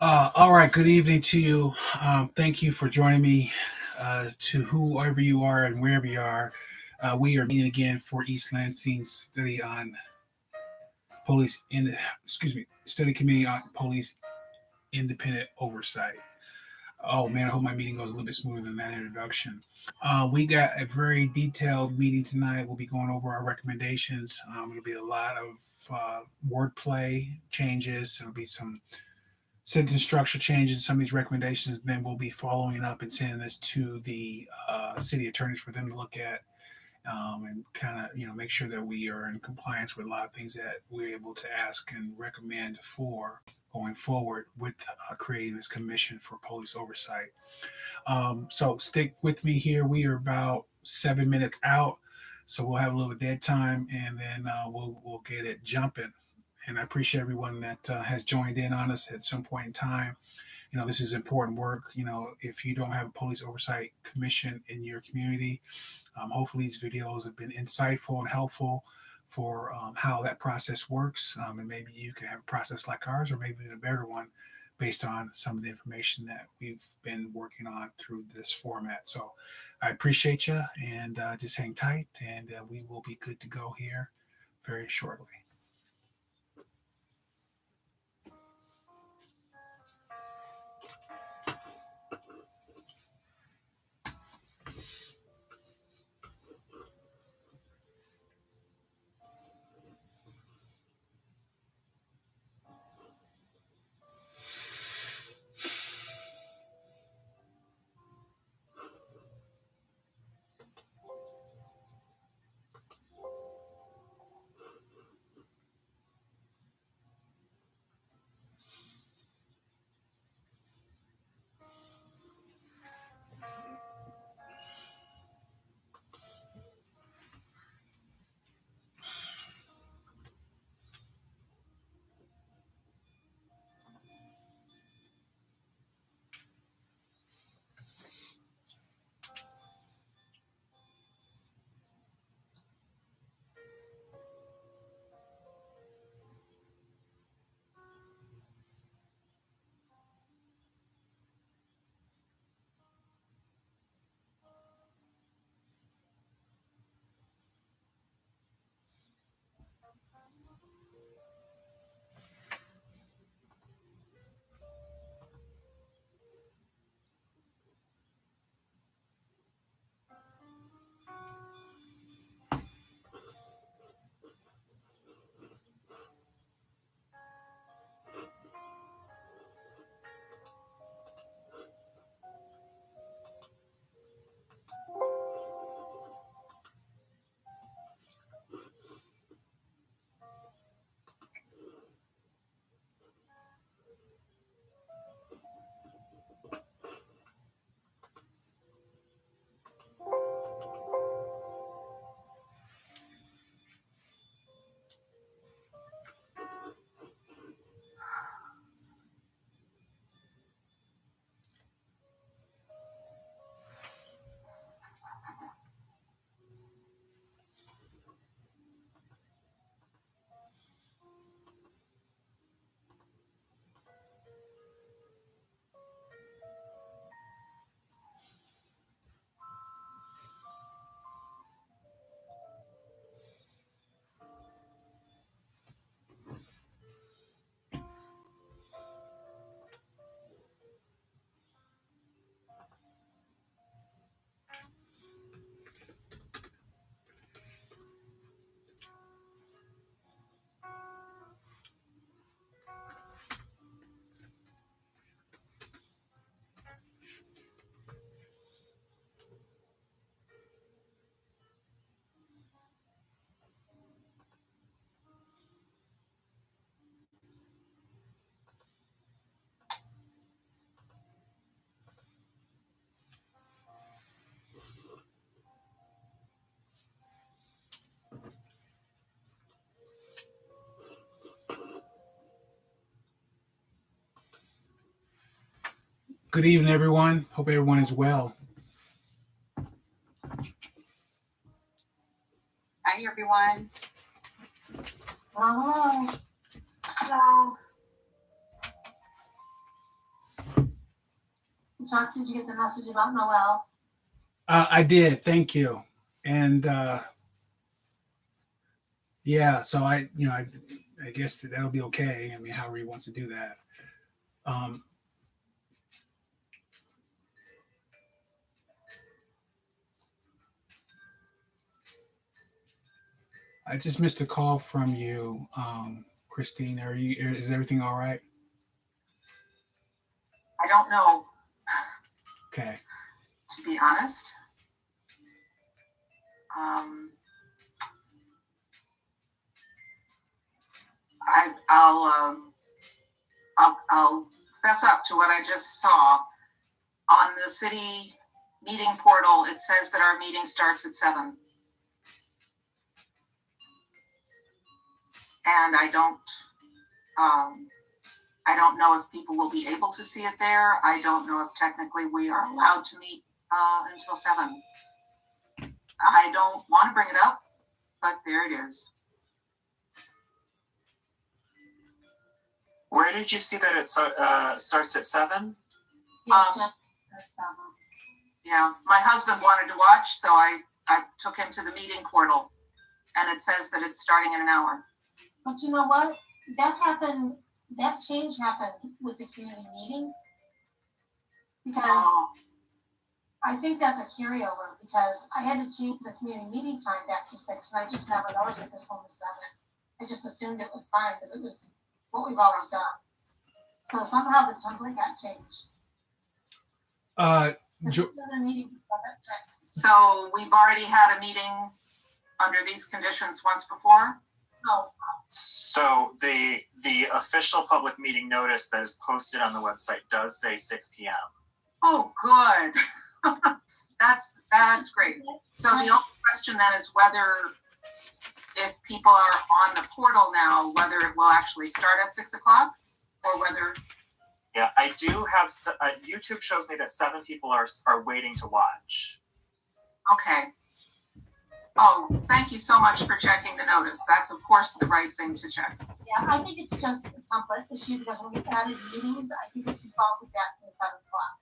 All right, good evening to you. Thank you for joining me. To whoever you are and wherever you are, we are meeting again for East Lansing study on police in study committee on police independent oversight. Oh man, I hope my meeting goes a little bit smoother than that introduction. We got a very detailed meeting tonight. We'll be going over our recommendations. It'll be a lot of wordplay changes. There'll be some sentence structure changes, some of these recommendations. Then we'll be following up and sending this to the city attorneys for them to look at and kind of make sure that we are in compliance with a lot of things that we're able to ask and recommend for going forward with creating this commission for police oversight. So stick with me here. We are about 7 minutes out, so we'll have a little dead time, and then we'll get it jumping. And I appreciate everyone that has joined in on us at some point in time. This is important work. If you don't have a police oversight commission in your community, hopefully these videos have been insightful and helpful for how that process works. And maybe you can have a process like ours, or maybe even a better one based on some of the information that we've been working on through this format. So I appreciate you, and just hang tight, and we will be good to go here very shortly. Good evening, everyone. Hope everyone is well. Hi, everyone. Hello. Hello. Chuck, did you get the message about Noel? I did. Thank you. And yeah, so I guess that'll be okay. I mean, however he wants to do that. I just missed a call from you, Christine. Is everything all right? I don't know. Okay. To be honest. I'll fess up to what I just saw on the city meeting portal. It says that our meeting starts at 7. And I don't know if people will be able to see it there. I don't know if technically we are allowed to meet until 7. I don't want to bring it up, but there it is. Where did you see that it starts at 7? Yeah, my husband wanted to watch, so I took him to the meeting portal, and it says that it's starting in an hour. But you know what? That change happened with the community meeting. Because I think that's a carryover, because I had to change the community meeting time back to 6, and I just never noticed that this one was 7. I just assumed it was fine, because it was what we've always done. So somehow the template got changed. So we've already had a meeting under these conditions once before? No. So the official public meeting notice that is posted on the website does say 6 p.m. Oh, good. That's great. So the only question then is whether, if people are on the portal now, whether it will actually start at 6 o'clock or whether. Yeah, I do have, YouTube shows me that 7 people are waiting to watch. Okay. Oh, thank you so much for checking the notice. That's of course the right thing to check. Yeah, I think it's just a template issue, because when we added meetings, I think it's involved with that at 7 o'clock.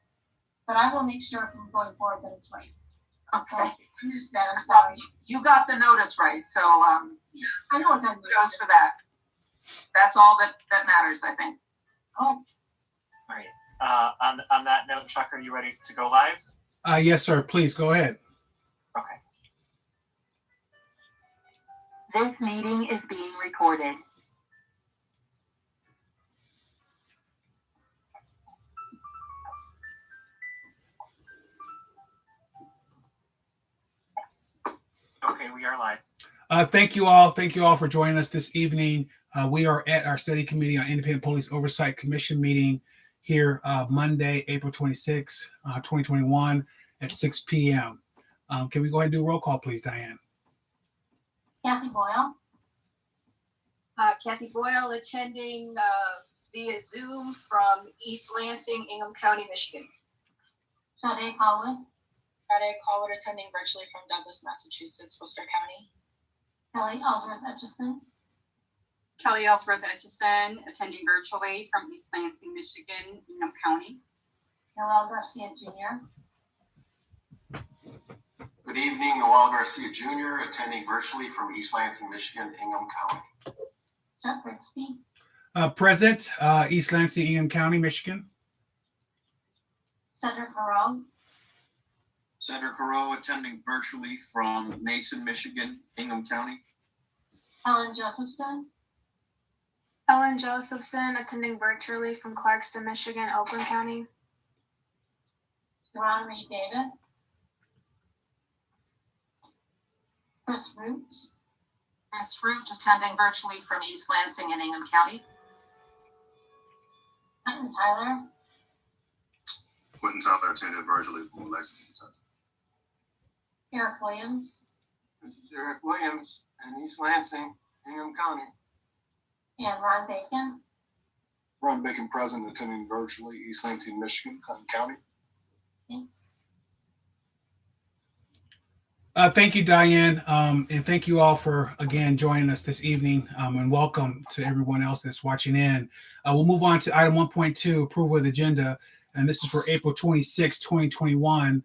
But I will make sure from going forward that it's right. Okay. So, that, I'm sorry. You got the notice right, so I know what time kudos for that. That's all that matters, I think. Oh. All right. On that note, Chuck, are you ready to go live? Yes, sir. Please go ahead. Okay. This meeting is being recorded. Okay, we are live. Thank you all. Thank you all for joining us this evening. We are at our Study Committee on Independent Police Oversight Commission meeting here Monday, April 26, 2021 at 6 p.m. Can we go ahead and do a roll call, please, Diane? Kathy Boyle. Kathy Boyle attending via Zoom from East Lansing, Ingham County, Michigan. Sade Colwood. Sade Colwood attending virtually from Douglas, Massachusetts, Worcester County. Kelly Ellsworth Etchison. Kelly Ellsworth Etchison attending virtually from East Lansing, Michigan, Ingham County. Noel Garcia Jr. Good evening, Noel Garcia Jr. attending virtually from East Lansing, Michigan, Ingham County. Chuck Grigsby. Present, East Lansing, Ingham County, Michigan. Cedric Moreau. Cedric Moreau attending virtually from Mason, Michigan, Ingham County. Helen Josephson. Ellen Josephson attending virtually from Clarkston, Michigan, Oakland County. Geronimo Davis. Chris Root. Chris Root attending virtually from East Lansing and Ingham County. Quentin Tyler. Quentin Tyler attended virtually from Lexington, Kentucky. Eric Williams. This is Eric Williams in East Lansing, Ingham County. And Ron Bacon. Ron Bacon present attending virtually East Lansing, Michigan, Clinton County. Thanks. Thank you, Diane, and thank you all for, again, joining us this evening, and welcome to everyone else that's watching in. We'll move on to item 1.2, approval of the agenda. and this is for April 26, 2021.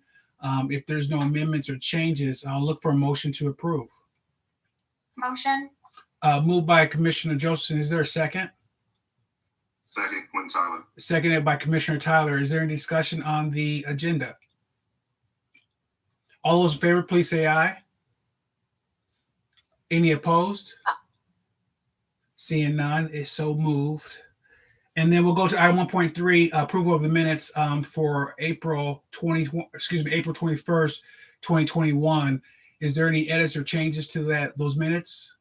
If there's no amendments or changes, I'll look for a motion to approve. Motion. Moved by Commissioner Joseph. Is there a second? Second, Quinn Tyler. Seconded by Commissioner Tyler. Is there any discussion on the agenda? All those in favor, please say aye. Any opposed? Seeing none, is so moved. And then we'll go to item 1.3, approval of the minutes for April 21st, 2021. Is there any edits or changes to those minutes?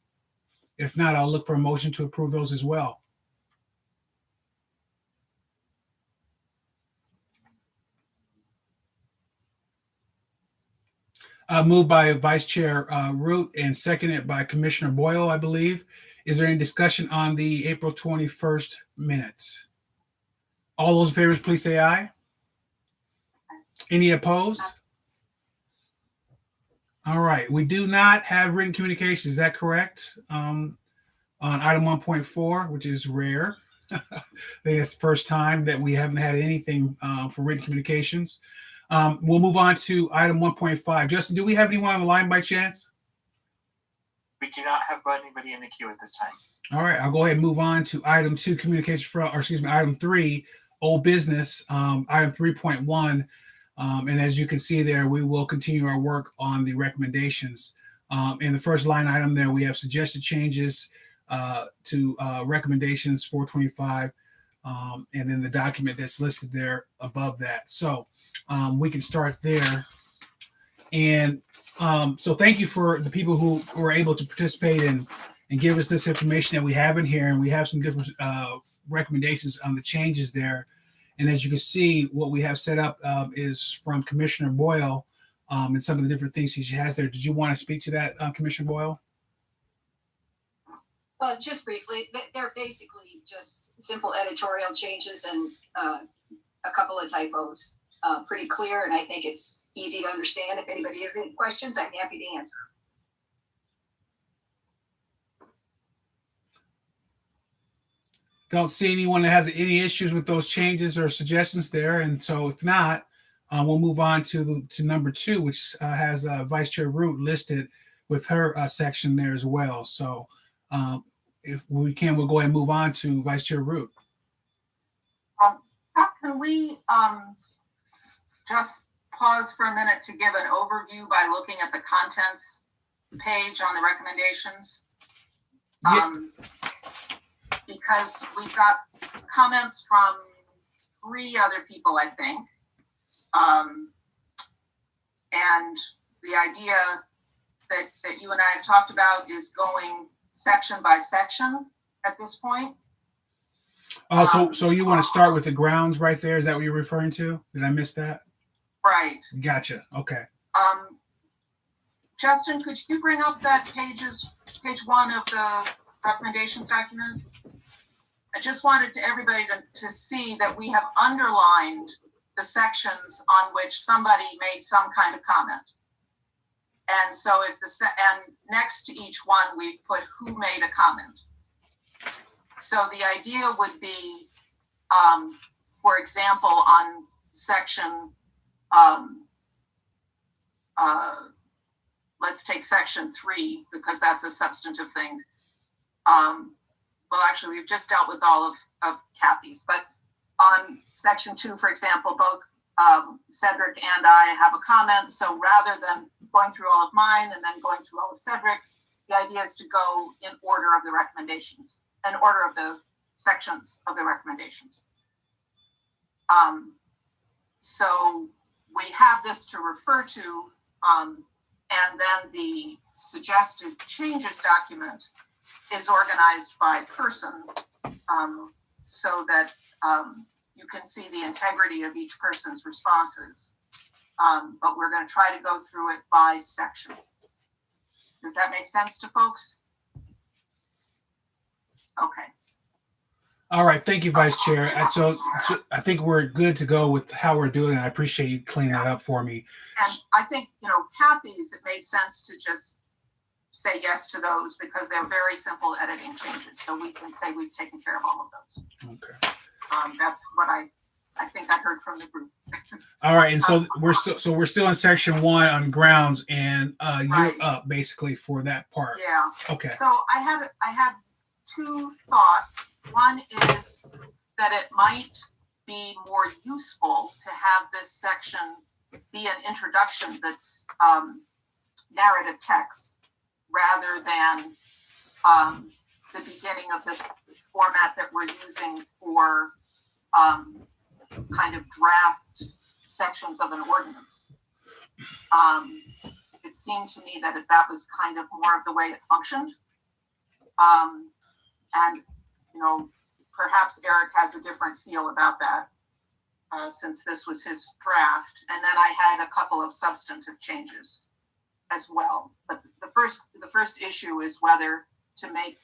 If not, I'll look for a motion to approve those as well. Moved by Vice Chair Root and seconded by Commissioner Boyle, I believe. Is there any discussion on the April 21st minutes? All those in favor, please say aye. Any opposed? All right. We do not have written communication. Is that correct? On item 1.4, which is rare. I think it's the first time that we haven't had anything for written communications. We'll move on to item 1.5. Justin, do we have anyone on the line by chance? We do not have anybody in the queue at this time. All right, I'll go ahead and move on to item 2, communication from, or excuse me, item 3, old business, item 3.1. And as you can see there, we will continue our work on the recommendations. In the first line item there, we have suggested changes to recommendations 425, and then the document that's listed there above that. So we can start there. And so thank you for the people who were able to participate and give us this information that we have in here. And we have some different recommendations on the changes there. And as you can see, what we have set up is from Commissioner Boyle and some of the different things she has there. Did you want to speak to that, Commissioner Boyle? Just briefly, they're basically just simple editorial changes and a couple of typos. Pretty clear, and I think it's easy to understand. If anybody has any questions, I'm happy to answer. Don't see anyone that has any issues with those changes or suggestions there. And so if not, we'll move on to number 2, which has Vice Chair Root listed with her section there as well. So if we can, we'll go ahead and move on to Vice Chair Root. Can we just pause for a minute to give an overview by looking at the contents page on the recommendations? Because we've got comments from 3 other people, I think. And the idea that you and I have talked about is going section by section at this point. So you want to start with the grounds right there? Is that what you're referring to? Did I miss that? Right. Gotcha. Okay. Justin, could you bring up that page 1 of the recommendations document? I just wanted everybody to see that we have underlined the sections on which somebody made some kind of comment. And so and next to each one, we've put who made a comment. So the idea would be, for example, on section, let's take section 3, because that's a substantive thing. Well, actually, we've just dealt with all of Kathy's, but on section 2, for example, both Cedric and I have a comment. So rather than going through all of mine and then going through all of Cedric's, the idea is to go in order of the recommendations, in order of the sections of the recommendations. So we have this to refer to, and then the suggested changes document is organized by person, so that you can see the integrity of each person's responses. But we're going to try to go through it by section. Does that make sense to folks? Okay. All right. Thank you, Vice Chair. So I think we're good to go with how we're doing it. I appreciate you cleaning that up for me. And I think, Kathy's, it made sense to just say yes to those because they're very simple editing changes. So we can say we've taken care of all of those. Okay. That's what I I think I heard from the group. All right, and so we're still in section 1 on grounds, and you're Right. up basically for that part. Yeah. Okay. So I had two thoughts. One is that it might be more useful to have this section be an introduction that's narrative text rather than the beginning of the format that we're using for kind of draft sections of an ordinance. It seemed to me that that was kind of more of the way it functioned. And, you know, perhaps Eric has a different feel about that since this was his draft. And then I had a couple of substantive changes as well. But the first issue is whether to make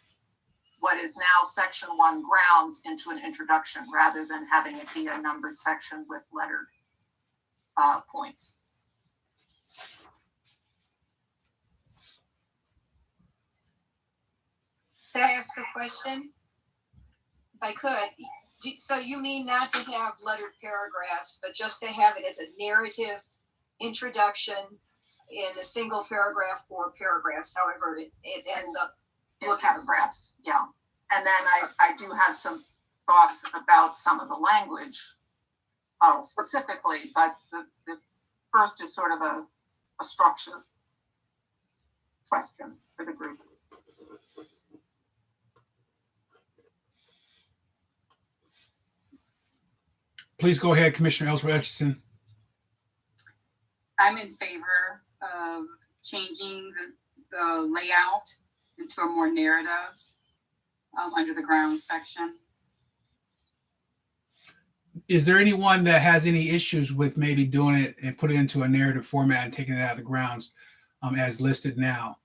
what is now section 1 grounds into an introduction rather than having it be a numbered section with lettered points. Could I ask a question? If I could, so you mean not to have lettered paragraphs, but just to have it as a narrative introduction in a single paragraph or paragraphs, however it ends up In paragraphs, yeah. And then I do have some thoughts about some of the language specifically, but the first is sort of a structure question for the group. Please go ahead, Commissioner Ellsworth Etchison. I'm in favor of changing the layout into a more narrative under the grounds section. Is there anyone that has any issues with maybe doing it and put it into a narrative format and taking it out of the grounds as listed now?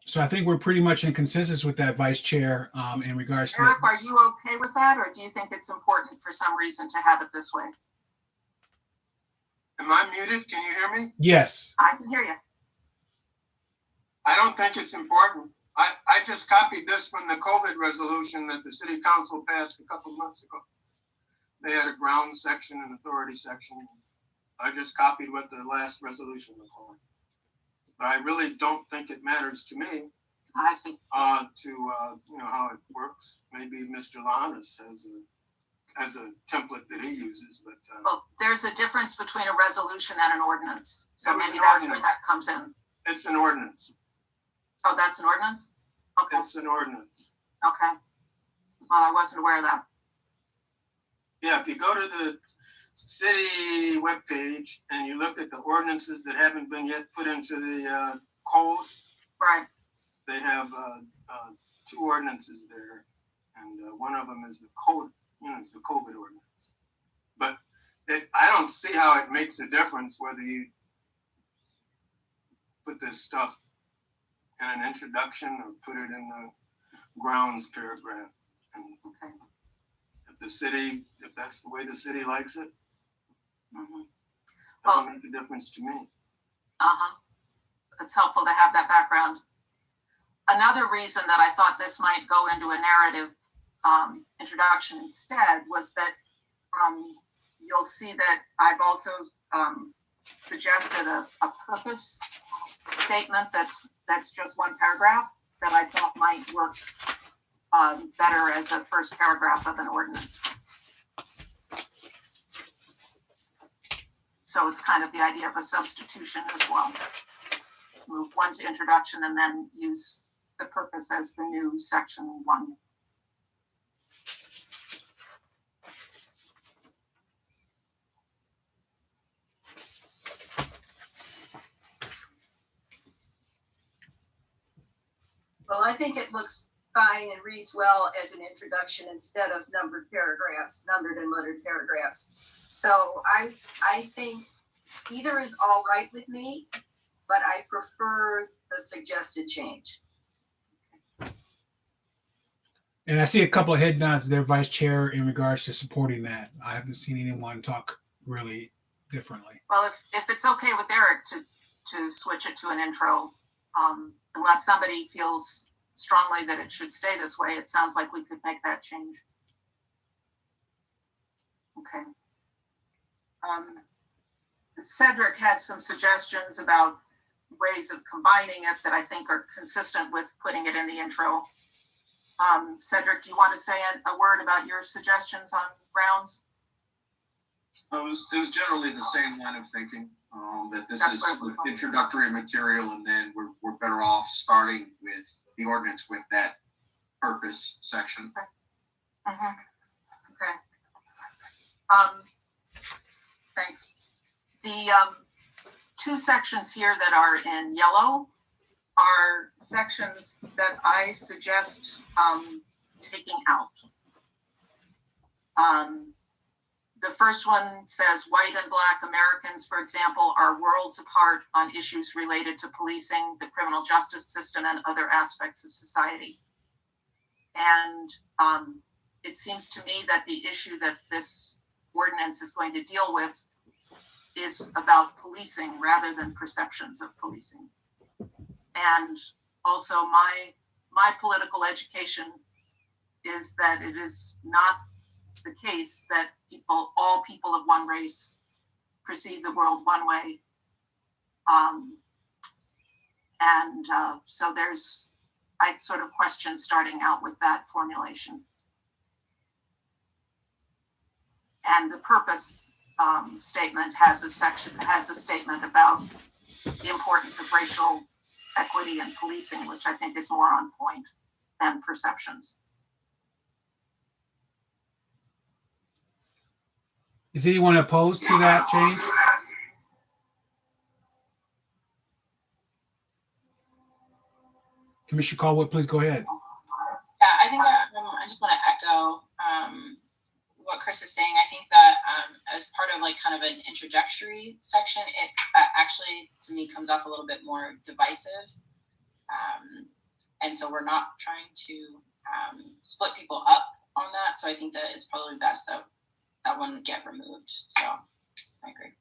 So I think we're pretty much in consensus with that, Vice Chair, in regards to Eric, are you okay with that, or do you think it's important for some reason to have it this way? Am I muted? Can you hear me? Yes. I can hear you. I don't think it's important. I just copied this from the COVID resolution that the city council passed a couple months ago. They had a grounds section and authority section. I just copied what the last resolution was on. But I really don't think it matters to me. I see. You know how it works. Maybe Mr. Lanas has a template that he uses, but Well, there's a difference between a resolution and an ordinance. So It was maybe an that's where ordinance. that comes in. it's an ordinance. Oh, that's an ordinance? Okay, It's an ordinance. okay. Well, I wasn't aware of that. Yeah, if you go to the city webpage and you look at the ordinances that haven't been yet put into the code, Right. they have 2 ordinances there, and one of them is the code. It's the COVID ordinance. But I don't see how it makes a difference whether you put this stuff in an introduction or put it in the grounds paragraph. And Okay. if that's the way the city likes it, Mm-hmm. doesn't make a difference to me. Uh-huh. It's helpful to have that background. Another reason that I thought this might go into a narrative introduction instead was that you'll see that I've also suggested a purpose statement that's just one paragraph that I thought might work better as a first paragraph of an ordinance. So it's kind of the idea of a substitution as well. Move one to introduction and then use the purpose as the new section 1. Well, I think it looks fine and reads well as an introduction instead of numbered and lettered paragraphs. So I think either is all right with me, but I prefer the suggested change. And I see a couple of head nods there, Vice Chair, in regards to supporting that. I haven't seen anyone talk really differently. Well, if it's okay with Eric to switch it to an intro, unless somebody feels strongly that it should stay this way, it sounds like we could make that change. Okay. Cedric had some suggestions about ways of combining it that I think are consistent with putting it in the intro. Cedric, do you want to say a word about your suggestions on grounds? It was generally the same line of thinking, that this That's is what we- introductory material, and then we're better off starting with the ordinance with that purpose section. Mm-hmm. Okay. Thanks. The two sections here that are in yellow are sections that I suggest taking out. The first one says white and black Americans, for example, are worlds apart on issues related to policing, the criminal justice system, and other aspects of society. And it seems to me that the issue that this ordinance is going to deal with is about policing rather than perceptions of policing. And also my political education is that it is not the case that all people of one race perceive the world one way. So I sort of question starting out with that formulation. And the purpose statement has a statement about the importance of racial equity and policing, which I think is more on point than perceptions. Is anyone opposed to that change? Commissioner Caldwell, please go ahead. Yeah, I think that I just want to echo what Chris is saying. I think that as part of like kind of an introductory section, it actually to me comes off a little bit more divisive. And so we're not trying to split people up on that. So I think that it's probably best that that one get removed. So I agree.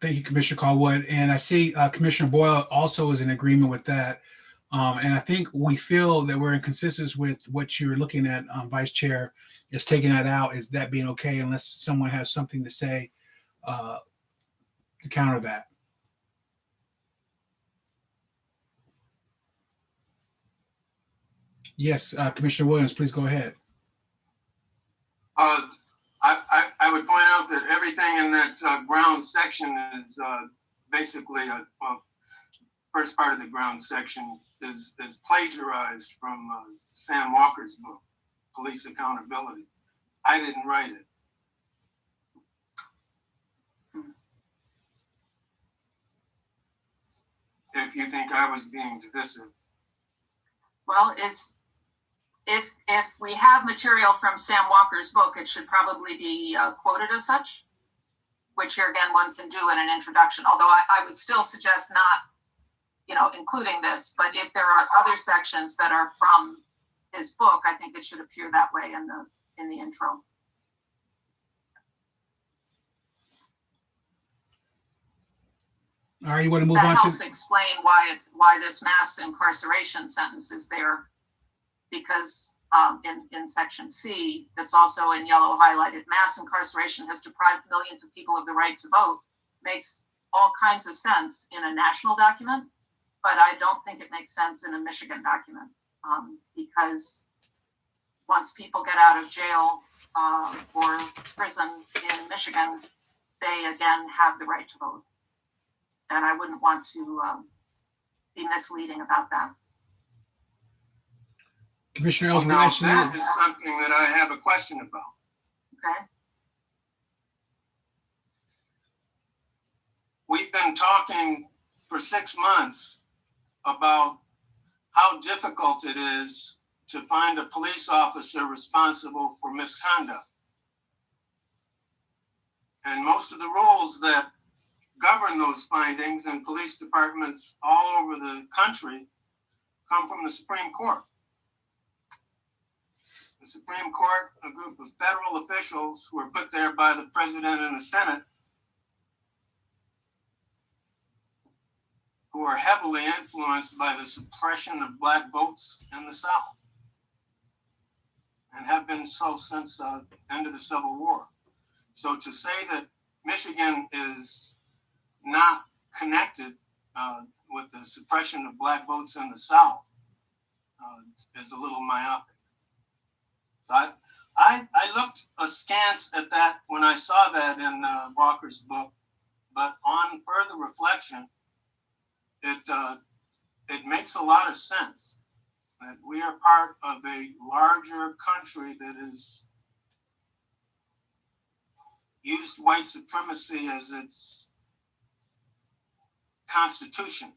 Thank you, Commissioner Caldwell. And I see Commissioner Boyle also is in agreement with that. And I think we feel that we're in consensus with what you're looking at, Vice Chair, is taking that out. Is that being okay unless someone has something to say to counter that? Yes, Commissioner Williams, please go ahead. I would point out that everything in that ground section is basically first part of the ground section is plagiarized from Sam Walker's book, Police Accountability. I didn't write it. If you think I was being divisive. Well, if we have material from Sam Walker's book, it should probably be quoted as such, which here again one can do in an introduction. Although I would still suggest not, including this. But if there are other sections that are from his book, I think it should appear that way in the intro. All right, you want to move that on helps to explain why this mass incarceration sentence is there, because in section C, that's also in yellow highlighted, mass incarceration has deprived millions of people of the right to vote, makes all kinds of sense in a national document, but I don't think it makes sense in a Michigan document, because once people get out of jail or prison in Michigan, they again have the right to vote. And I wouldn't want to be misleading about that. Commissioner Ellsworth. Now, that is something that I have a question about. Okay. We've been talking for 6 months about how difficult it is to find a police officer responsible for misconduct. And most of the rules that govern those findings in police departments all over the country come from the Supreme Court. The Supreme Court, a group of federal officials who are put there by the president and the Senate, who are heavily influenced by the suppression of Black votes in the South, and have been so since the end of the Civil War. So to say that Michigan is not connected with the suppression of Black votes in the South is a little myopic. So I looked askance at that when I saw that in Walker's book, but on further reflection, it makes a lot of sense that we are part of a larger country that has used white supremacy as its constitution.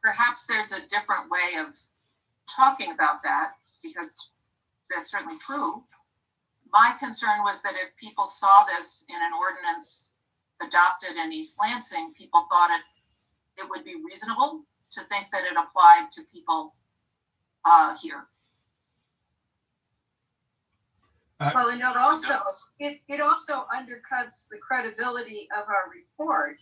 Perhaps there's a different way of talking about that, because that's certainly true. My concern was that if people saw this in an ordinance adopted in East Lansing, people thought it would be reasonable to think that it applied to people here. Well, and it also undercuts the credibility of our report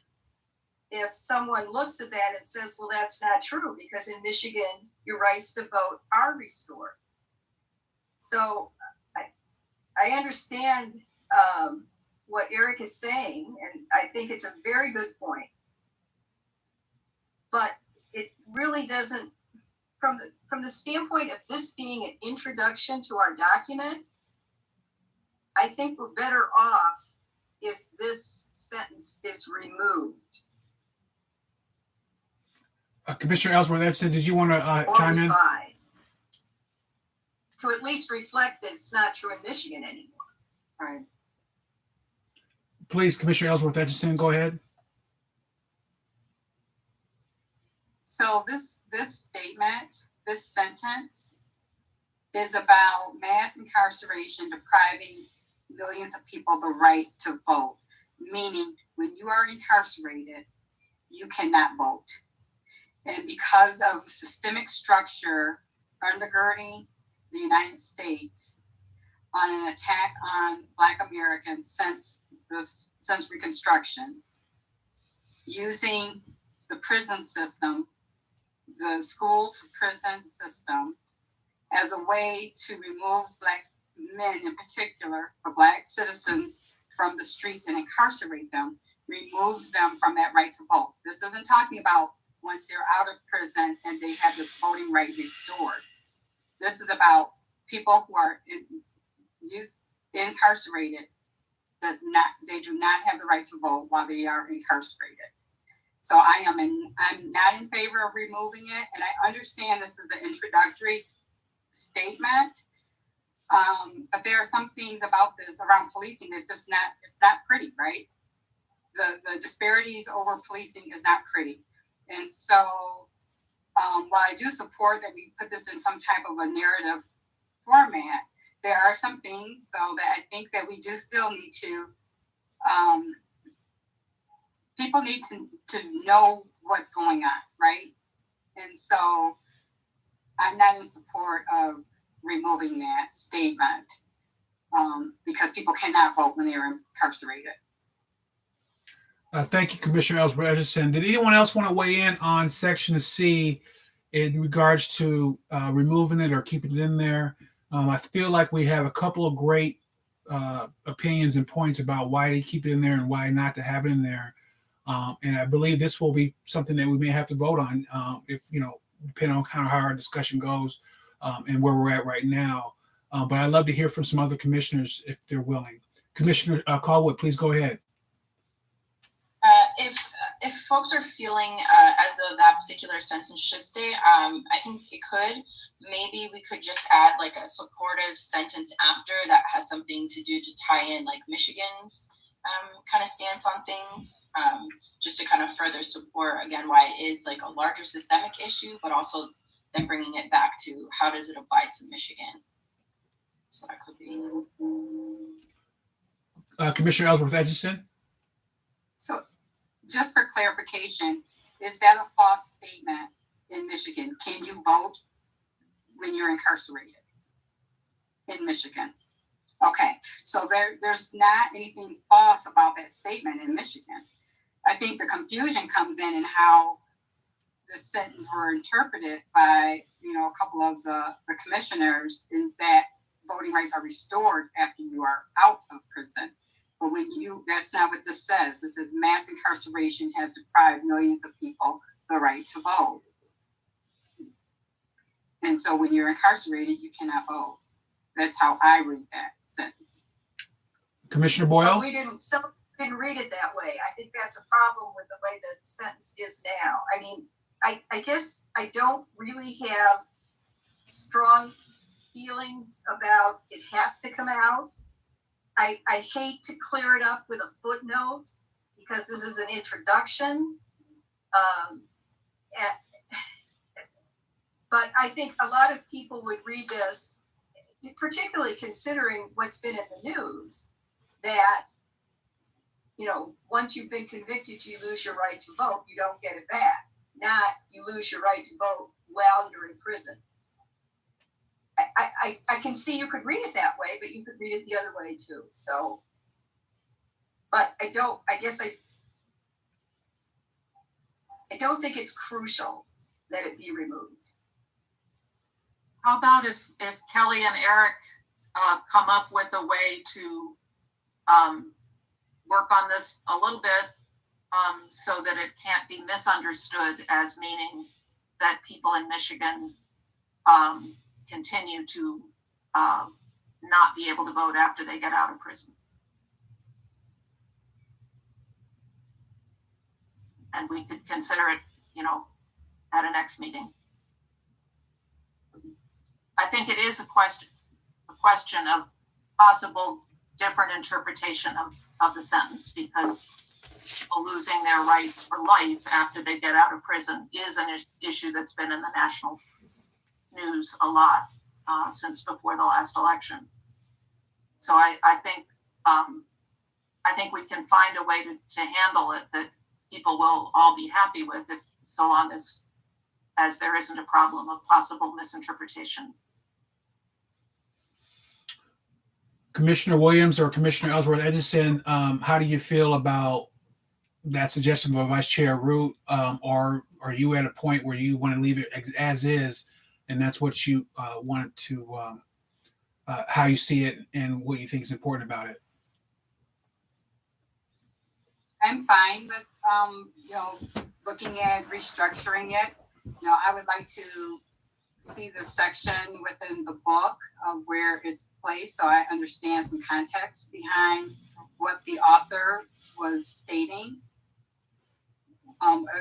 if someone looks at that and says, well, that's not true, because in Michigan, your rights to vote are restored. So I understand what Eric is saying, and I think it's a very good point. But it really doesn't, from the standpoint of this being an introduction to our document, I think we're better off if this sentence is removed. Commissioner Ellsworth-Edson, did you want to chime in? To at least reflect that it's not true in Michigan anymore. Right. Please, Commissioner Ellsworth-Edson, go ahead. So this statement, this sentence is about mass incarceration depriving millions of people the right to vote, meaning when you are incarcerated, you cannot vote. And because of systemic structure undergirding the United States on an attack on Black Americans since Reconstruction, using the prison system, the school to prison system, as a way to remove Black men in particular, or Black citizens, from the streets and incarcerate them, removes them from that right to vote. This isn't talking about once they're out of prison and they have this voting right restored. This is about people who are incarcerated. They do not have the right to vote while they are incarcerated. So I'm not in favor of removing it, and I understand this is an introductory statement. But there are some things about this around policing that's just it's not pretty, right? The disparities over policing is not pretty. And so while I do support that we put this in some type of a narrative format, there are some things though that I think that we do still need to, people need to know what's going on, right? And so I'm not in support of removing that statement because people cannot vote when they're incarcerated. Thank you, Commissioner Ellsworth-Edson. Did anyone else want to weigh in on Section C in regards to removing it or keeping it in there? I feel like we have a couple of great opinions and points about why to keep it in there and why not to have it in there. And I believe this will be something that we may have to vote on if, depending on kind of how our discussion goes and where we're at right now. But I'd love to hear from some other commissioners if they're willing. Commissioner Callwood, please go ahead. If folks are feeling as though that particular sentence should stay, I think it could. Maybe we could just add like a supportive sentence after that has something to do to tie in like Michigan's kind of stance on things, just to kind of further support, again, why it is like a larger systemic issue, but also then bringing it back to how does it apply to Michigan. So that could be. Commissioner Ellsworth-Edson? So just for clarification, is that a false statement in Michigan? Can you vote when you're incarcerated in Michigan? Okay, so there's not anything false about that statement in Michigan. I think the confusion comes in how the sentence were interpreted by, a couple of the commissioners, in that voting rights are restored after you are out of prison. But that's not what this says. This says mass incarceration has deprived millions of people the right to vote. And so when you're incarcerated, you cannot vote. That's how I read that sentence. Commissioner Boyle? But we didn't read it that way. I think that's a problem with the way the sentence is now. I mean, I guess I don't really have strong feelings about it has to come out. I hate to clear it up with a footnote because this is an introduction. But I think a lot of people would read this, particularly considering what's been in the news, that, once you've been convicted, you lose your right to vote. You don't get it back. Not you lose your right to vote while you're in prison. I can see you could read it that way, but you could read it the other way too. So, but I don't think it's crucial that it be removed. How about if Kelly and Eric come up with a way to work on this a little bit so that it can't be misunderstood as meaning that people in Michigan continue to not be able to vote after they get out of prison. And we could consider it, at a next meeting. I think it is a question of possible different interpretation of the sentence, because people losing their rights for life after they get out of prison is an issue that's been in the national news a lot since before the last election. So I think we can find a way to handle it that people will all be happy with, if so long as there isn't a problem of possible misinterpretation. Commissioner Williams or Commissioner Ellsworth Edison, how do you feel about that suggestion by Vice Chair Root? Or are you at a point where you want to leave it as is, and that's what you wanted to, how you see it and what you think is important about it? I'm fine with, looking at restructuring it. I would like to see the section within the book of where it's placed, so I understand some context behind what the author was stating,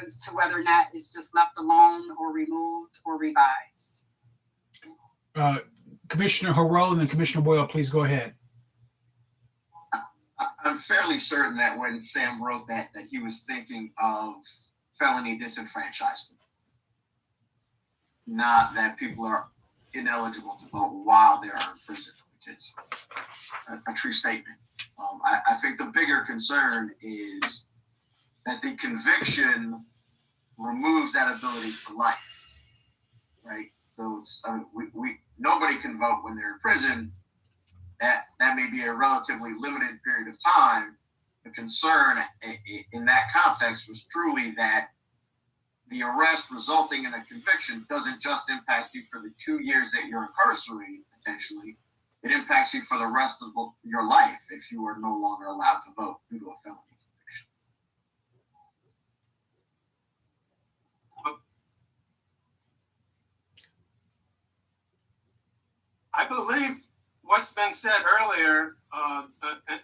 as to whether or not it's just left alone or removed or revised. Commissioner Haro and then Commissioner Boyle, please go ahead. I'm fairly certain that when Sam wrote that he was thinking of felony disenfranchisement, not that people are ineligible to vote while they are in prison, which is a true statement. I think the bigger concern is that the conviction removes that ability for life, right? So it's, nobody can vote when they're in prison. That may be a relatively limited period of time. The concern in that context was truly that the arrest resulting in a conviction doesn't just impact you for the 2 years that you're incarcerated, potentially. It impacts you for the rest of your life if you are no longer allowed to vote due to a felony conviction. I believe what's been said earlier,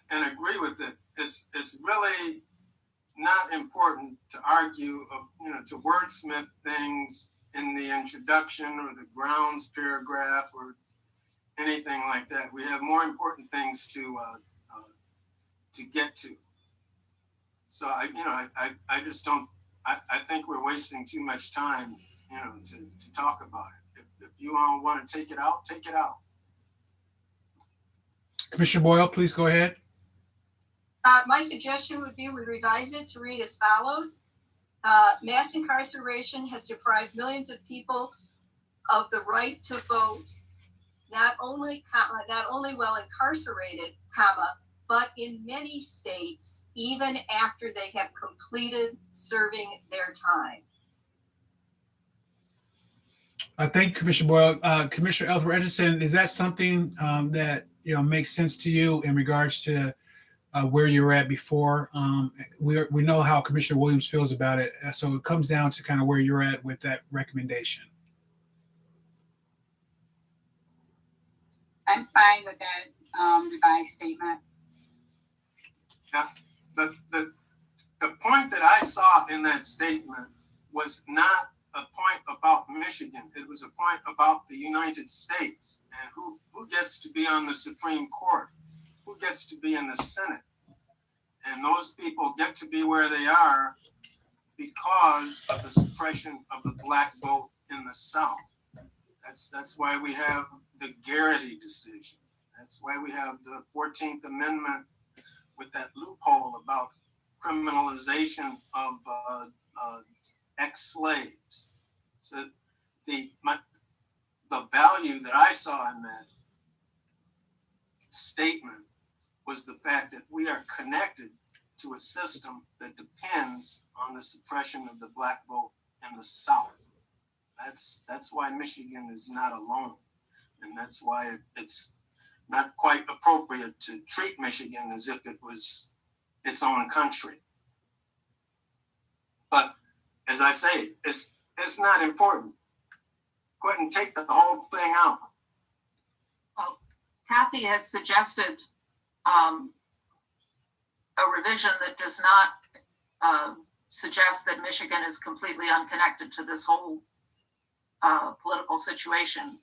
and agree with it, is really not important to argue, to wordsmith things in the introduction or the grounds paragraph or anything like that. We have more important things to get to. So I just don't. I think we're wasting too much time, to talk about it. If you all want to take it out, take it out. Commissioner Boyle, please go ahead. My suggestion would be we revise it to read as follows. Mass incarceration has deprived millions of people of the right to vote not only while incarcerated, comma, but in many states, even after they have completed serving their time. Thank you, Commissioner Boyle. Commissioner Ellsworth Edgerton, is that something that makes sense to you in regards to where you're at before? We know how Commissioner Williams feels about it, so it comes down to kind of where you're at with that recommendation. I'm fine with that revised statement. Yeah, the point that I saw in that statement was not a point about Michigan. It was a point about the United States and who gets to be on the Supreme Court, who gets to be in the Senate. And those people get to be where they are because of the suppression of the black vote in the South. That's why we have the Garrity decision. That's why we have the 14th Amendment with that loophole about criminalization of ex-slaves. So the value that I saw in that statement was the fact that we are connected to a system that depends on the suppression of the black vote in the South. That's why Michigan is not alone, and that's why it's not quite appropriate to treat Michigan as if it was its own country. But as I say, it's not important. Go ahead and take the whole thing out. Well, Kathy has suggested a revision that does not suggest that Michigan is completely unconnected to this whole political situation.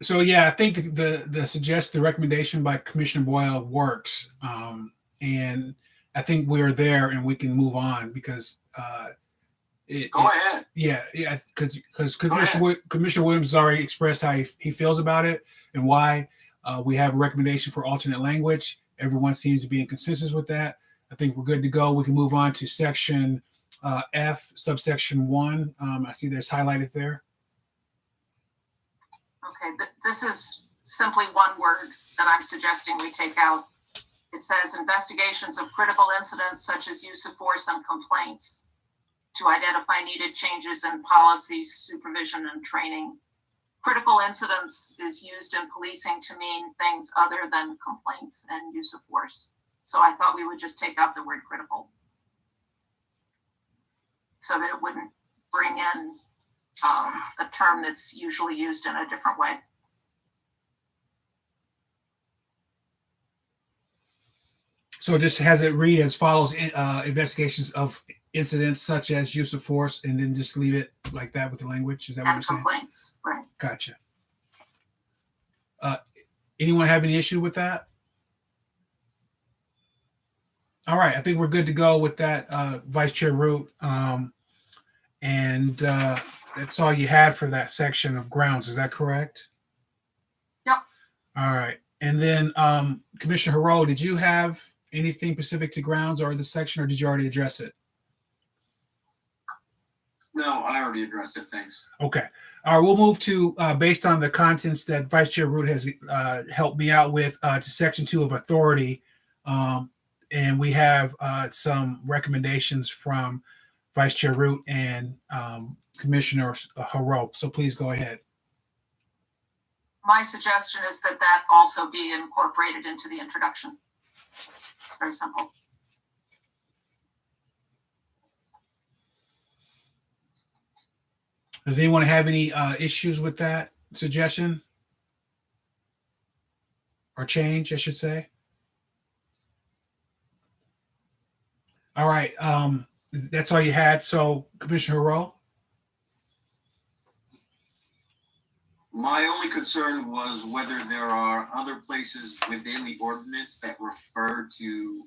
So yeah, I think the recommendation by Commissioner Boyle works, and I think we're there and we can move on because Go ahead. Yeah, because Commissioner Williams has already expressed how he feels about it and why we have a recommendation for alternate language. Everyone seems to be in consensus with that. I think we're good to go. We can move on to section F, subsection 1. I see there's highlighted there. Okay, this is simply one word that I'm suggesting we take out. It says investigations of critical incidents such as use of force and complaints to identify needed changes in policies, supervision, and training. Critical incidents is used in policing to mean things other than complaints and use of force. So I thought we would just take out the word critical so that it wouldn't bring in a term that's usually used in a different way. So just has it read as follows: investigations of incidents such as use of force, and then just leave it like that with the language. Is that what you're saying? Complaints, right? Gotcha. Anyone have any issue with that? All right, I think we're good to go with that, Vice Chair Root. And that's all you had for that section of grounds. Is that correct? Yep. All right. And then Commissioner Haro, did you have anything specific to grounds or the section, or did you already address it? No, I already addressed it. Thanks. Okay. All right. We'll move to, based on the contents that Vice Chair Root has helped me out with, to section 2 of authority. And we have some recommendations from Vice Chair Root and Commissioner Haro. So please go ahead. My suggestion is that that also be incorporated into the introduction. It's very simple. Does anyone have any issues with that suggestion? Or change, I should say? All right. That's all you had. So, Commissioner Haro? My only concern was whether there are other places within the ordinance that refer to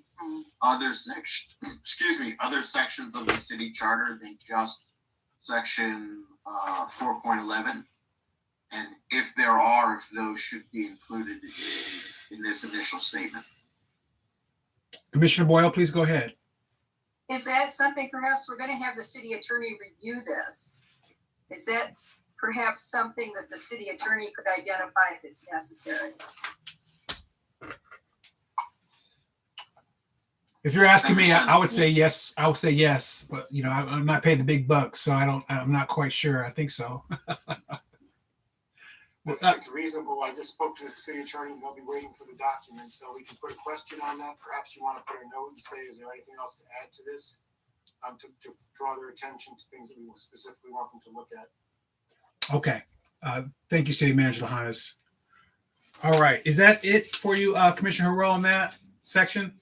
other sections of the city charter than just section 4.11. And if there are, if those should be included in this initial statement. Commissioner Boyle, please go ahead. Is that something perhaps we're going to have the city attorney review this Is that perhaps something that the city attorney could identify if it's necessary? If you're asking me, I would say yes. I would say yes, but I'm not paid the big bucks, so I'm not quite sure. I think so. I think it's reasonable. I just spoke to the city attorney, and they'll be waiting for the documents, so we can put a question on that. Perhaps you want to put a note and say, is there anything else to add to this? To draw their attention to things that we specifically want them to look at. Okay. Thank you, City Manager Lahanas. All right. Is that it for you, Commissioner Harrell, on that section?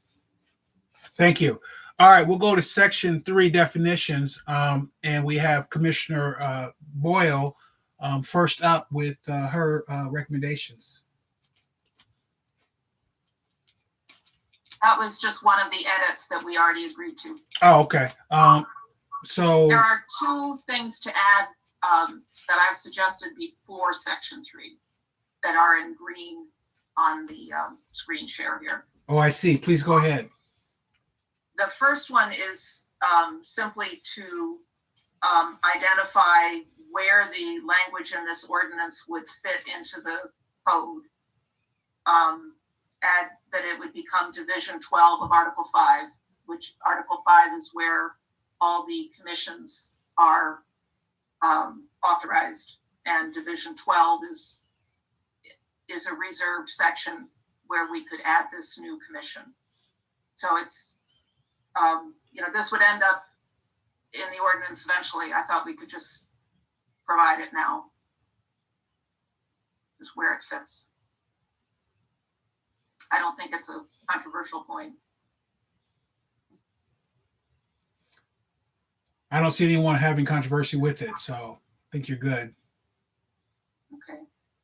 Thank you. All right. We'll go to section 3 definitions. And we have Commissioner Boyle first up with her recommendations. That was just one of the edits that we already agreed to. Oh, okay. So there are 2 things to add that I've suggested before section 3 that are in green on the screen share here. Oh, I see. Please go ahead. The first one is simply to identify where the language in this ordinance would fit into the code. Add that it would become Division 12 of Article 5, which Article 5 is where all the commissions are authorized, and Division 12 is a reserved section where we could add this new commission. So it's, this would end up in the ordinance eventually. I thought we could just provide it now, just where it fits. I don't think it's a controversial point. I don't see anyone having controversy with it, so I think you're good. Okay.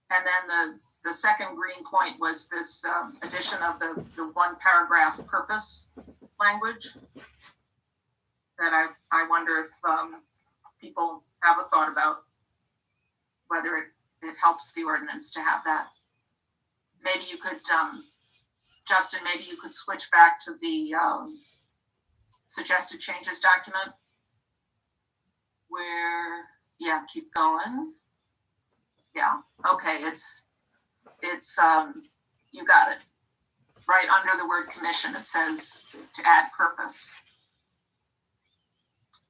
And then the second green point was this addition of the 1 paragraph purpose language that I wonder if people have a thought about whether it helps the ordinance to have that. Maybe you could, Justin, maybe you could switch back to the suggested changes document where, yeah, keep going. Yeah, okay, it's you got it. Right under the word commission, it says to add purpose.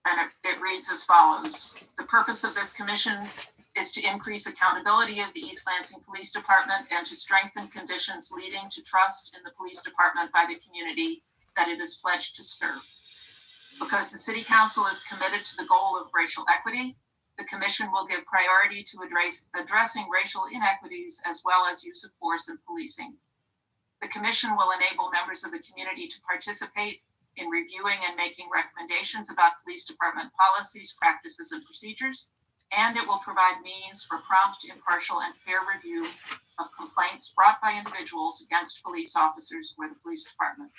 And it reads as follows. The purpose of this commission is to increase accountability of the East Lansing Police Department and to strengthen conditions leading to trust in the police department by the community that it is pledged to serve. Because the City Council is committed to the goal of racial equity, the Commission will give priority to addressing racial inequities as well as use of force in policing. The Commission will enable members of the community to participate in reviewing and making recommendations about police department policies, practices, and procedures, and it will provide means for prompt, impartial, and fair review of complaints brought by individuals against police officers or the police department.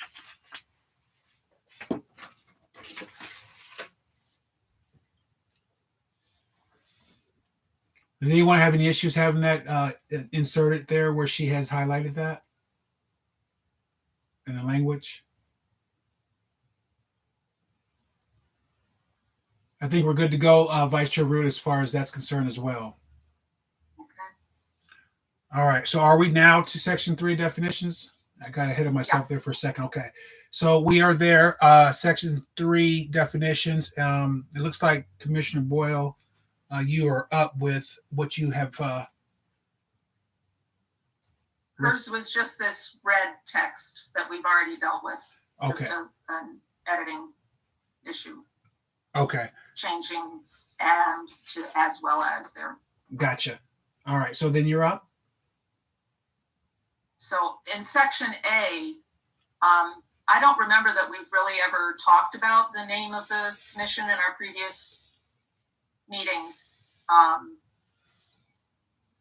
Does anyone have any issues having that inserted there where she has highlighted that in the language? I think we're good to go, Vice Chair Root, as far as that's concerned as well. Okay. All right. So are we now to section 3 definitions? I got ahead of myself there for a second. Okay. So we are there. Section 3 definitions. It looks like Commissioner Boyle, you are up with what you have. Hers was just this red text that we've already dealt with. Okay. Just an editing issue. Okay. Changing and to as well as there. Gotcha. All right. So then you're up. So in section A, I don't remember that we've really ever talked about the name of the commission in our previous meetings.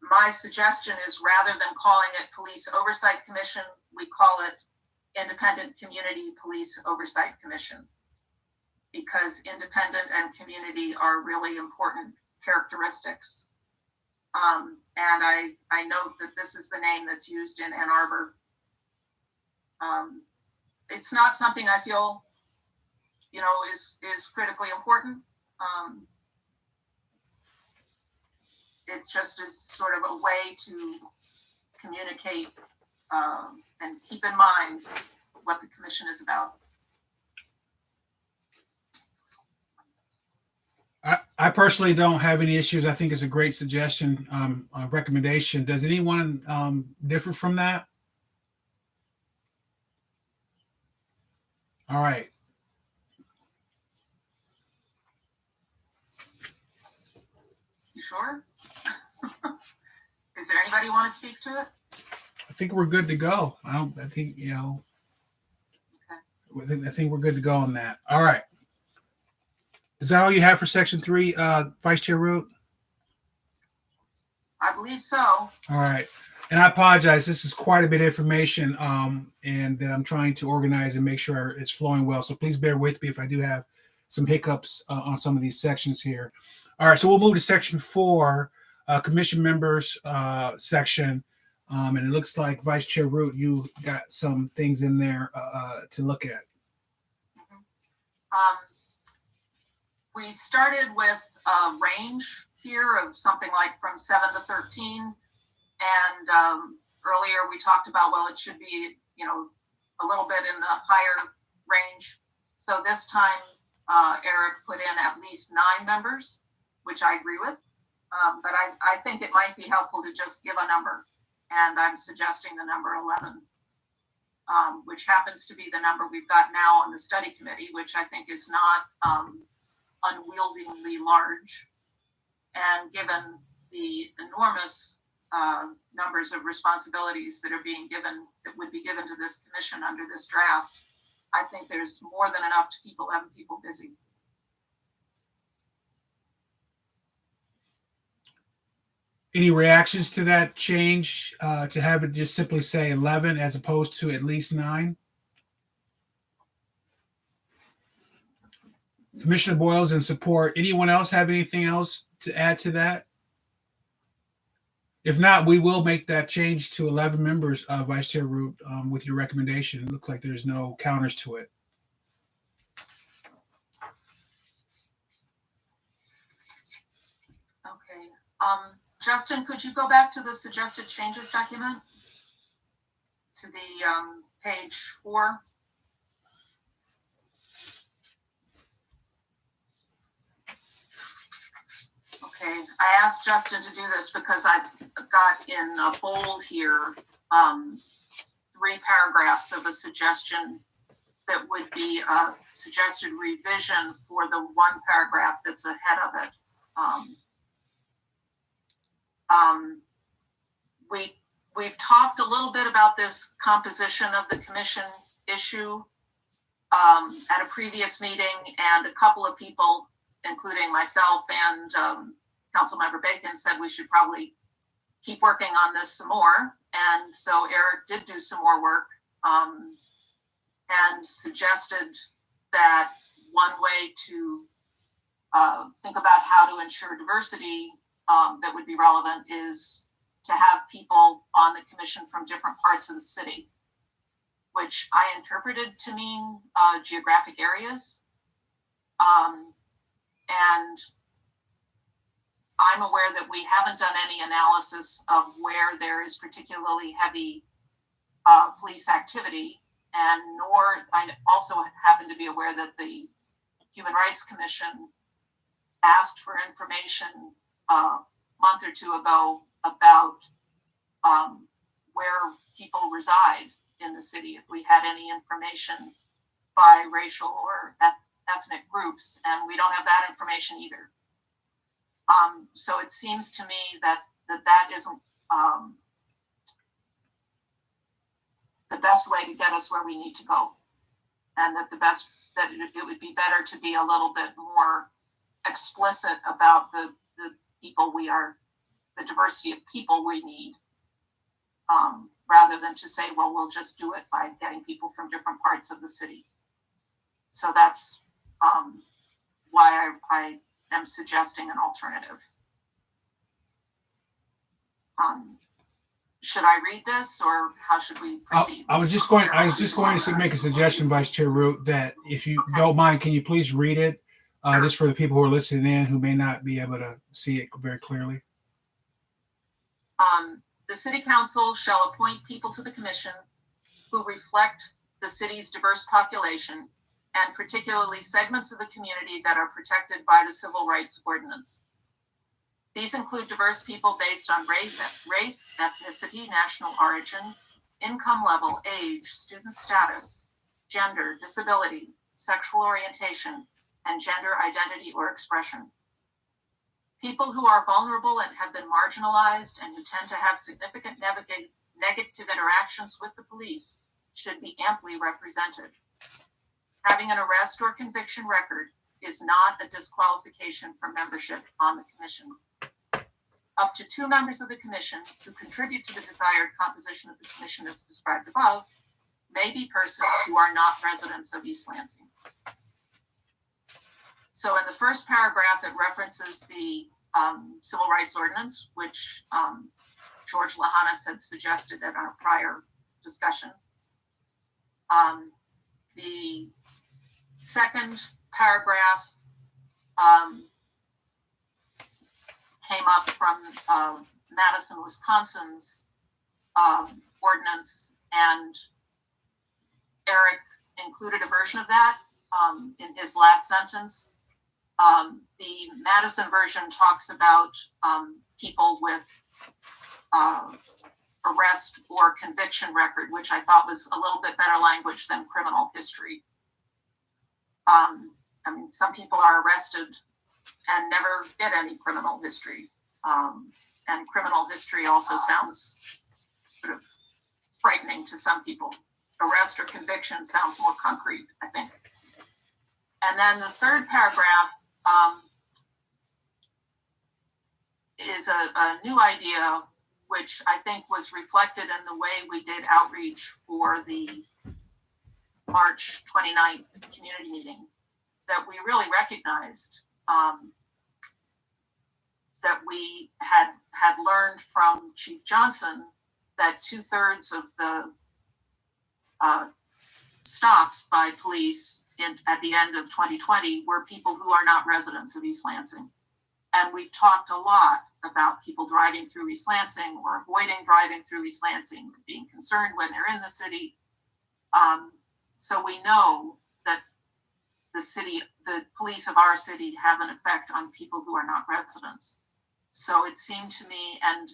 My suggestion is rather than calling it Police Oversight Commission, we call it Independent Community Police Oversight Commission, because independent and community are really important characteristics. And I note that this is the name that's used in Ann Arbor. It's not something I feel, is critically important. it just is sort of a way to communicate and keep in mind what the commission is about. I personally don't have any issues. I think it's a great suggestion, recommendation. Does anyone differ from that? All right. You sure? Is there anybody want to speak to it? I think we're good to go. I think, I think we're good to go on that. All right. Is that all you have for section 3, Vice Chair Root? I believe so. All right. And I apologize. This is quite a bit of information, and that I'm trying to organize and make sure it's flowing well. So please bear with me if I do have some hiccups on some of these sections here. All right. So we'll move to section 4, commission members section. And it looks like Vice Chair Root, you got some things in there to look at. We started with a range here of something like from 7 to 13. And earlier we talked about, well, it should be, a little bit in the higher range. So this time, Eric put in at least 9 members, which I agree with. But I think it might be helpful to just give a number. And I'm suggesting the number 11, which happens to be the number we've got now on the study committee, which I think is not unwieldingly large. And given the enormous numbers of responsibilities that are being given, that would be given to this commission under this draft, I think there's more than enough to keep 11 people busy. Any reactions to that change, to have it just simply say 11 as opposed to at least 9? Commissioner Boyle's in support. Anyone else have anything else to add to that? If not, we will make that change to 11 members, Vice Chair Root, with your recommendation. It looks like there's no counters to it. Okay. Justin, could you go back to the suggested changes document? To the page 4? Okay, I asked Justin to do this because I've got in a bold here 3 paragraphs of a suggestion that would be a suggested revision for the 1 paragraph that's ahead of it. We've talked a little bit about this composition of the commission issue at a previous meeting, and a couple of people, including myself and Councilmember Bacon, said we should probably keep working on this some more. And so Eric did do some more work and suggested that one way to think about how to ensure diversity that would be relevant is to have people on the commission from different parts of the city, which I interpreted to mean geographic areas. And I'm aware that we haven't done any analysis of where there is particularly heavy police activity, and nor I also happen to be aware that the Human Rights Commission asked for information a month or 2 ago about where people reside in the city, if we had any information by racial or ethnic groups, and we don't have that information either. So it seems to me that isn't the best way to get us where we need to go, and that it would be better to be a little bit more explicit about the people the diversity of people we need, rather than to say, well, we'll just do it by getting people from different parts of the city. So that's why I am suggesting an alternative. Should I read this, or how should we proceed? I was just going to make a suggestion, Vice Chair Root, that if you don't mind, can you please read it, just for the people who are listening in who may not be able to see it very clearly? The city council shall appoint people to the commission who reflect the city's diverse population and particularly segments of the community that are protected by the Civil Rights Ordinance. These include diverse people based on race, ethnicity, national origin, income level, age, student status, gender, disability, sexual orientation, and gender identity or expression. People who are vulnerable and have been marginalized and who tend to have significant negative interactions with the police should be amply represented. Having an arrest or conviction record is not a disqualification for membership on the commission. Up to 2 members of the commission who contribute to the desired composition of the commission as described above may be persons who are not residents of East Lansing. So in the first paragraph, it references the Civil Rights Ordinance, which George Lahanas had suggested in our prior discussion. The second paragraph came up from Madison, Wisconsin's ordinance, and Eric included a version of that in his last sentence. The Madison version talks about people with arrest or conviction record, which I thought was a little bit better language than criminal history. I mean, some people are arrested and never get any criminal history. And criminal history also sounds sort of frightening to some people. Arrest or conviction sounds more concrete, I think. And then the third paragraph is a new idea, which I think was reflected in the way we did outreach for the March 29th community meeting, that we really recognized that we had learned from Chief Johnson that 2/3 of the stops by police at the end of 2020 were people who are not residents of East Lansing. And we've talked a lot about people driving through East Lansing or avoiding driving through East Lansing, being concerned when they're in the city. So we know that the police of our city have an effect on people who are not residents. So it seemed to me, and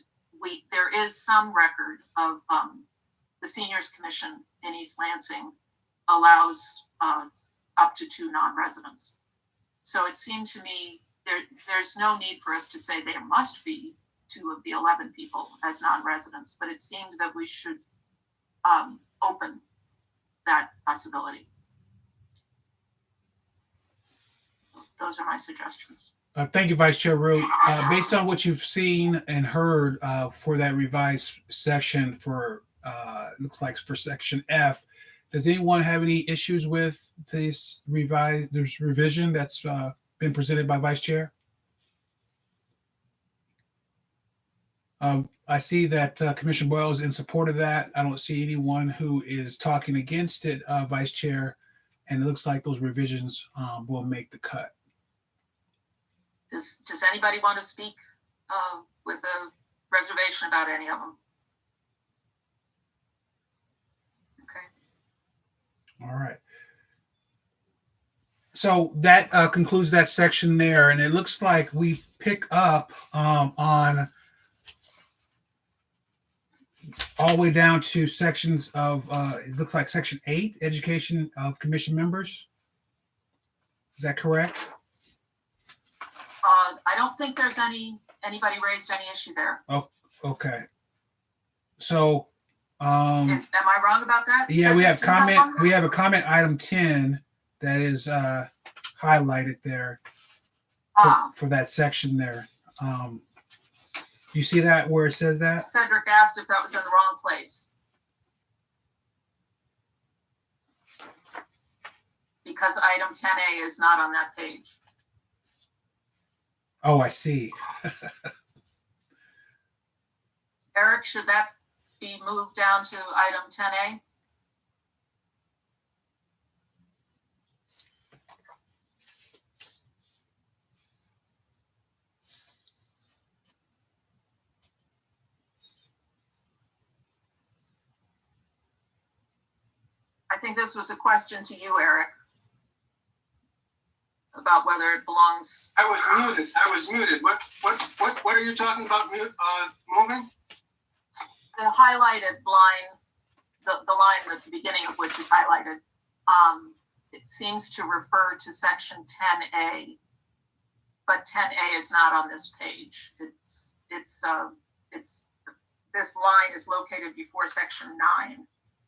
there is some record of the Seniors Commission in East Lansing allows up to 2 non-residents. So it seemed to me there's no need for us to say there must be 2 of the 11 people as non-residents, but it seemed that we should open that possibility. Those are my suggestions. Thank you, Vice Chair Root. Based on what you've seen and heard for that revised section for, looks like for section F, does anyone have any issues with this revision that's been presented by Vice Chair? I see that Commissioner Boyle is in support of that. I don't see anyone who is talking against it, Vice Chair, and it looks like those revisions will make the cut. Does anybody want to speak with a reservation about any of them? Okay. All right. So that concludes that section there, and it looks like we pick up on all the way down to sections of, it looks like section 8, education of commission members. Is that correct? I don't think there's anybody raised any issue there. Oh, okay. So, am I wrong about that? yeah, we have comment. We have a comment item 10 that is highlighted there for that section there. You see that where it says that? Cedric asked if that was in the wrong place. Because item 10A is not on that page. Oh, I see. Eric, should that be moved down to item 10A? think this was a question to you, Eric, about whether it belongs. I was muted. What are you talking about, moving? The highlighted line, the line at the beginning of which is highlighted, it seems to refer to section 10A, but 10A is not on this page. It's this line is located before section 9.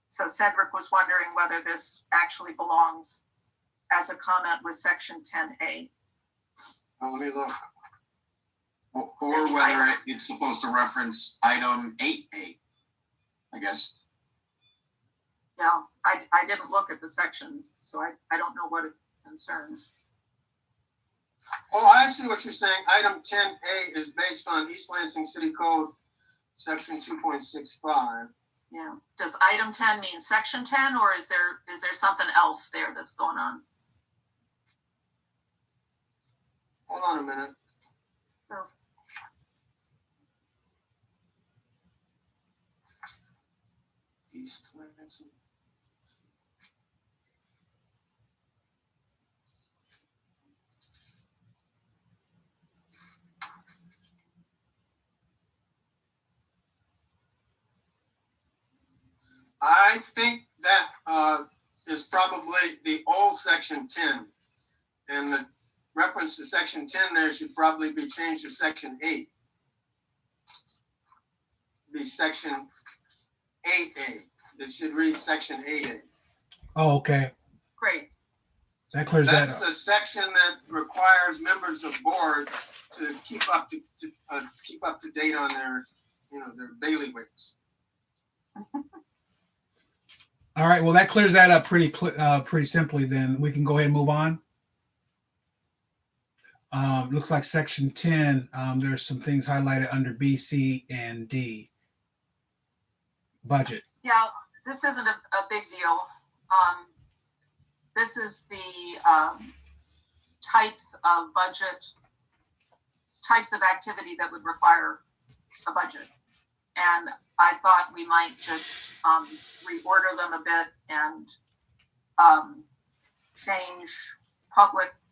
So Cedric was wondering whether this actually belongs as a comment with section 10A. Let me look. Or whether it's supposed to reference item 8A, I guess. Yeah, I didn't look at the section, so I don't know what it concerns. Oh, I see what you're saying. Item 10A is based on East Lansing City Code, section 2.65. Yeah. Does item 10 mean section 10, or is there something else there that's going on? Hold on a minute. Sure. East Lansing. I think that is probably the old section 10, and the reference to section 10 there should probably be changed to section 8. Be section 8A. It should read section 8A. Oh, okay. Great. That clears that That's up. a section that requires members of boards to keep up to date on their bailiwicks. All right. Well, that clears that up pretty simply. Then we can go ahead and move on. Looks like section 10. There's some things highlighted under B, C, and D. Budget. Yeah, this isn't a big deal. This is the types of activity that would require a budget. And I thought we might just reorder them a bit and change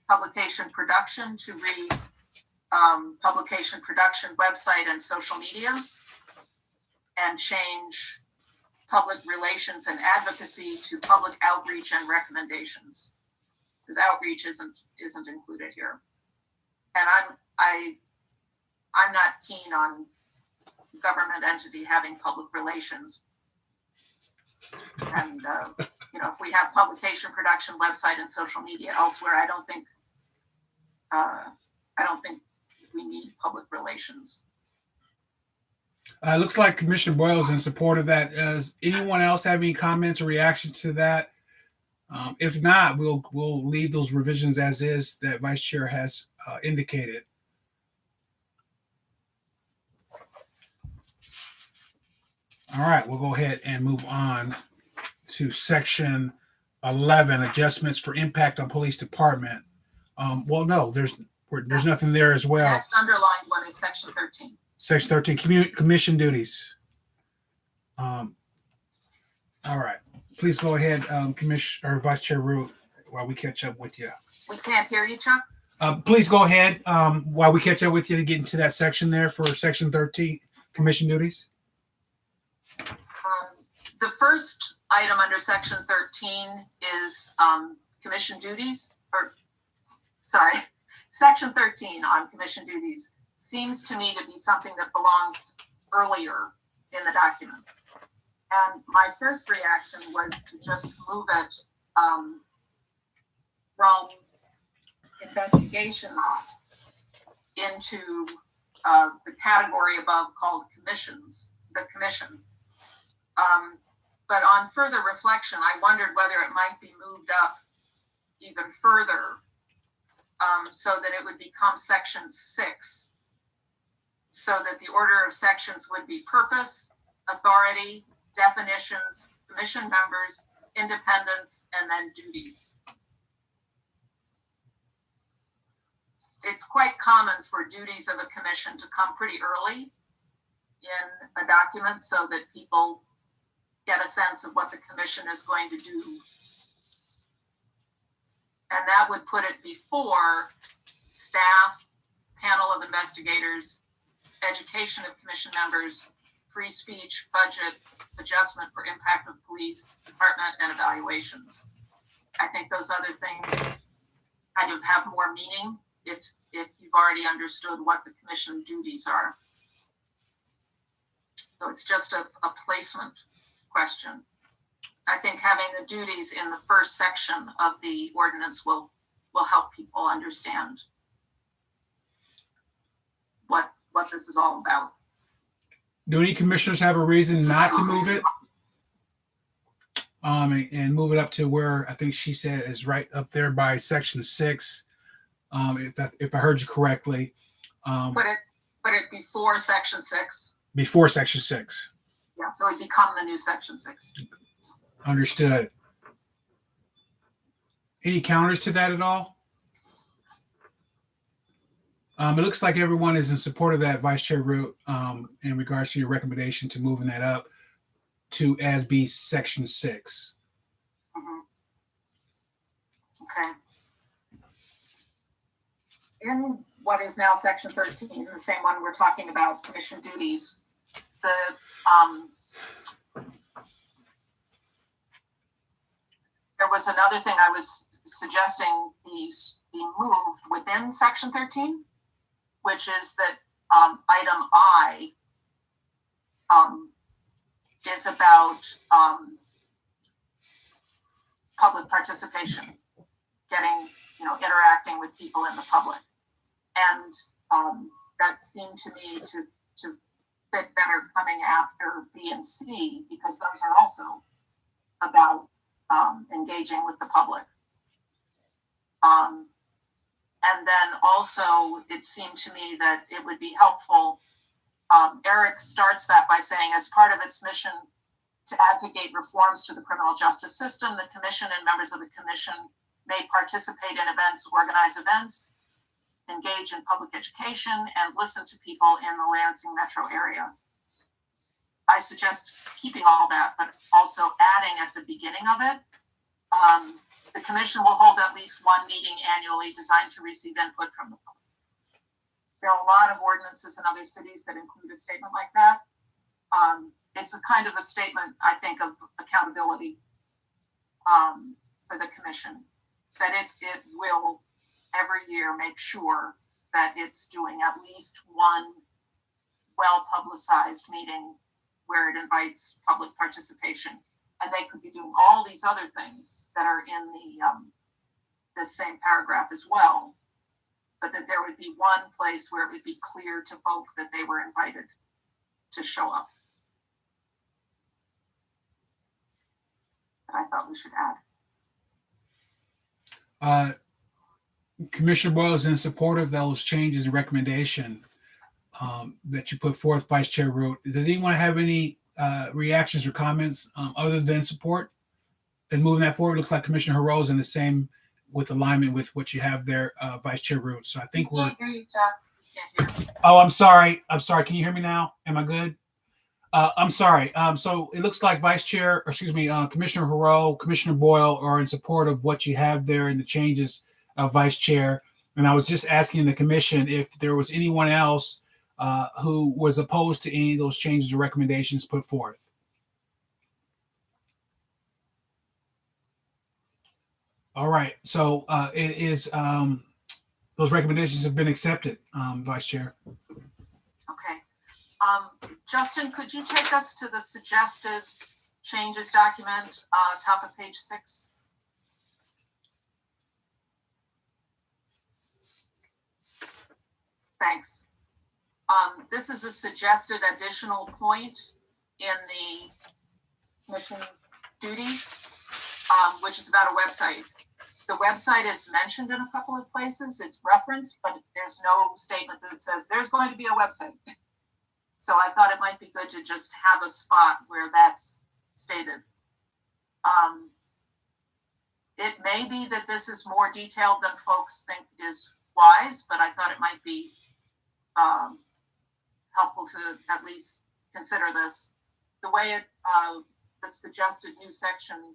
publication production to read publication production, website, and social media, and change public relations and advocacy to public outreach and recommendations, because outreach isn't included here. And I'm not keen on government entity having public relations. And if we have publication production, website, and social media elsewhere, I don't think we need public relations. Looks like Commissioner Boyle is in support of that. Does anyone else have any comments or reactions to that? If not, we'll leave those revisions as is that Vice Chair has indicated. All right, we'll go ahead and move on to section 11, adjustments for impact on police department. Well, no, there's nothing there as well. The next underlined one is section 13. Section 13, commission duties. All right, please go ahead, Commissioner or Vice Chair Root, while we catch up with you. We can't hear you, Chuck. Please go ahead while we catch up with you to get into that section there for section 13, commission duties. The first item under section 13 is commission duties, section 13 on commission duties seems to me to be something that belongs earlier in the document. And my first reaction was to just move it from investigations into the category above called commissions, the commission. But on further reflection, I wondered whether it might be moved up even further so that it would become section 6, so that the order of sections would be purpose, authority, definitions, commission members, independence, and then duties. It's quite common for duties of a commission to come pretty early in a document so that people get a sense of what the commission is going to do And that would put it before staff, panel of investigators, education of commission members, free speech, budget, adjustment for impact of police department, and evaluations. I think those other things kind of have more meaning if you've already understood what the commission duties are. So it's just a placement question. I think having the duties in the first section of the ordinance will help people understand what this is all about. Do any commissioners have a reason not to move it? And move it up to where I think she said is right up there by section 6. If I heard you correctly. Put it before section 6. Before section 6. Yeah, so it become the new section 6. Understood. Any counters to that at all? It looks like everyone is in support of that, Vice Chair Root, in regards to your recommendation to moving that up to as be section 6. Mm-hmm. Okay. In what is now section 13, the same one we're talking about, commission duties, there was another thing I was suggesting be moved within section 13, which is that item I is about public participation, interacting with people in the public. And that seemed to me to fit better coming after B and C, because those are also about engaging with the public. And then also it seemed to me that it would be helpful. Eric starts that by saying, as part of its mission to advocate reforms to the criminal justice system, the commission and members of the commission may participate in events, organize events, engage in public education, and listen to people in the Lansing metro area. I suggest keeping all that, but also adding at the beginning of it, the commission will hold at least one meeting annually designed to receive input from the public. There are a lot of ordinances in other cities that include a statement like that. It's a kind of a statement, I think, of accountability for the commission, that it will every year make sure that it's doing at least one well-publicized meeting where it invites public participation. And they could be doing all these other things that are in the same paragraph as well, but that there would be one place where it would be clear to folk that they were invited to show up. That I thought we should add. Commissioner Boyle is in support of those changes and recommendation that you put forth, Vice Chair Root. Does anyone have any reactions or comments other than support and moving that forward? It looks like Commissioner Haro is in the same with alignment with what you have there, Vice Chair Root. So I think we're. Can't hear you, Chuck. Can't hear you. Oh, I'm sorry. Can you hear me now? Am I good? I'm sorry. So it looks like Commissioner Haro, Commissioner Boyle are in support of what you have there in the changes, Vice Chair. And I was just asking the commission if there was anyone else who was opposed to any of those changes or recommendations put forth. All right. So it is those recommendations have been accepted, Vice Chair. Okay. Justin, could you take us to the suggested changes document, top of page 6? Thanks. This is a suggested additional point in the mission duties, which is about a website. The website is mentioned in a couple of places. It's referenced, but there's no statement that says there's going to be a website. So I thought it might be good to just have a spot where that's stated. It may be that this is more detailed than folks think is wise, but I thought it might be helpful to at least consider this. The way the suggested new section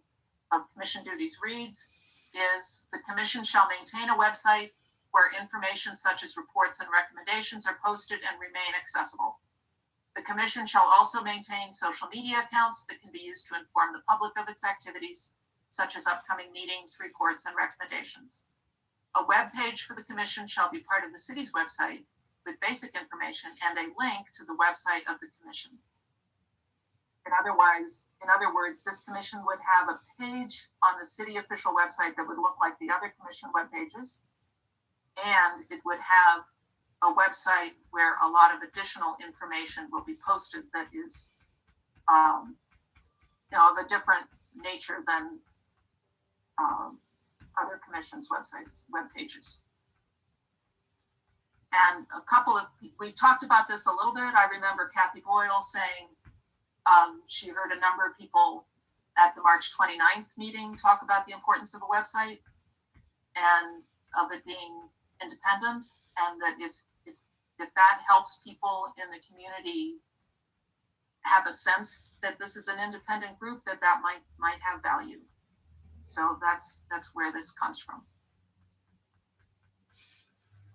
of commission duties reads, is the commission shall maintain a website where information such as reports and recommendations are posted and remain accessible. The commission shall also maintain social media accounts that can be used to inform the public of its activities, such as upcoming meetings, reports, and recommendations. A web page for the commission shall be part of the city's website with basic information and a link to the website of the commission. In other words, this commission would have a page on the city official website that would look like the other commission web pages, and it would have a website where a lot of additional information will be posted that is, of a different nature than other commissions' websites, web pages. And we've talked about this a little bit. I remember Kathy Boyle saying she heard a number of people at the March 29th meeting talk about the importance of a website and of it being independent, and that if that helps people in the community have a sense that this is an independent group, that might have value. So that's where this comes from.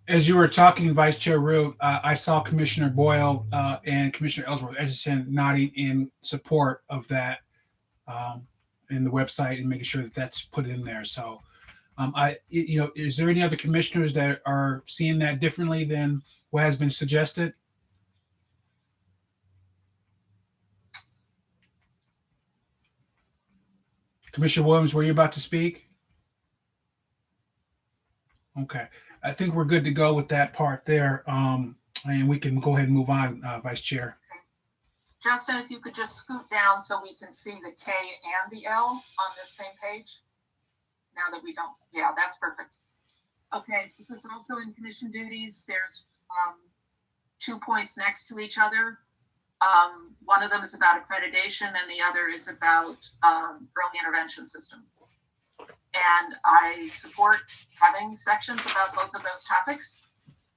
As you were talking, Vice Chair Root, I saw Commissioner Boyle and Commissioner Ellsworth Edgerton nodding in support of that in the website and making sure that that's put in there. So, is there any other commissioners that are seeing that differently than what has been suggested? Commissioner Williams, were you about to speak? Okay. I think we're good to go with that part there. And we can go ahead and move on, Vice Chair. Justin, if you could just scoot down so we can see the K and the L on this same page. Now that we don't, yeah, that's perfect. Okay, this is also in commission duties. There's 2 points next to each other. One of them is about accreditation and the other is about early intervention system. And I support having sections about both of those topics.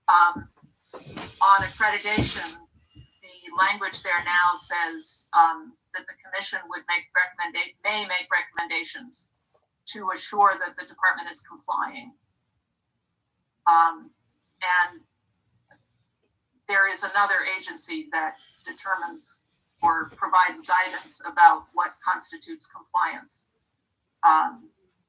On accreditation, the language there now says that the commission would may make recommendations to assure that the department is complying. And there is another agency that determines or provides guidance about what constitutes compliance,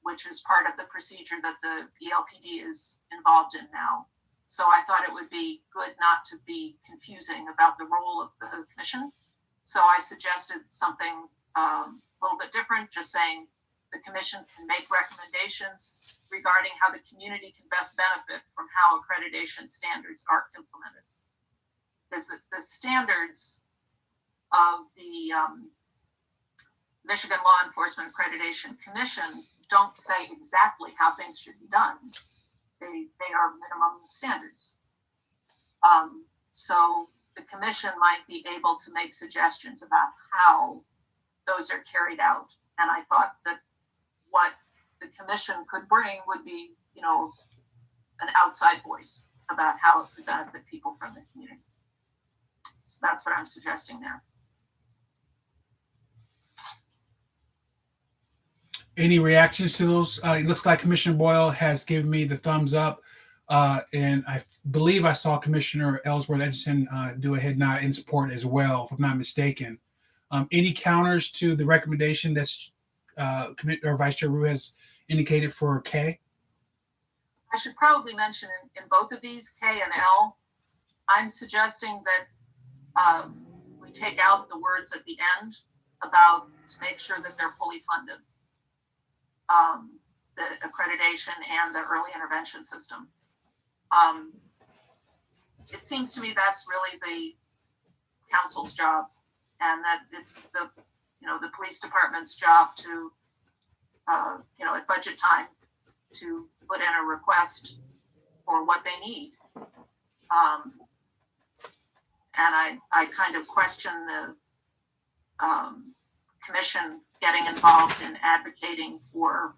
which is part of the procedure that the ELPD is involved in now. So I thought it would be good not to be confusing about the role of the commission. So I suggested something a little bit different, just saying the commission can make recommendations regarding how the community can best benefit from how accreditation standards are implemented. Because the standards of the Michigan Law Enforcement Accreditation Commission don't say exactly how things should be done. They are minimum standards. So the commission might be able to make suggestions about how those are carried out. And I thought that what the commission could bring would be, an outside voice about how it could benefit people from the community. So that's what I'm suggesting there. Any reactions to those? It looks like Commissioner Boyle has given me the thumbs up. And I believe I saw Commissioner Ellsworth Edgerton do a head nod in support as well, if I'm not mistaken. Any counters to the recommendation that's Vice Chair Rue has indicated for K? I should probably mention in both of these, K and L, I'm suggesting that we take out the words at the end about to make sure that they're fully funded. The accreditation and the early intervention system. It seems to me that's really the council's job, and that it's the police department's job to at budget time to put in a request for what they need. And I kind of question the commission getting involved in advocating for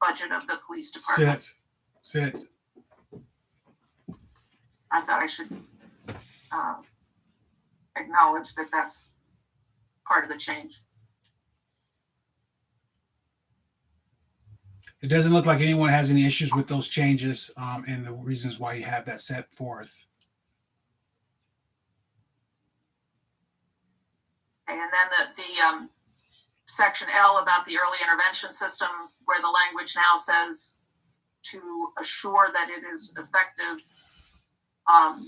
budget of the police department. Sit. I thought I should acknowledge that that's part of the change. It doesn't look like anyone has any issues with those changes and the reasons why you have that set forth. And then the section L about the early intervention system, where the language now says to assure that it is effective. I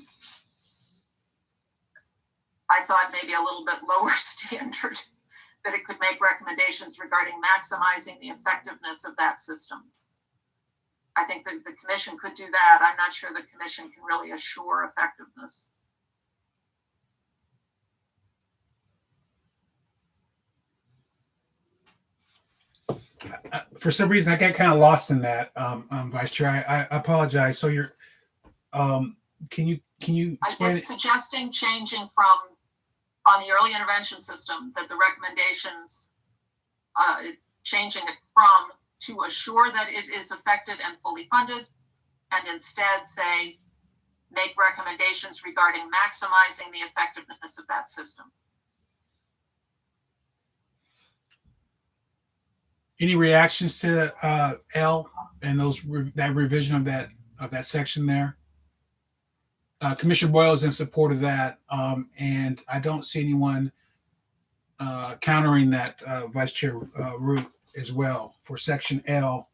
thought maybe a little bit lower standard, that it could make recommendations regarding maximizing the effectiveness of that system. I think that the commission could do that. I'm not sure the commission can really assure effectiveness. For some reason, I got kind of lost in that, Vice Chair. I apologize. So you're, can you explain? I was suggesting changing from on the early intervention system that the recommendations, changing it from to assure that it is effective and fully funded, and instead say make recommendations regarding maximizing the effectiveness of that system. Any reactions to L and that revision of that section there? Commissioner Boyle is in support of that, and I don't see anyone countering that, Vice Chair Root, as well for section L.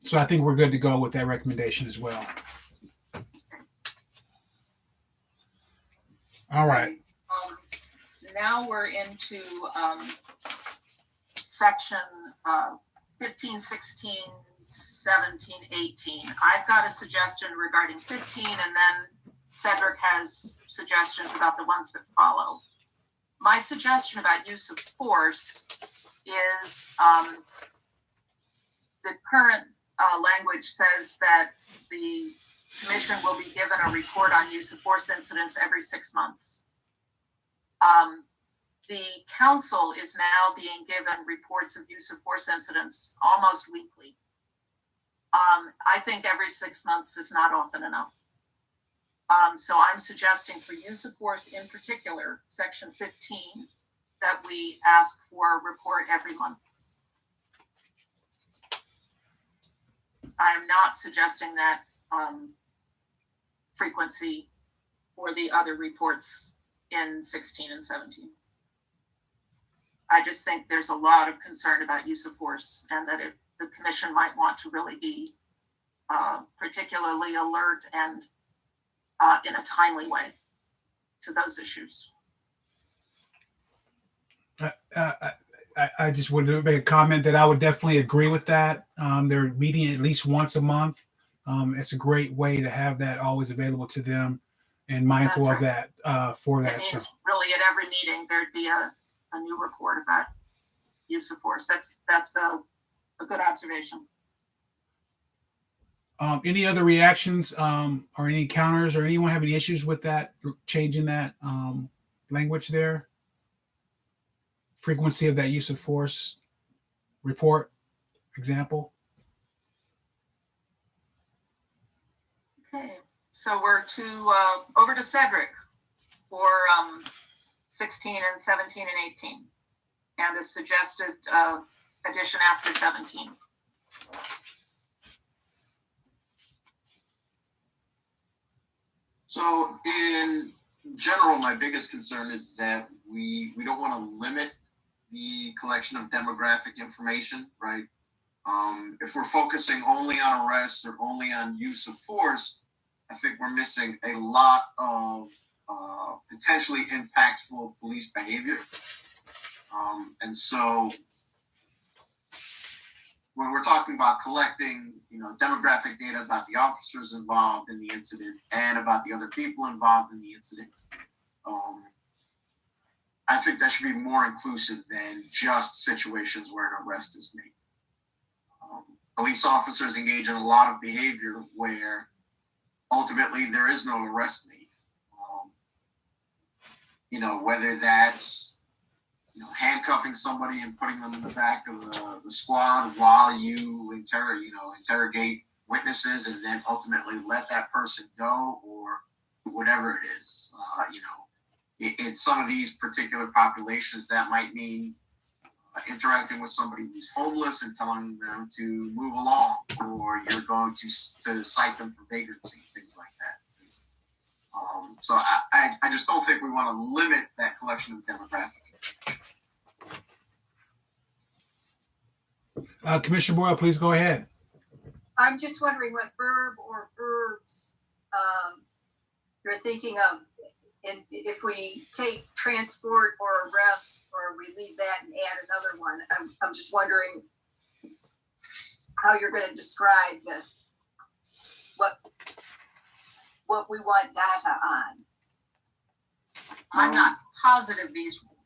So I think we're good to go with that recommendation as well. All right. Now we're into section 15, 16, 17, 18. I've got a suggestion regarding 15, and then Cedric has suggestions about the ones that follow. My suggestion about use of force is the current language says that the commission will be given a report on use of force incidents every 6 months. The council is now being given reports of use of force incidents almost weekly. I think every 6 months is not often enough. So I'm suggesting for use of force in particular, section 15, that we ask for a report every month. I'm not suggesting that frequency for the other reports in 16 and 17. I just think there's a lot of concern about use of force, and that the commission might want to really be particularly alert and in a timely way to those issues. I just wanted to make a comment that I would definitely agree with that. They're meeting at least once a month. It's a great way to have that always available to them and mindful of that for that. So really at every meeting, there'd be a new report about use of force. That's a good observation. Any other reactions or any counters, or anyone have any issues with that, changing that language there? Frequency of that use of force report example. Okay, so we're over to Cedric for 16 and 17 and 18, and a suggested addition after 17. So in general, my biggest concern is that we don't want to limit the collection of demographic information, right? If we're focusing only on arrests or only on use of force, I think we're missing a lot of potentially impactful police behavior. And so when we're talking about collecting, demographic data about the officers involved in the incident and about the other people involved in the incident, I think that should be more inclusive than just situations where an arrest is made. Police officers engage in a lot of behavior where ultimately there is no arrest made. Whether that's handcuffing somebody and putting them in the back of the squad while you interrogate witnesses and then ultimately let that person go, or whatever it is. In some of these particular populations, that might mean interacting with somebody who's homeless and telling them to move along, or you're going to cite them for vagrancy, things like that. So I just don't think we want to limit that collection of demographic. Commissioner Boyle, please go ahead. I'm just wondering what verb or verbs you're thinking of. And if we take transport or arrest, or we leave that and add another one, I'm just wondering how you're going to describe what we want data on. I'm not positive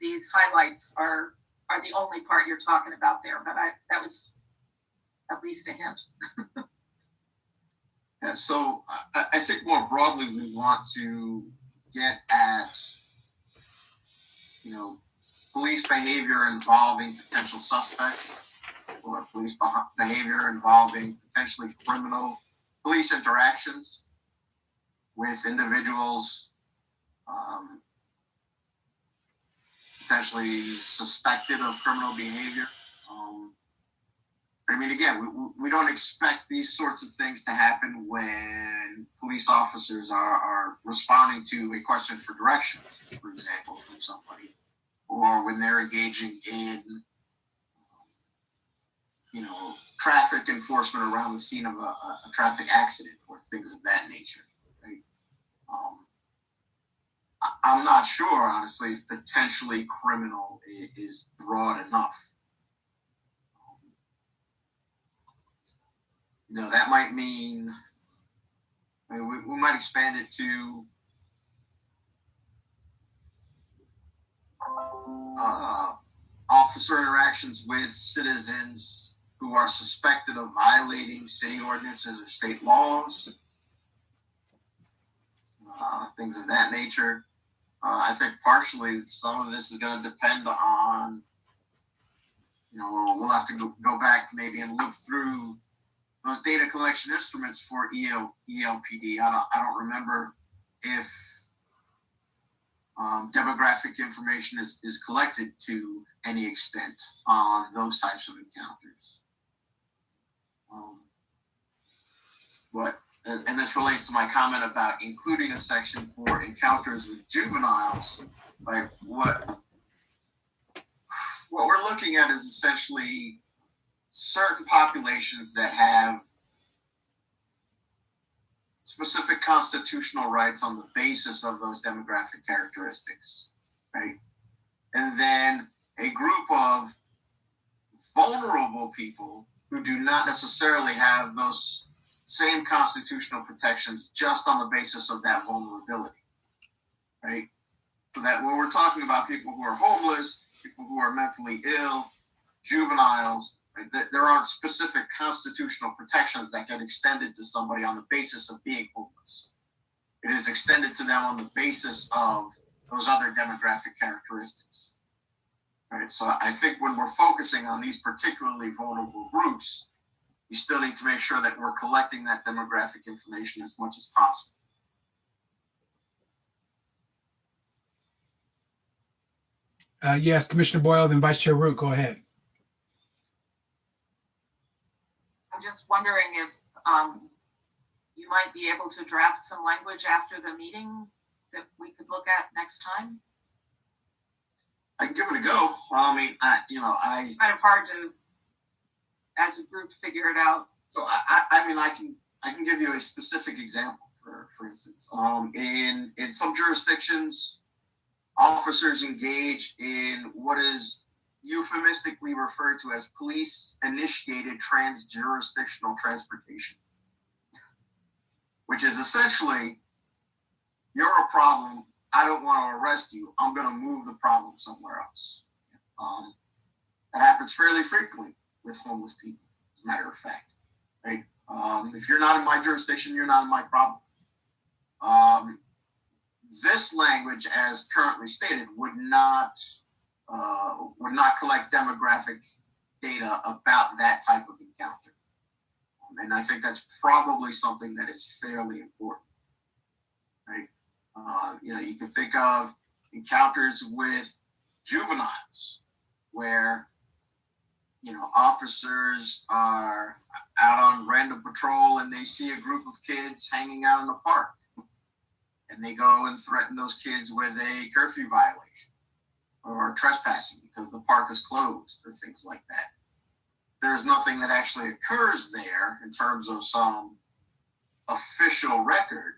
these highlights are the only part you're talking about there, but that was at least a hint. Yeah, so I think more broadly we want to get at, police behavior involving potential suspects, or police behavior involving potentially criminal police interactions with individuals potentially suspected of criminal behavior. Again, we don't expect these sorts of things to happen when police officers are responding to a question for directions, for example, from somebody, or when they're engaging in, traffic enforcement around the scene of a traffic accident or things of that nature. Right? I'm not sure, honestly, if potentially criminal is broad enough. That might mean, we might expand it to officer interactions with citizens who are suspected of violating city ordinances or state laws, things of that nature. I think partially some of this is going to depend on, we'll have to go back maybe and look through those data collection instruments for ELPD. I don't remember if demographic information is collected to any extent on those types of encounters. And this relates to my comment about including a section for encounters with juveniles. Like what we're looking at is essentially certain populations that have specific constitutional rights on the basis of those demographic characteristics, right? And then a group of vulnerable people who do not necessarily have those same constitutional protections just on the basis of that vulnerability, right? So that when we're talking about people who are homeless, people who are mentally ill, juveniles, right, there aren't specific constitutional protections that get extended to somebody on the basis of being homeless. It is extended to them on the basis of those other demographic characteristics. Right? So I think when we're focusing on these particularly vulnerable groups, you still need to make sure that we're collecting that demographic information as much as possible. Yes, Commissioner Boyle, then Vice Chair Root, go ahead. I'm just wondering if you might be able to draft some language after the meeting that we could look at next time. I can give it a go. It's kind of hard to, as a group, figure it out. So I can give you a specific example. For instance, in some jurisdictions, officers engage in what is euphemistically referred to as police-initiated trans-jurisdictional transportation, which is essentially, you're a problem, I don't want to arrest you, I'm going to move the problem somewhere else. That happens fairly frequently with homeless people, as a matter of fact. Right? If you're not in my jurisdiction, you're not in my problem. This language, as currently stated, would not collect demographic data about that type of encounter. And I think that's probably something that is fairly important. Right? You can think of encounters with juveniles where officers are out on random patrol and they see a group of kids hanging out in a park, and they go and threaten those kids with a curfew violation or trespassing because the park is closed or things like that. There's nothing that actually occurs there in terms of some official record,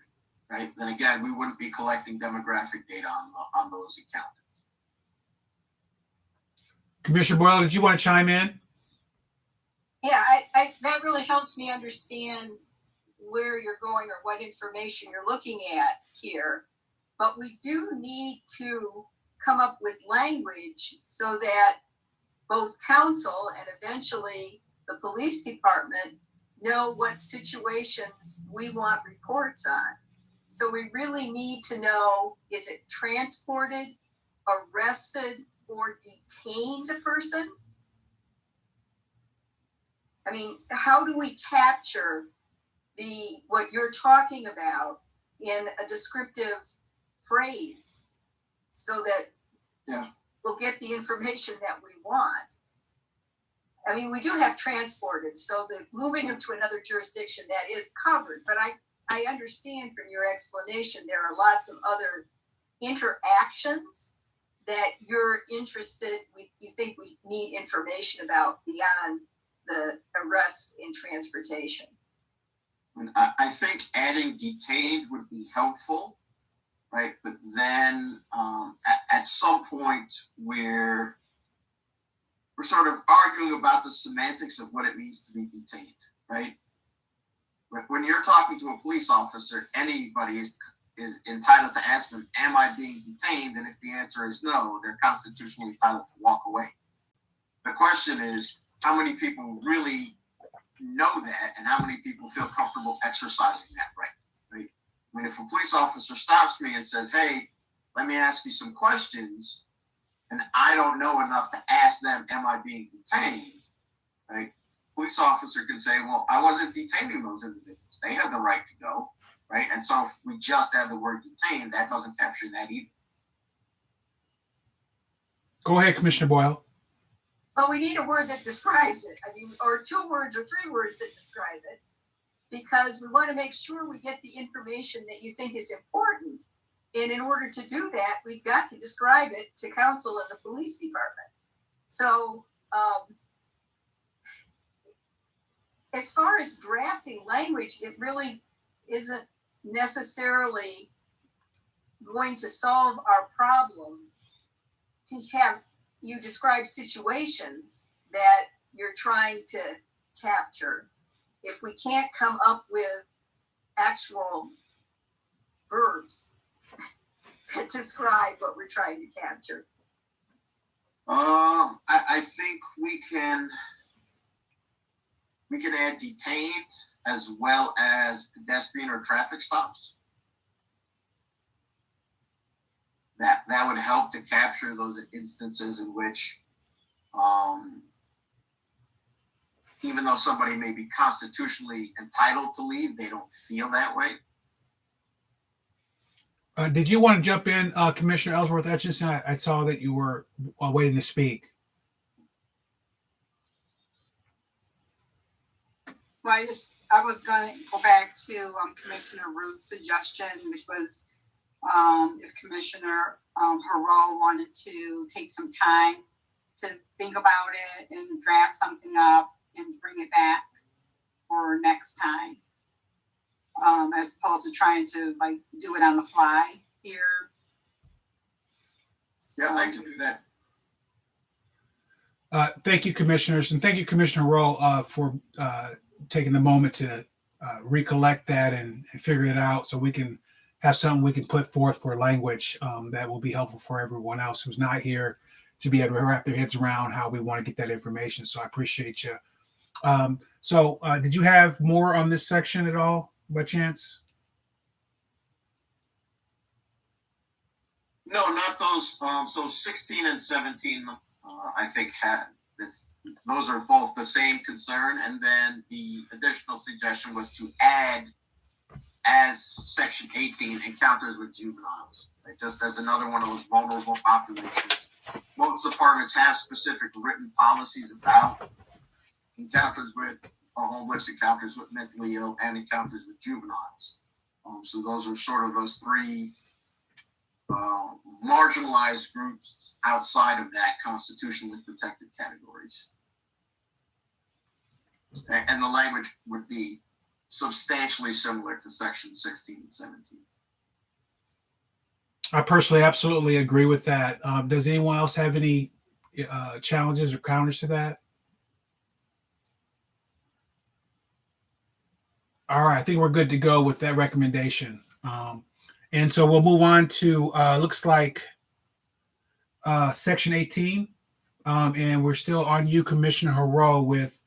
right? Then again, we wouldn't be collecting demographic data on those encounters. Commissioner Boyle, did you want to chime in? Yeah, I that really helps me understand where you're going or what information you're looking at here. But we do need to come up with language so that both council and eventually the police department know what situations we want reports on. So we really need to know, is it transported, arrested, or detained a person? I mean, how do we capture what you're talking about in a descriptive phrase so that we'll get the information that we want? I mean, we do have transported, so the moving them to another jurisdiction, that is covered. But I understand from your explanation there are lots of other interactions that you're interested, you think we need information about beyond the arrests and transportation. I think adding detained would be helpful, right? But then at some point we're sort of arguing about the semantics of what it means to be detained, right? When you're talking to a police officer, anybody is entitled to ask them, am I being detained? And if the answer is no, they're constitutionally entitled to walk away. The question is, how many people really know that, and how many people feel comfortable exercising that right? I mean, if a police officer stops me and says, hey, let me ask you some questions, and I don't know enough to ask them, am I being detained, right? Police officer can say, well, I wasn't detaining those individuals. They had the right to go, right? And so if we just add the word detained, that doesn't capture that either. Go ahead, Commissioner Boyle. But we need a word that describes it. I mean, or 2 words or 3 words that describe it, because we want to make sure we get the information that you think is important. And in order to do that, we've got to describe it to council and the police department. So as far as drafting language, it really isn't necessarily going to solve our problem to have you describe situations that you're trying to capture. If we can't come up with actual verbs that describe what we're trying to capture. I think we can add detained as well as pedestrian or traffic stops. That would help to capture those instances in which, even though somebody may be constitutionally entitled to leave, they don't feel that way. Did you want to jump in, Commissioner Ellsworth Etchison? I saw that you were waiting to speak. Well, I was going to go back to Commissioner Ruth's suggestion, which was if Commissioner Herro wanted to take some time to think about it and draft something up and bring it back for next time, as opposed to trying to do it on the fly here. So, yeah, I can do that. Thank you, commissioners, and thank you, Commissioner Rowe, for taking the moment to recollect that and figure it out so we can have something we can put forth for language that will be helpful for everyone else who's not here to be able to wrap their heads around how we want to get that information. So I appreciate you. So did you have more on this section at all by chance? No, not those. So 16 and 17, I think those are both the same concern. And then the additional suggestion was to add, as section 18, encounters with juveniles, right? Just as another one of those vulnerable populations most departments have specific written policies about encounters with homeless, encounters with mentally ill, and encounters with juveniles. So those are sort of those three marginalized groups outside of that constitutionally protected categories. And the language would be substantially similar to section 16 and 17. I personally absolutely agree with that. Does anyone else have any challenges or counters to that? All right, I think we're good to go with that recommendation. And so we'll move on to, looks like section 18. And we're still on you, Commissioner Haro, with,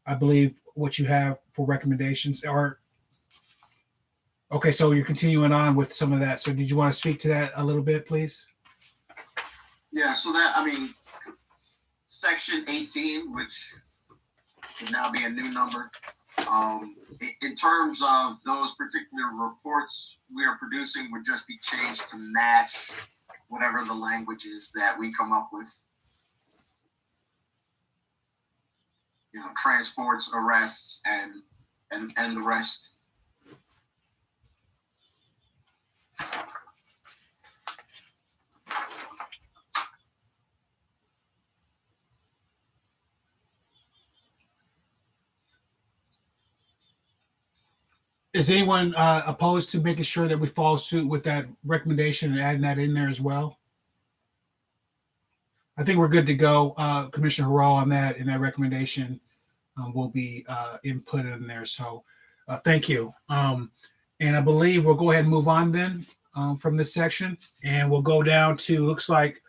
I believe, what you have for recommendations. Or okay, so you're continuing on with some of that. So did you want to speak to that a little bit, please? Yeah, so that, I mean, section 18, which would now be a new number, in terms of those particular reports we are producing would just be changed to match whatever the language is that we come up with. You know, transports, arrests, and the rest. Is anyone opposed to making sure that we follow suit with that recommendation and adding that in there as well? I think we're good to go, Commissioner Haro, on that, and that recommendation will be input in there. So thank you. And I believe we'll go ahead and move on then from this section, and we'll go down to, looks like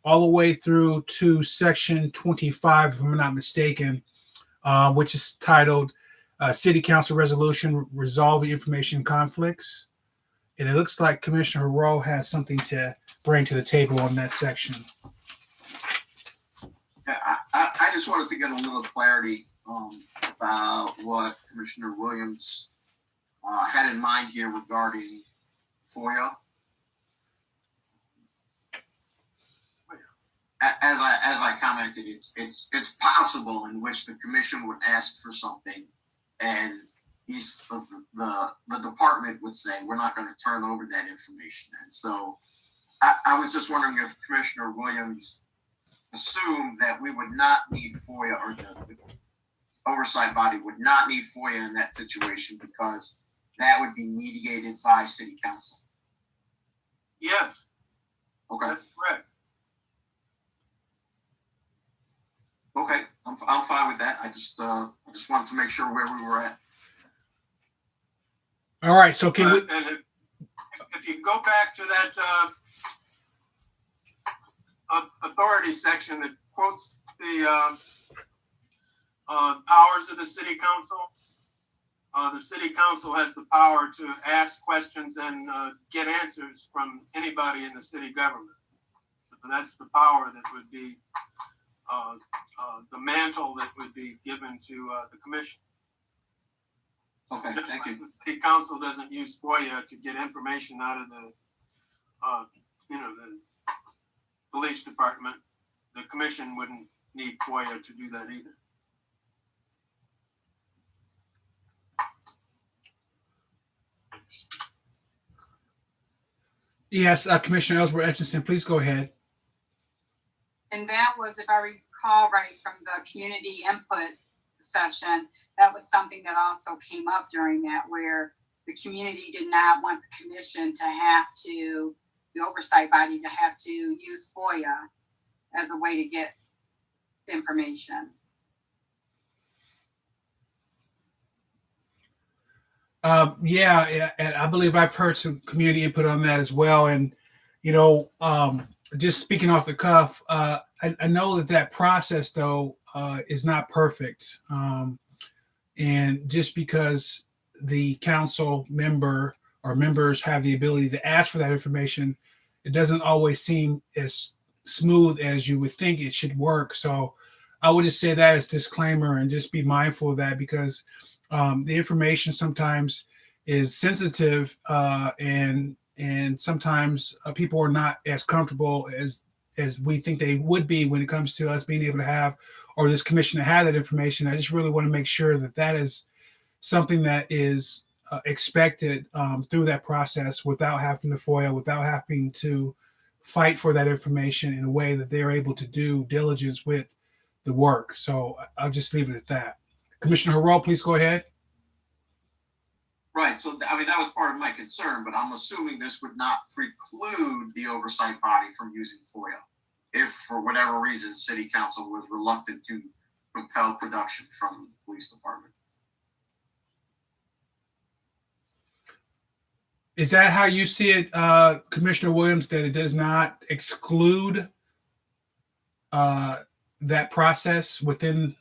all the way through to section 25, if I'm not mistaken, which is titled City Council Resolution Resolving Information Conflicts. And it looks like Commissioner Haro has something to bring to the table on that section. Yeah, I just wanted to get a little clarity about what Commissioner Williams had in mind here regarding FOIA. As I commented, it's possible in which the commission would ask for something, and the department would say, we're not going to turn over that information. And so I was just wondering if Commissioner Williams assumed that we would not need FOIA, or the oversight body would not need FOIA in that situation because that would be mediated by City Council. Yes, Okay. that's correct. Okay, I'm fine with that. I just wanted to make sure where we were at. All right, so can we? And if you go back to that authority section that quotes the powers of the city council, the city council has the power to ask questions and get answers from anybody in the city government. So that's the power that would be the mantle that would be given to the commission. Okay, Just thank like you. the city council doesn't use FOIA to get information out of the, the police department, the commission wouldn't need FOIA to do that either. Yes, Commissioner Ellsworth Etchison, please go ahead. And that was, if I recall right from the community input session, that was something that also came up during that, where the community did not want the commission to have to, the oversight body to have to use FOIA as a way to get information. Yeah, and I believe I've heard some community input on that as well. And, just speaking off the cuff, I know that process, though, is not perfect. And just because the council member or members have the ability to ask for that information, it doesn't always seem as smooth as you would think it should work. So I would just say that as disclaimer and just be mindful of that, because the information sometimes is sensitive, and sometimes people are not as comfortable as as we think they would be when it comes to us being able to have, or this commission to have that information. I just really want to make sure that that is something that is expected through that process without having to FOIA, without having to fight for that information in a way that they're able to do diligence with the work. So I'll just leave it at that. Commissioner Harrell, please go ahead. Right. So, I mean, that was part of my concern, but I'm assuming this would not preclude the oversight body from using FOIA if, for whatever reason, City Council was reluctant to compel production from the police department. Is that how you see it, Commissioner Williams, that it does not exclude that process within?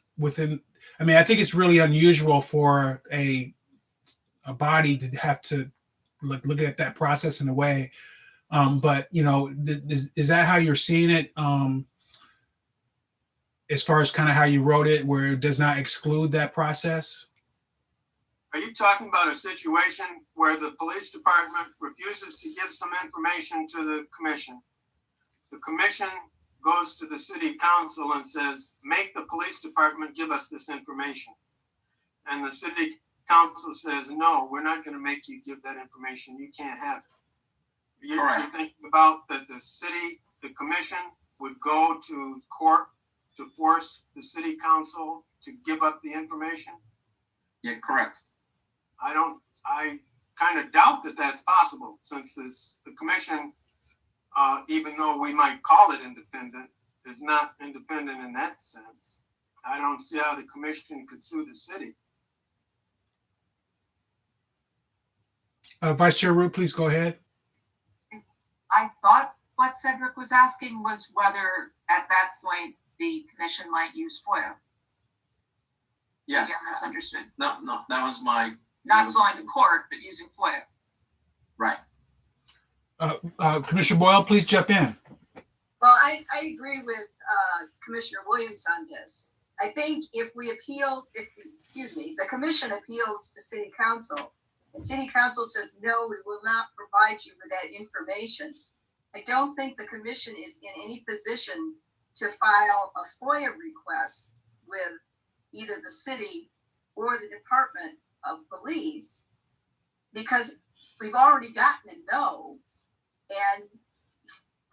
I mean, I think it's really unusual for a body to have to look at that process in a way. But, you know, is that how you're seeing it as far as kind of how you wrote it, where it does not exclude that process? Are you talking about a situation where the police department refuses to give some information to the commission? The commission goes to the city council and says, make the police department give us this information. And the city council says, no, we're not going to make you give that information. You can't have it. You're thinking about that the commission would go to court to force the city council to give up the information? Yeah, correct. I kind of doubt that that's possible, since the commission, even though we might call it independent, is not independent in that sense. I don't see how the commission could sue the city. Vice Chair Root, please go ahead. I thought what Cedric was asking was whether at that point the commission might use FOIA. Yes. Yeah, misunderstood. No, that was my... Not going to court, but using FOIA. Right. Commissioner Boyle, please jump in. Well, I agree with Commissioner Williams on this. I think if the commission appeals to city council, and city council says, no, we will not provide you with that information, I don't think the commission is in any position to file a FOIA request with either the city or the Department of Police, because we've already gotten a no. And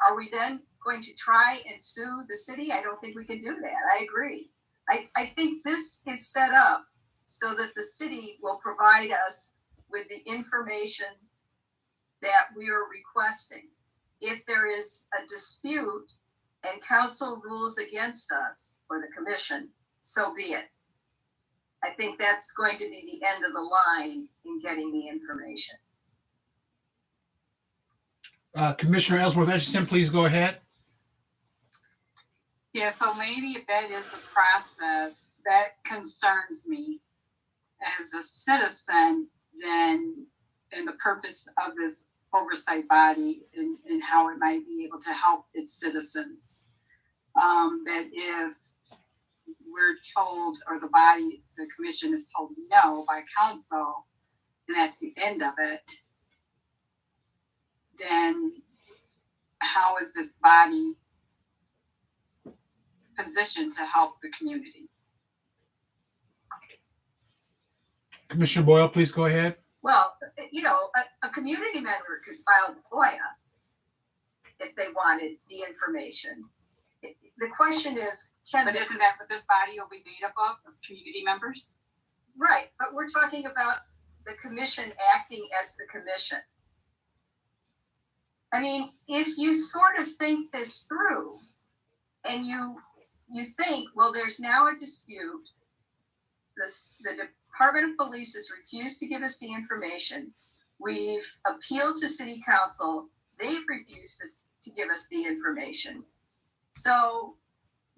are we then going to try and sue the city? I don't think we can do that. I agree. I think this is set up so that the city will provide us with the information that we are requesting. If there is a dispute and council rules against us, or the commission, so be it. I think that's going to be the end of the line in getting the information. Commissioner Ellsworth-Etchison, please go ahead. Yeah, so maybe if that is the process that concerns me as a citizen, then and the purpose of this oversight body and how it might be able to help its citizens. That if we're told, or the commission is told no by council, and that's the end of it, then how is this body positioned to help the community? Commissioner Boyle, please go ahead. Well, you know, a community member could file FOIA if they wanted the information. The question is, but isn't that what this body will be made up of community members? Right, but we're talking about the commission acting as the commission. I mean, if you sort of think this through and you think, well, there's now a dispute, the Department of Police has refused to give us the information. We've appealed to City Council. They've refused to give us the information. So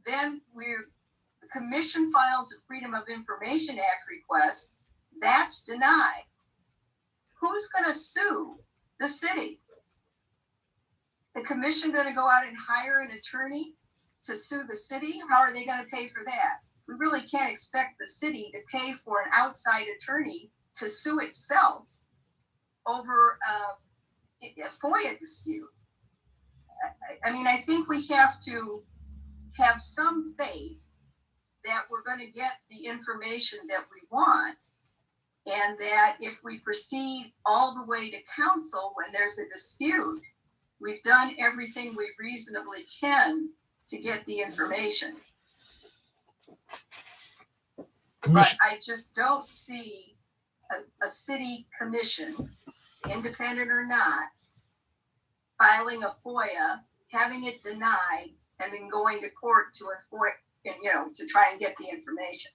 then the commission files a Freedom of Information Act request. That's denied. Who's going to sue the city? The commission going to go out and hire an attorney to sue the city? How are they going to pay for that? We really can't expect the city to pay for an outside attorney to sue itself over a FOIA dispute. I mean, I think we have to have some faith that we're going to get the information that we want, and that if we proceed all the way to council when there's a dispute, we've done everything we reasonably can to get the information. But I just don't see a city commission, independent or not, filing a FOIA, having it denied, and then going to court to enforce, to try and get the information.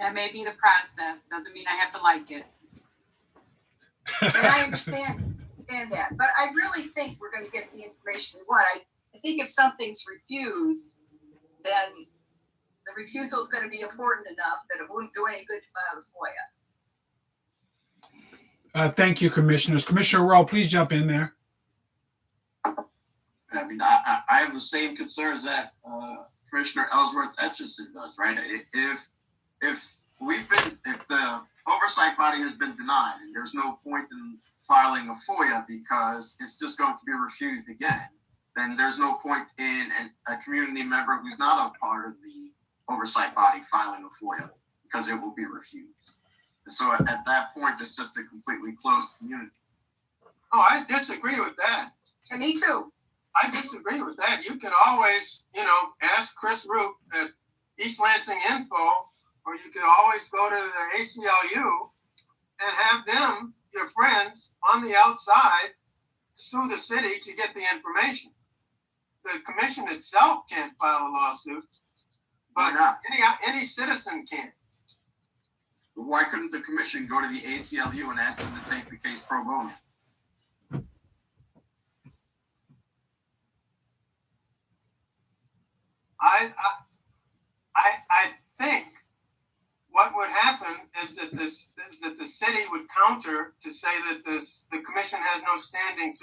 That may be the process. Doesn't mean I have to like it. And I understand that, but I really think we're going to get the information we want. I think if something's refused, then the refusal is going to be important enough that it wouldn't do any good to file a FOIA. Thank you, commissioners. Commissioner Rowe, please jump in there. I mean, I have the same concerns that Commissioner Ellsworth Etchison does, right? If the oversight body has been denied and there's no point in filing a FOIA because it's just going to be refused again, then there's no point in a community member who's not a part of the oversight body filing a FOIA because it will be refused. And so at that point, it's just a completely closed community. Oh, I disagree with that. And me too. I disagree with that. You can always, ask Chris Roop at East Lansing Info, or you can always go to the ACLU and have them, your friends on the outside, sue the city to get the information. The commission itself can't file a lawsuit, but any citizen can. Why couldn't the commission go to the ACLU and ask them to take the case pro bono? I think what would happen is that the city would counter to say that the commission has no standing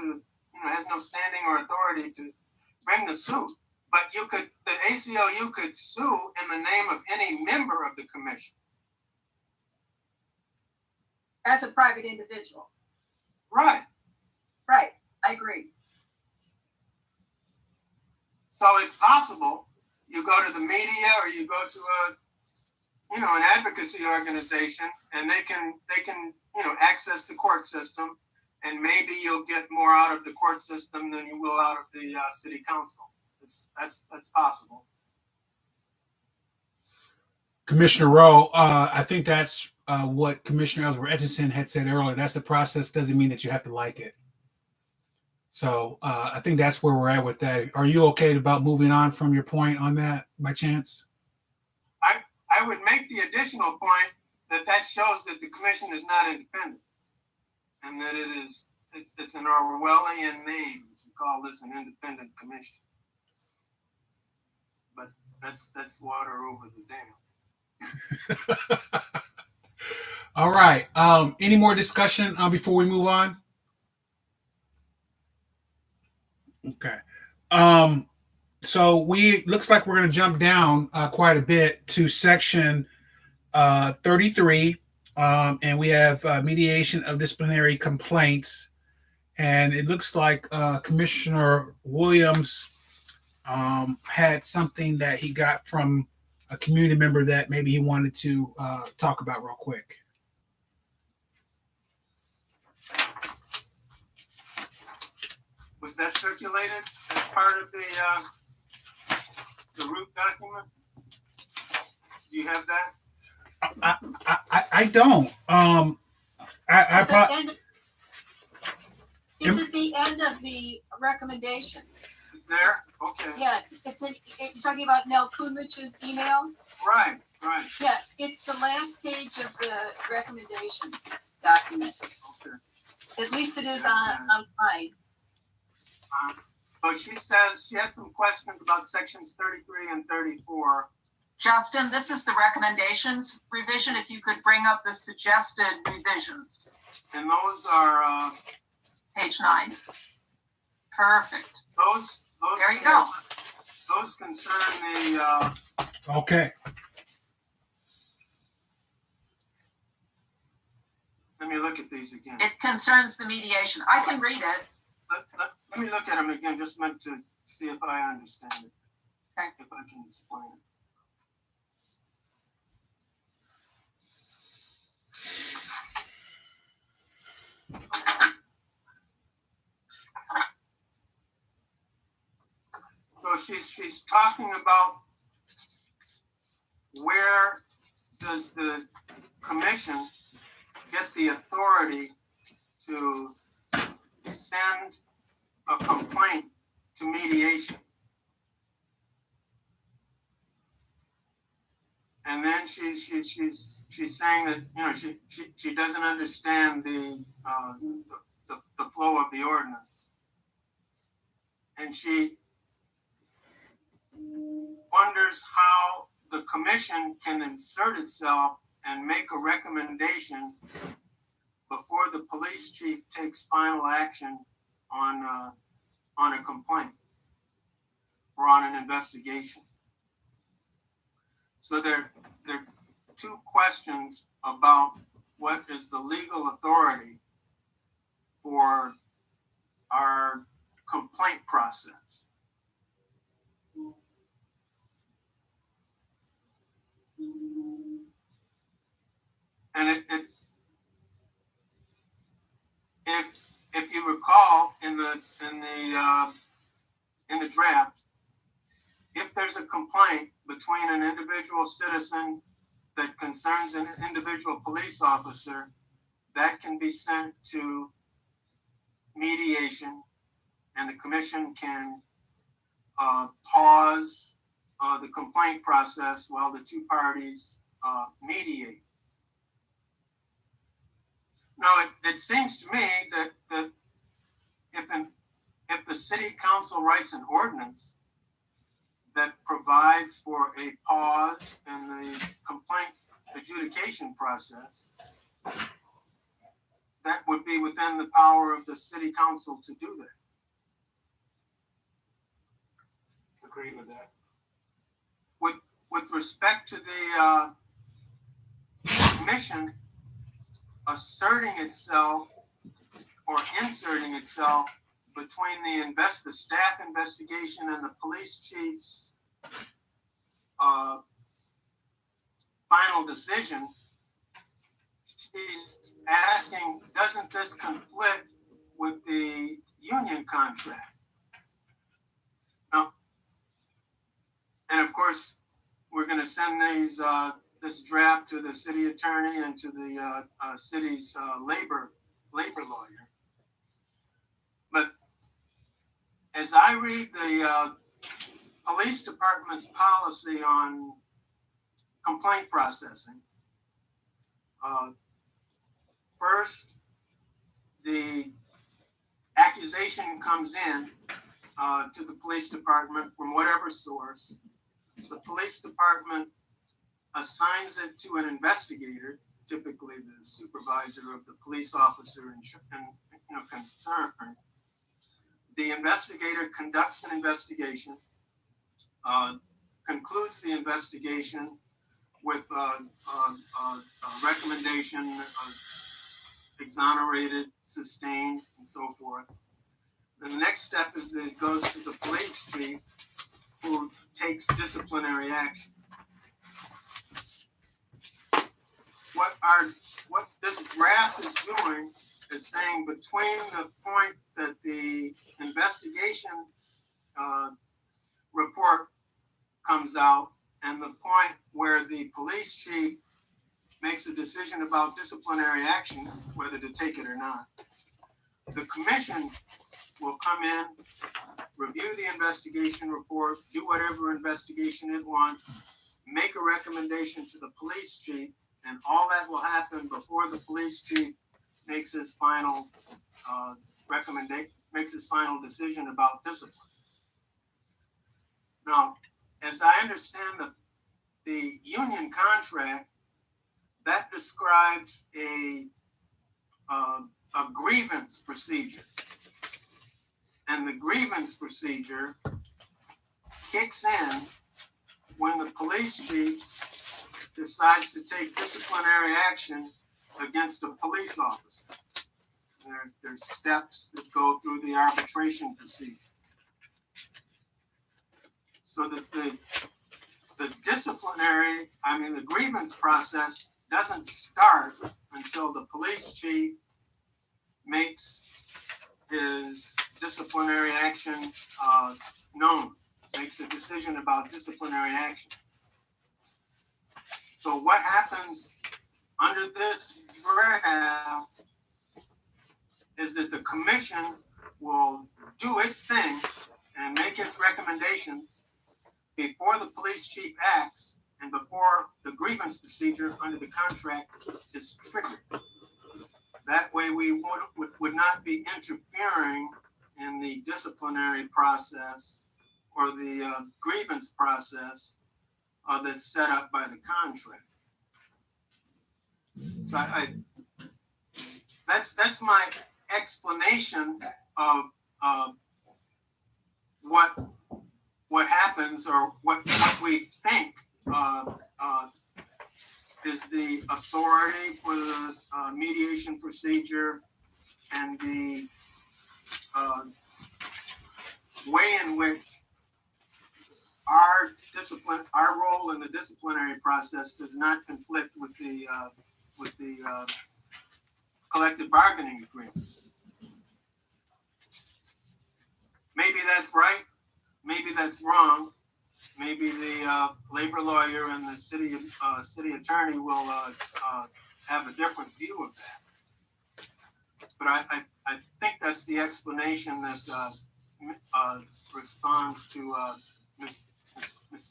or authority to bring the suit. But the ACLU could sue in the name of any member of the commission. As a private individual. Right. Right. I agree. So it's possible you go to the media or you go to an advocacy organization, and they can access the court system, and maybe you'll get more out of the court system than you will out of the city council. That's possible. Commissioner Rowe, I think that's what Commissioner Ellsworth Etchison had said earlier. That's the process. Doesn't mean that you have to like it. So I think that's where we're at with that. Are you okay about moving on from your point on that by chance? I would make the additional point that shows that the commission is not independent, and that it's an Orwellian name to call this an independent commission. But that's water over the dam. All right. Any more discussion before we move on? Okay. So looks like we're going to jump down quite a bit to section 33, and we have mediation of disciplinary complaints. And it looks like Commissioner Williams had something that he got from a community member that maybe he wanted to talk about real quick. Was that circulated as part of the root document? Do you have that? I don't. It's at the end of the recommendations. It's there? Okay. Yeah, you're talking about Nell Kunwich's email? Right. Yeah, it's the last page of the recommendations document. Okay. At least it is on mine. But she says she has some questions about sections 33 and 34. Justin, this is the recommendations revision. If you could bring up the suggested revisions. And those are page 9. Perfect. Those there you go. Those concern the okay. Let me look look at these again. It concerns the mediation. I can read it. Let me look at them again, just meant to see if I understand it. Okay. If I can explain it. So she's talking about where does the commission get the authority to send a complaint to mediation. And then she's saying that, you know, she doesn't understand the flow of the ordinance, and she wonders how the commission can insert itself and make a recommendation before the police chief takes final action on a complaint or on an investigation. So there are two questions about what is the legal authority for our complaint process. And if you recall in the draft, if there's a complaint between an individual citizen that concerns an individual police officer, that can be sent to mediation, and the commission can pause the complaint process while the two parties mediate. Now, it seems to me that if the city council writes an ordinance that provides for a pause in the complaint adjudication process, that would be within the power of the city council to do that. Agree with that. With respect to the commission asserting itself or inserting itself between the staff investigation and the police chief's final decision, she's asking, doesn't this conflict with the union contract? Now, and of course, we're going to send this draft to the city attorney and to the city's labor lawyer. But as I read the police department's policy on complaint processing, first, the accusation comes in to the police department from whatever source. The police department assigns it to an investigator, typically the supervisor of the police officer in concern. The investigator conducts an investigation, concludes the investigation with a recommendation exonerated, sustained, and so forth. Then the next step is that it goes to the police chief, who takes disciplinary action. What this draft is doing is saying between the point that the investigation report comes out and the point where the police chief makes a decision about disciplinary action, whether to take it or not, the commission will come in, review the investigation report, do whatever investigation it wants, make a recommendation to the police chief, and all that will happen before the police chief makes his final decision about discipline. Now, as I understand the union contract, that describes a grievance procedure. And the grievance procedure kicks in when the police chief decides to take disciplinary action against a police officer. There's steps that go through the arbitration procedure. So that the disciplinary, the grievance process doesn't start until the police chief makes his disciplinary action known, makes a decision about disciplinary action. So what happens under this draft is that the commission will do its thing and make its recommendations before the police chief acts and before the grievance procedure under the contract is triggered. That way we would not be interfering in the disciplinary process or the grievance process that's set up by the contract. So that's my explanation of what happens or what we think is the authority for the mediation procedure and the way in which our role in the disciplinary process does not conflict with the collective bargaining agreements. Maybe that's right. Maybe that's wrong. Maybe the labor lawyer and the city attorney will have a different view of that. But I think that's the explanation that responds to Ms.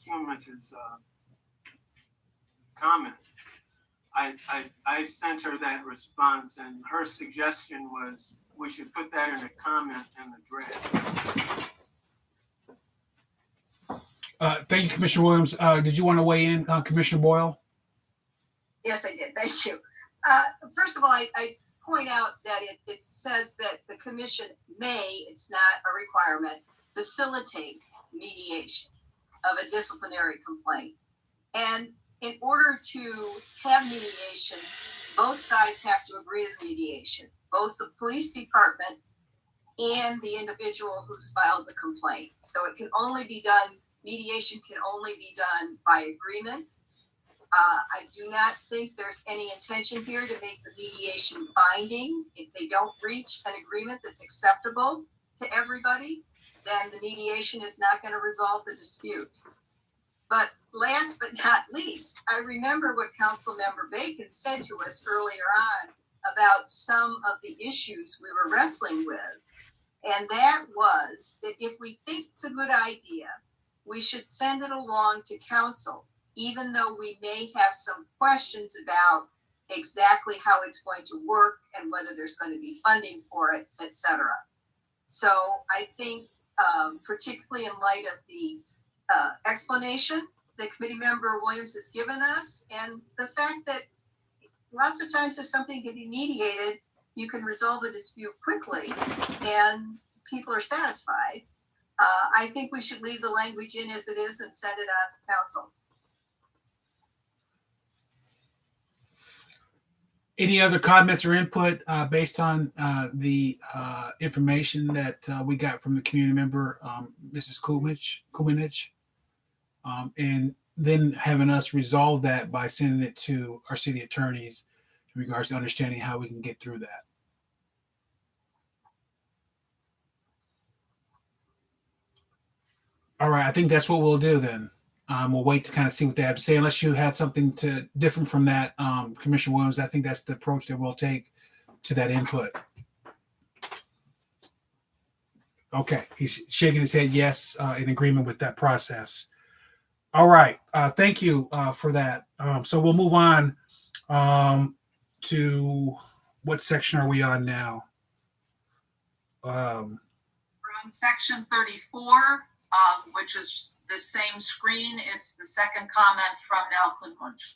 Cumich's comment. I sent her that response, and her suggestion was we should put that in a comment in the draft. Thank you, Commissioner Williams. Did you want to weigh in, Commissioner Boyle? Yes, I did. Thank you. First of all, I point out that it says that the commission may, it's not a requirement, facilitate mediation of a disciplinary complaint. And in order to have mediation, both sides have to agree to mediation, both the police department and the individual who's filed the complaint. So it can only be done, mediation can only be done by agreement. I do not think there's any intention here to make the mediation binding. If they don't reach an agreement that's acceptable to everybody, then the mediation is not going to resolve the dispute. But last but not least, I remember what Councilmember Bacon said to us earlier on about some of the issues we were wrestling with. And that was that if we think it's a good idea, we should send it along to council, even though we may have some questions about exactly how it's going to work and whether there's going to be funding for it, etc. So I think, particularly in light of the explanation that Committee Member Williams has given us, and the fact that lots of times if something can be mediated, you can resolve a dispute quickly and people are satisfied. I think we should leave the language in as it is and send it on to council. Any other comments or input based on the information that we got from the community member, Mrs. Kuminich, and then having us resolve that by sending it to our city attorneys in regards to understanding how we can get through that? All right, I think that's what we'll do then. We'll wait to kind of see what they have to say, unless you had something different from that, Commissioner Williams. I think that's the approach that we'll take to that input. Okay, he's shaking his head yes, in agreement with that process. All right, thank you for that. So we'll move on to what section are we on now? We're on section 34, which is the same screen. It's the second comment from Nell Kunmunch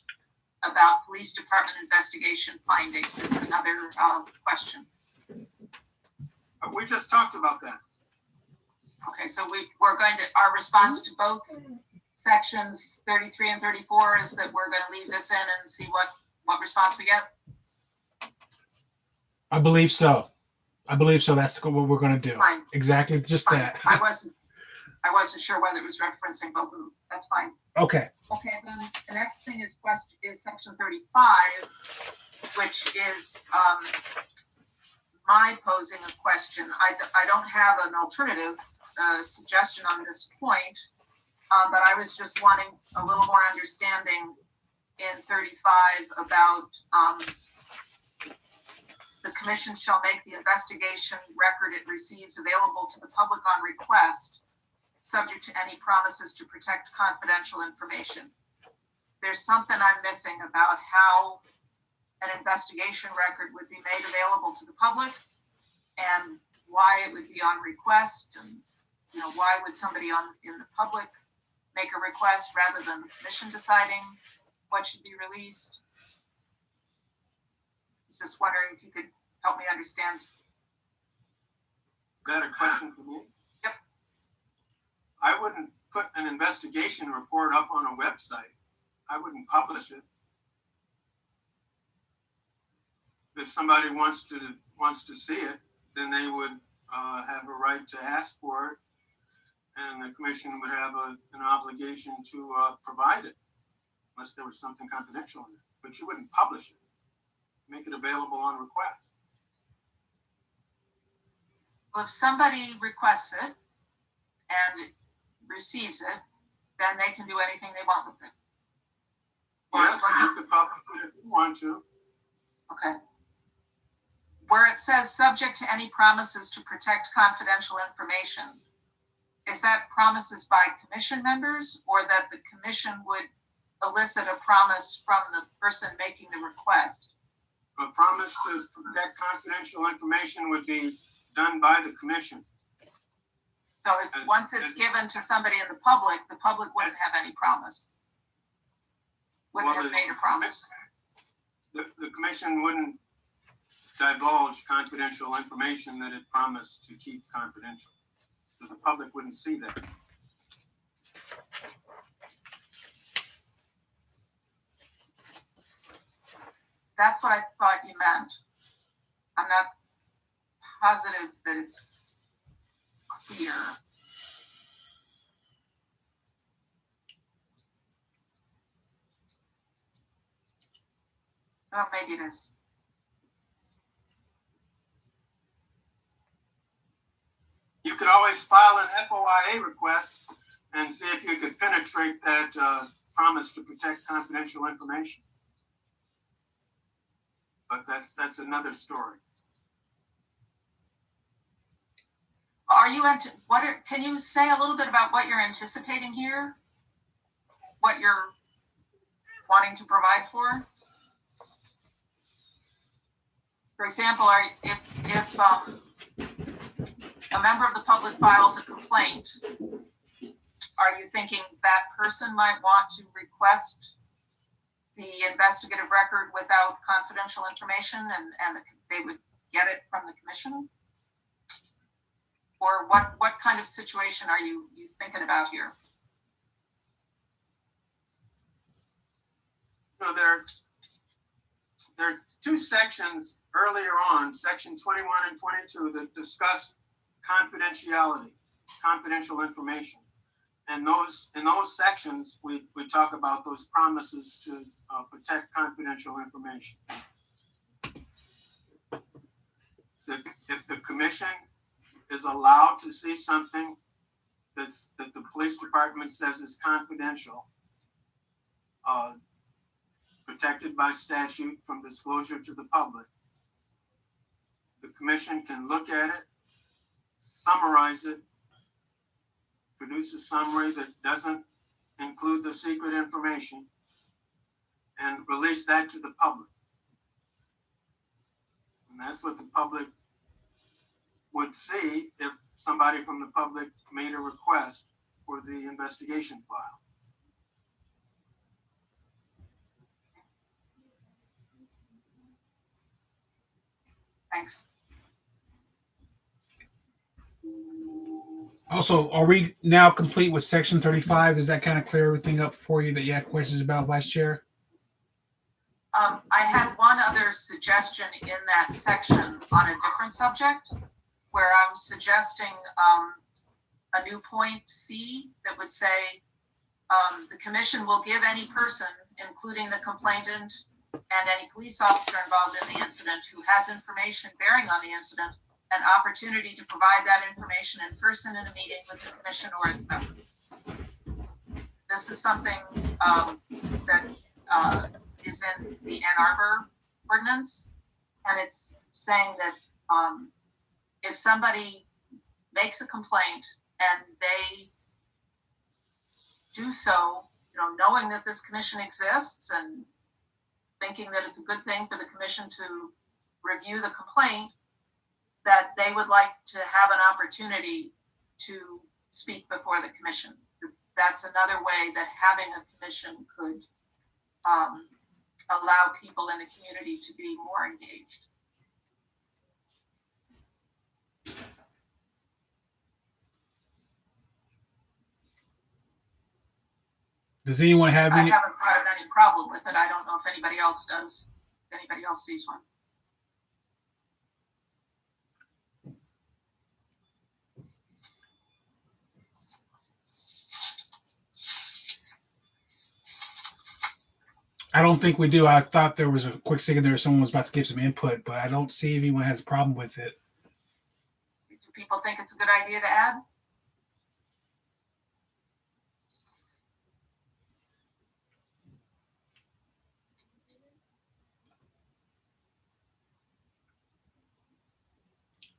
about police department investigation findings. It's another question. We just talked about that. Okay, so we're going to, our response to both sections 33 and 34 is that we're going to leave this in and see what response we get. I believe so. That's what we're going to do. Fine. Exactly, just Fine. that. I wasn't sure whether it was referencing both of them. That's fine. Okay. Okay, then the next thing is section 35, which is my posing a question. I don't have an alternative suggestion on this point, but I was just wanting a little more understanding in 35 about the commission shall make the investigation record it receives available to the public on request, subject to any promises to protect confidential information. There's something I'm missing about how an investigation record would be made available to the public and why it would be on request, and why would somebody in the public make a request rather than the commission deciding what should be released. Just wondering if you could help me understand. Is that a question for me? Yep. I wouldn't put an investigation report up on a website. I wouldn't publish it. If somebody wants to see it, then they would have a right to ask for it, and the commission would have an obligation to provide it, unless there was something confidential in it. But you wouldn't publish it. Make it available on request. Well, if somebody requests it and receives it, then they can do anything they want with it. Yes, you could publish it if you want to. Okay. Where it says subject to any promises to protect confidential information, is that promises by commission members, or that the commission would elicit a promise from the person making the request? A promise to protect confidential information would be done by the commission. So if once it's given to somebody in the public wouldn't have any promise. Wouldn't have made a promise. The commission wouldn't divulge confidential information that it promised to keep confidential. So the public wouldn't see that. That's what I thought you meant. I'm not positive that it's clear. Oh, maybe it is. You could always file an FOIA request and see if you could penetrate that promise to protect confidential information. But that's another story. Can you say a little bit about what you're anticipating here? What you're wanting to provide for? For example, if a member of the public files a complaint, are you thinking that person might want to request the investigative record without confidential information, and they would get it from the commission? Or what kind of situation are you thinking about here? So there are two sections earlier on, section 21 and 22, that discuss confidentiality, confidential information. And in those sections, we talk about those promises to protect confidential information. So if the commission is allowed to see something that the police department says is confidential, protected by statute from disclosure to the public, the commission can look at it, summarize it, produce a summary that doesn't include the secret information, and release that to the public. And that's what the public would see if somebody from the public made a request for the investigation file. Thanks. Also, are we now complete with section 35? Does that kind of clear everything up for you that you had questions about, Vice Chair? I had one other suggestion in that section on a different subject, where I'm suggesting a new point C that would say, the commission will give any person, including the complainant and any police officer involved in the incident who has information bearing on the incident, an opportunity to provide that information in person in a meeting with the commission or its members. This is something that is in the Ann Arbor ordinance, and it's saying that if somebody makes a complaint and they do so, knowing that this commission exists and thinking that it's a good thing for the commission to review the complaint, that they would like to have an opportunity to speak before the commission. That's another way that having a commission could allow people in the community to be more engaged. Does anyone have I any? haven't had any problem with it. I don't know if anybody else does. If anybody else sees one. I don't think we do. I thought there was a quick second there. Someone was about to give some input, but I don't see if anyone has a problem with it. Do people think it's a good idea to add?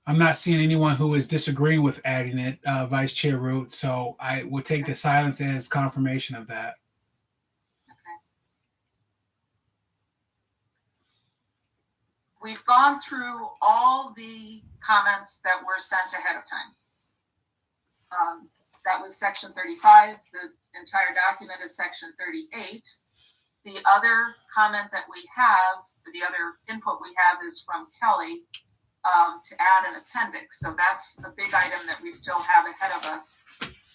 I'm not seeing anyone who is disagreeing with adding it, Vice Chair Root. So I would take the silence as confirmation of that. We've gone through all the comments that were sent ahead of time. That was section 35. The entire document is section 38. The other comment that we have, the other input we have is from Kelly to add an appendix. So that's a big item that we still have ahead of us.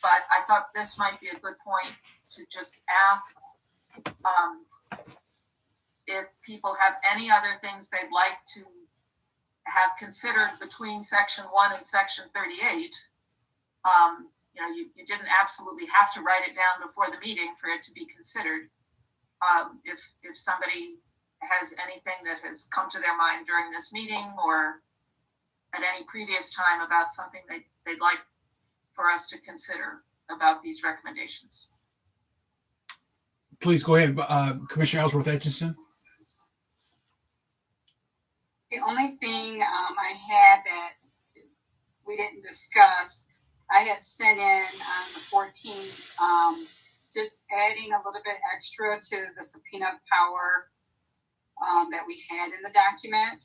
But I thought this might be a good point to just ask if people have any other things they'd like to have considered between section 1 and section 38. You didn't absolutely have to write it down before the meeting for it to be considered. If somebody has anything that has come to their mind during this meeting or at any previous time about something they'd like for us to consider about these recommendations. Please go ahead, Commissioner Ellsworth Etchison. The only thing I had that we didn't discuss, I had sent in on the 14th, just adding a little bit extra to the subpoena power that we had in the document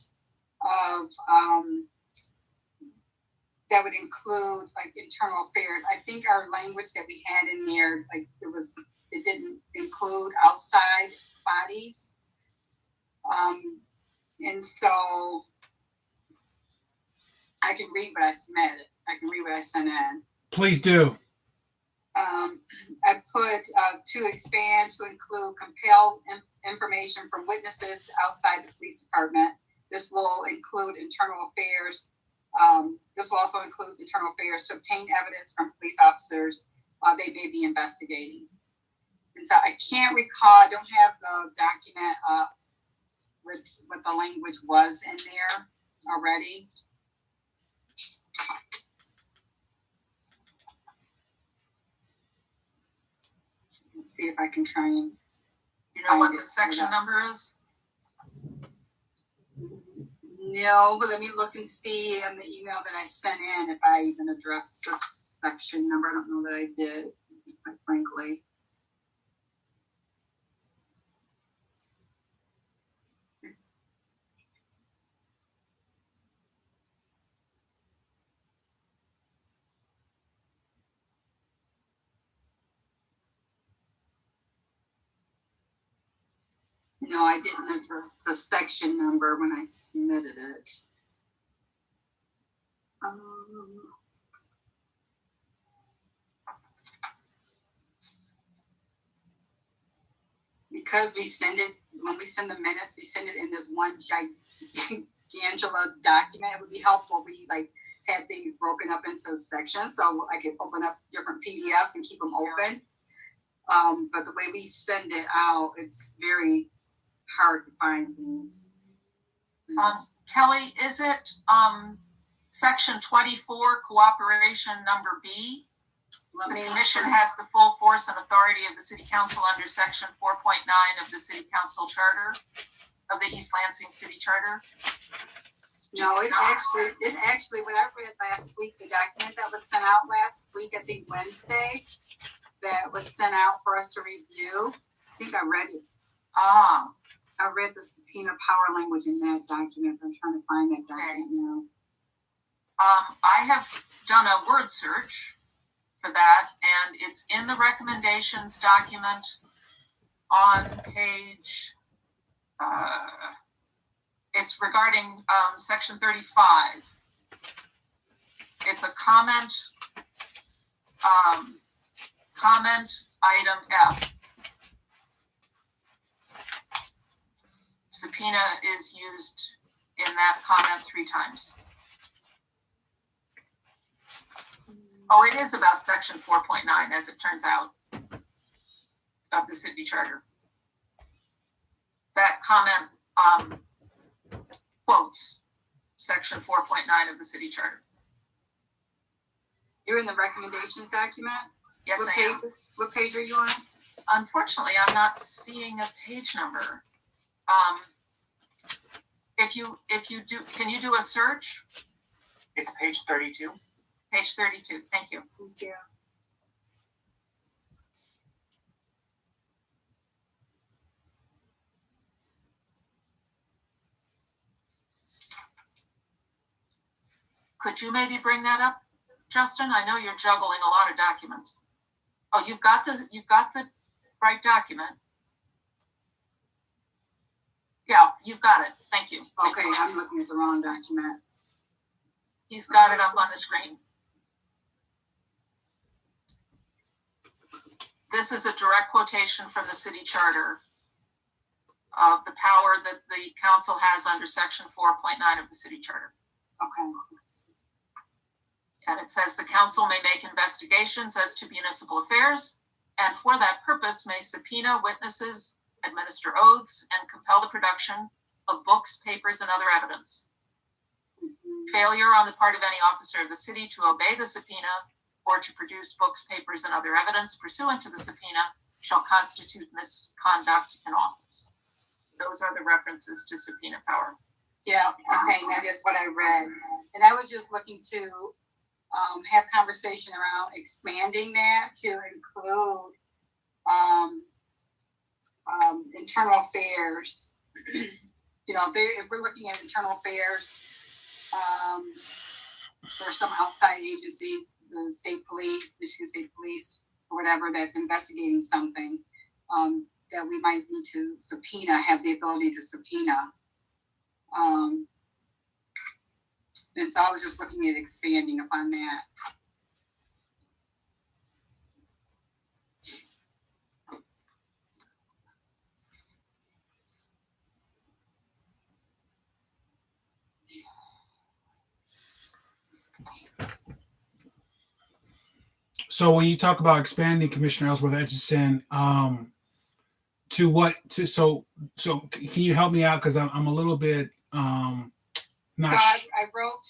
of that would include like internal affairs. I think our language that we had in there, like it didn't include outside bodies. And so I can read what I submitted. I can read what I sent in. Please do. I put to expand to include compelled information from witnesses outside the police department. This will include internal affairs. This will also include internal affairs to obtain evidence from police officers they may be investigating. And so I can't recall, I don't have the document with what the language was in there already. Let's see if I can try and. You know what the section number is? No, but let me look and see in the email that I sent in if I even addressed this section number. I don't know that I did, quite frankly. No, I didn't enter the section number when I submitted it. Because we send it when we send the minutes, we send it in this one gigantula document. It would be helpful if we like had things broken up into sections, so I could open up different PDFs and keep them open. But the way we send it out, it's very hard to find things. Kelly, is it section 24, cooperation number B? The commission has the full force and authority of the city council under section 4.9 of the city council charter, of the East Lansing City Charter. No, it actually, when I read last week, the document that was sent out last week, I think Wednesday, that was sent out for us to review. I think I read it. I read the subpoena power language in that document, but I'm trying to find that document now. I have done a word search for that, and it's in the recommendations document on page, it's regarding section 35. It's a comment item F. Subpoena is used in that comment 3 times. Oh, it is about section 4.9, as it turns out, of the city charter. That comment quotes section 4.9 of the city charter. You're in the recommendations document? Yes, I am. What page are you on? Unfortunately, I'm not seeing a page number. If you do, can you do a search? It's page 32. Page 32, thank you. Thank you. Could you maybe bring that up, Justin? I know you're juggling a lot of documents. Oh, you've got the right document. Yeah, you've got it. Thank you. Okay, I'm looking at the wrong document. He's got it up on the screen. This is a direct quotation from the city charter of the power that the council has under section 4.9 of the city charter. Okay. And it says the council may make investigations as to municipal affairs, and for that purpose may subpoena witnesses, administer oaths, and compel the production of books, papers, and other evidence. Failure on the part of any officer of the city to obey the subpoena or to produce books, papers, and other evidence pursuant to the subpoena shall constitute misconduct in office. Those are the references to subpoena power. Yeah, okay, that is what I read. And I was just looking to have conversation around expanding that to include internal affairs. You know, if we're looking at internal affairs, for some outside agencies, the state police, Michigan State Police, or whatever that's investigating something, that we might need to subpoena, have the ability to subpoena. And so I was just looking at expanding upon that. So when you talk about expanding, Commissioner Ellsworth Etchison, so can you help me out, because I'm a little bit not. So I wrote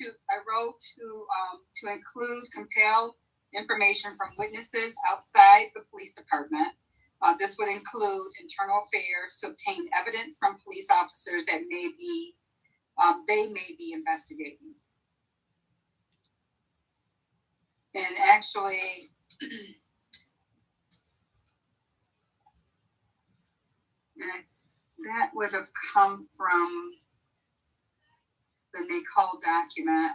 to include compel information from witnesses outside the police department. This would include internal affairs to obtain evidence from police officers that they may be investigating. And actually, that would have come from the Nicole document.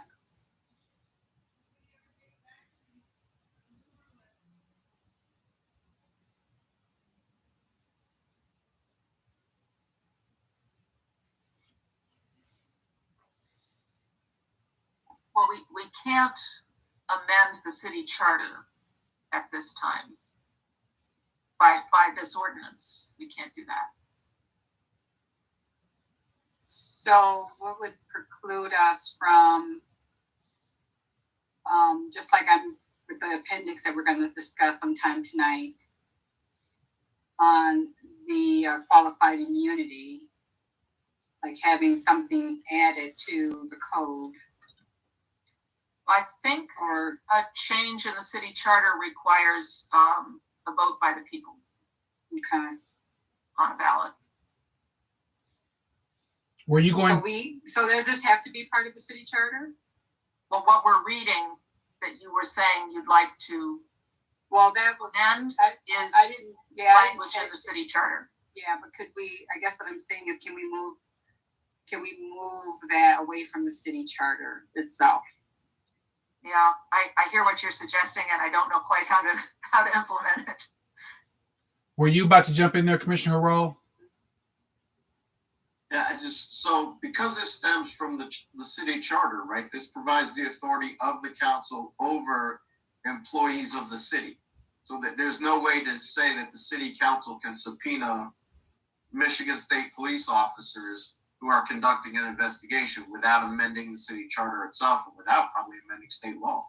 Well, we can't amend the city charter at this time by this ordinance. We can't do that. So what would preclude us from, just like I'm with the appendix that we're going to discuss sometime tonight on the qualified immunity, like having something added to the code? I think a change in the city charter requires a vote by the people. Okay. On a ballot. Were you going? So does this have to be part of the city charter? Well, what we're reading that you were saying you'd like to. Well, that was and I didn't. Yeah, language in the city charter. Yeah, but could we? I guess what I'm saying is, can we move that away from the city charter itself? Yeah, I hear what you're suggesting, and I don't know quite how to implement it. Were you about to jump in there, Commissioner Harrell? Yeah, so because this stems from the city charter, right? This provides the authority of the council over employees of the city. So that there's no way to say that the city council can subpoena Michigan State police officers who are conducting an investigation without amending the city charter itself and without probably amending state law.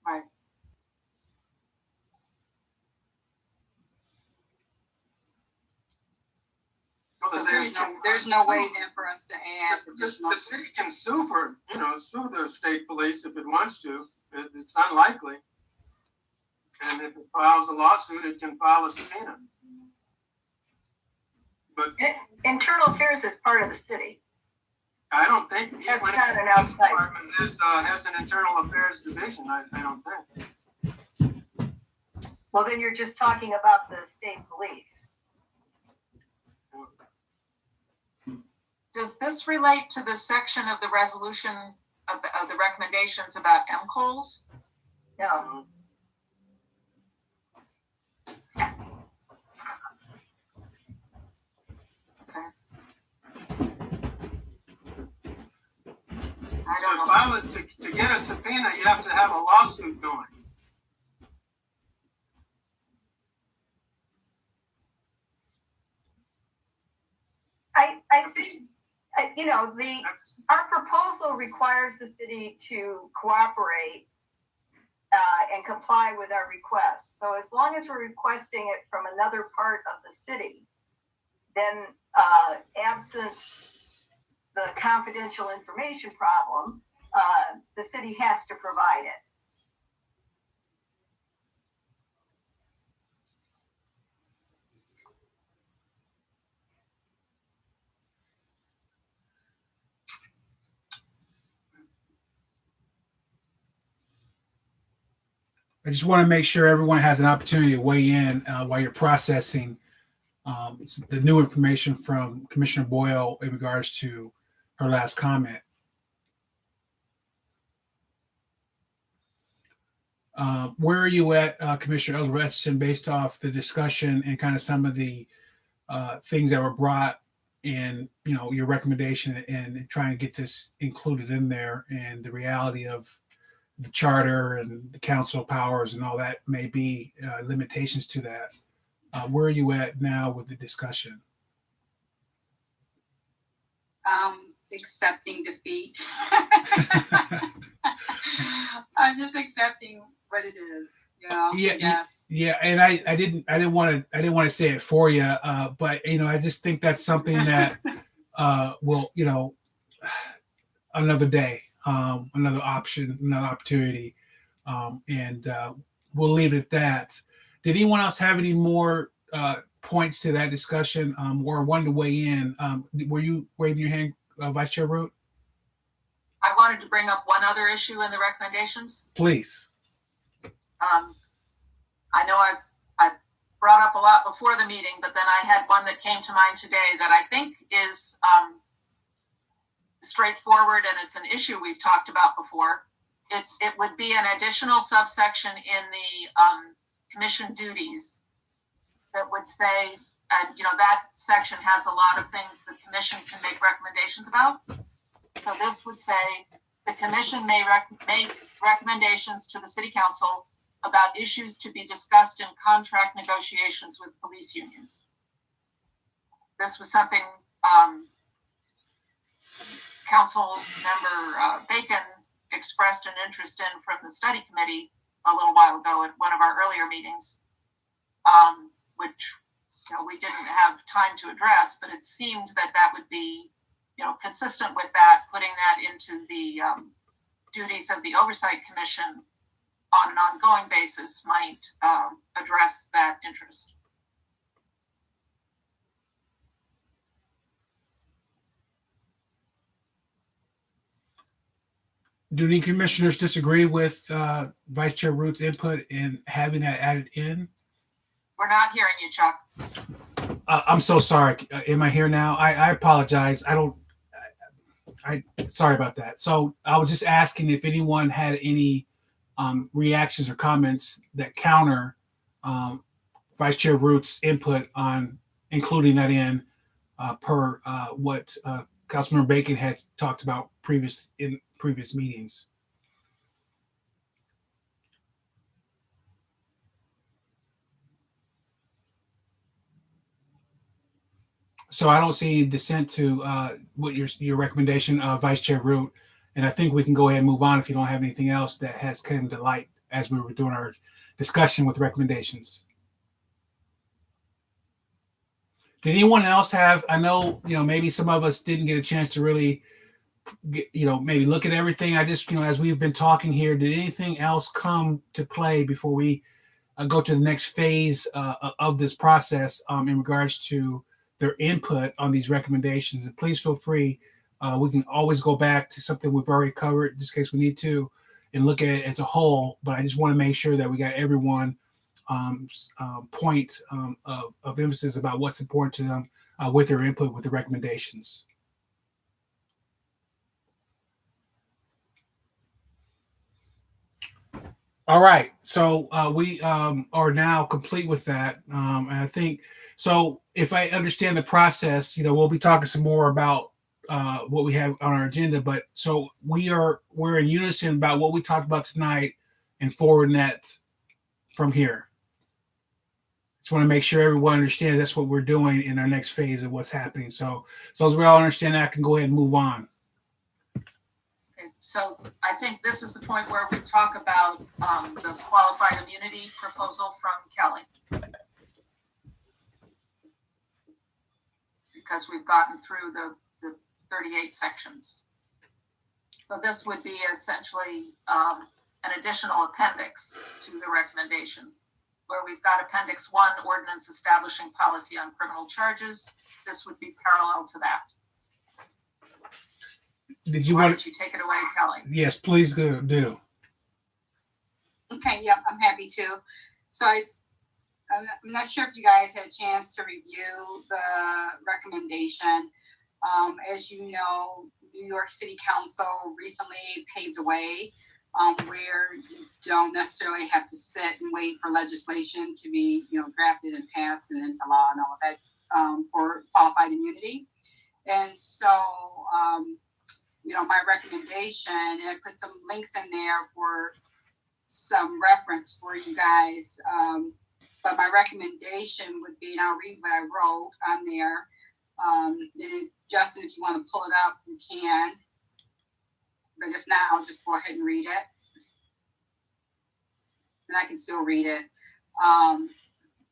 Right. So there's no way then for us to add additional. The city can sue the state police if it wants to. It's unlikely. And if it files a lawsuit, it can file a subpoena. But Internal affairs is part of the city. I don't think That's East not an Lansing outside. Department has an internal affairs division. I don't think. Well, then you're just talking about the state police. Does this relate to the section of the resolution of the recommendations about MCOs? No. I don't know. File it, to get a subpoena, you have to have a lawsuit going. I think, our proposal requires the city to cooperate and comply with our requests. So as long as we're requesting it from another part of the city, then absent the confidential information problem, the city has to provide it. I just want to make sure everyone has an opportunity to weigh in while you're processing the new information from Commissioner Boyle in regards to her last comment. Where are you at, Commissioner Ellsworth, based off the discussion and kind of some of the things that were brought in, your recommendation and trying to get this included in there, and the reality of the charter and the council powers and all that may be limitations to that. Where are you at now with the discussion? Accepting defeat. I'm just accepting what it is. Yeah, and I didn't want to say it for you, but I just think that's something that will, another day, another option, another opportunity, and we'll leave it at that. Did anyone else have any more points to that discussion, or wanted to weigh in? Were you waving your hand, Vice Chair Root? I wanted to bring up one other issue in the recommendations. Please. I know I've brought up a lot before the meeting, but then I had one that came to mind today that I think is straightforward, and it's an issue we've talked about before. It would be an additional subsection in the commission duties that would say, and that section has a lot of things the commission can make recommendations about. So this would say the commission may make recommendations to the city council about issues to be discussed in contract negotiations with police unions. This was something Council Member Bacon expressed an interest in from the study committee a little while ago at one of our earlier meetings, which we didn't have time to address, but it seemed that would be consistent with that, putting that into the duties of the Oversight Commission on an ongoing basis might address that interest. Do any commissioners disagree with Vice Chair Root's input in having that added in? We're not hearing you, Chuck. I'm so sorry. Am I here now? I apologize. Sorry about that. So I was just asking if anyone had any reactions or comments that counter Vice Chair Root's input on including that in per what Councilmember Bacon had talked about in previous meetings. So I don't see any dissent to what your recommendation, Vice Chair Root, and I think we can go ahead and move on if you don't have anything else that has come to light as we were doing our discussion with recommendations. Did anyone else have? I know maybe some of us didn't get a chance to really maybe look at everything. I just as we've been talking here, did anything else come to play before we go to the next phase of this process in regards to their input on these recommendations? And please feel free. We can always go back to something we've already covered, just in case we need to, and look at it as a whole. But I just want to make sure that we got everyone point of emphasis about what's important to them with their input, with the recommendations. All right, so we are now complete with that, and I think so. If I understand the process, we'll be talking some more about what we have on our agenda. But so we're in unison about what we talked about tonight and forwarding that from here. Just want to make sure everyone understands that's what we're doing in our next phase of what's happening. So as we all understand that, I can go ahead and move on. Okay, so I think this is the point where we talk about the qualified immunity proposal from Kelly. Because we've gotten through the 38 sections. So this would be essentially an additional appendix to the recommendation, where we've got Appendix 1, Ordinance Establishing Policy on Criminal Charges. This would be parallel to that. Why don't you take it away, Kelly? Yes, please do. Okay, yep, I'm happy to. So I'm not sure if you guys had a chance to review the recommendation. As you know, New York City Council recently paved the way where you don't necessarily have to sit and wait for legislation to be, drafted and passed and into law and all of that for qualified immunity. And so, my recommendation, and I put some links in there for some reference for you guys. But my recommendation would be, and I'll read what I wrote on there. And Justin, if you want to pull it up, you can. But if not, I'll just go ahead and read it. And I can still read it.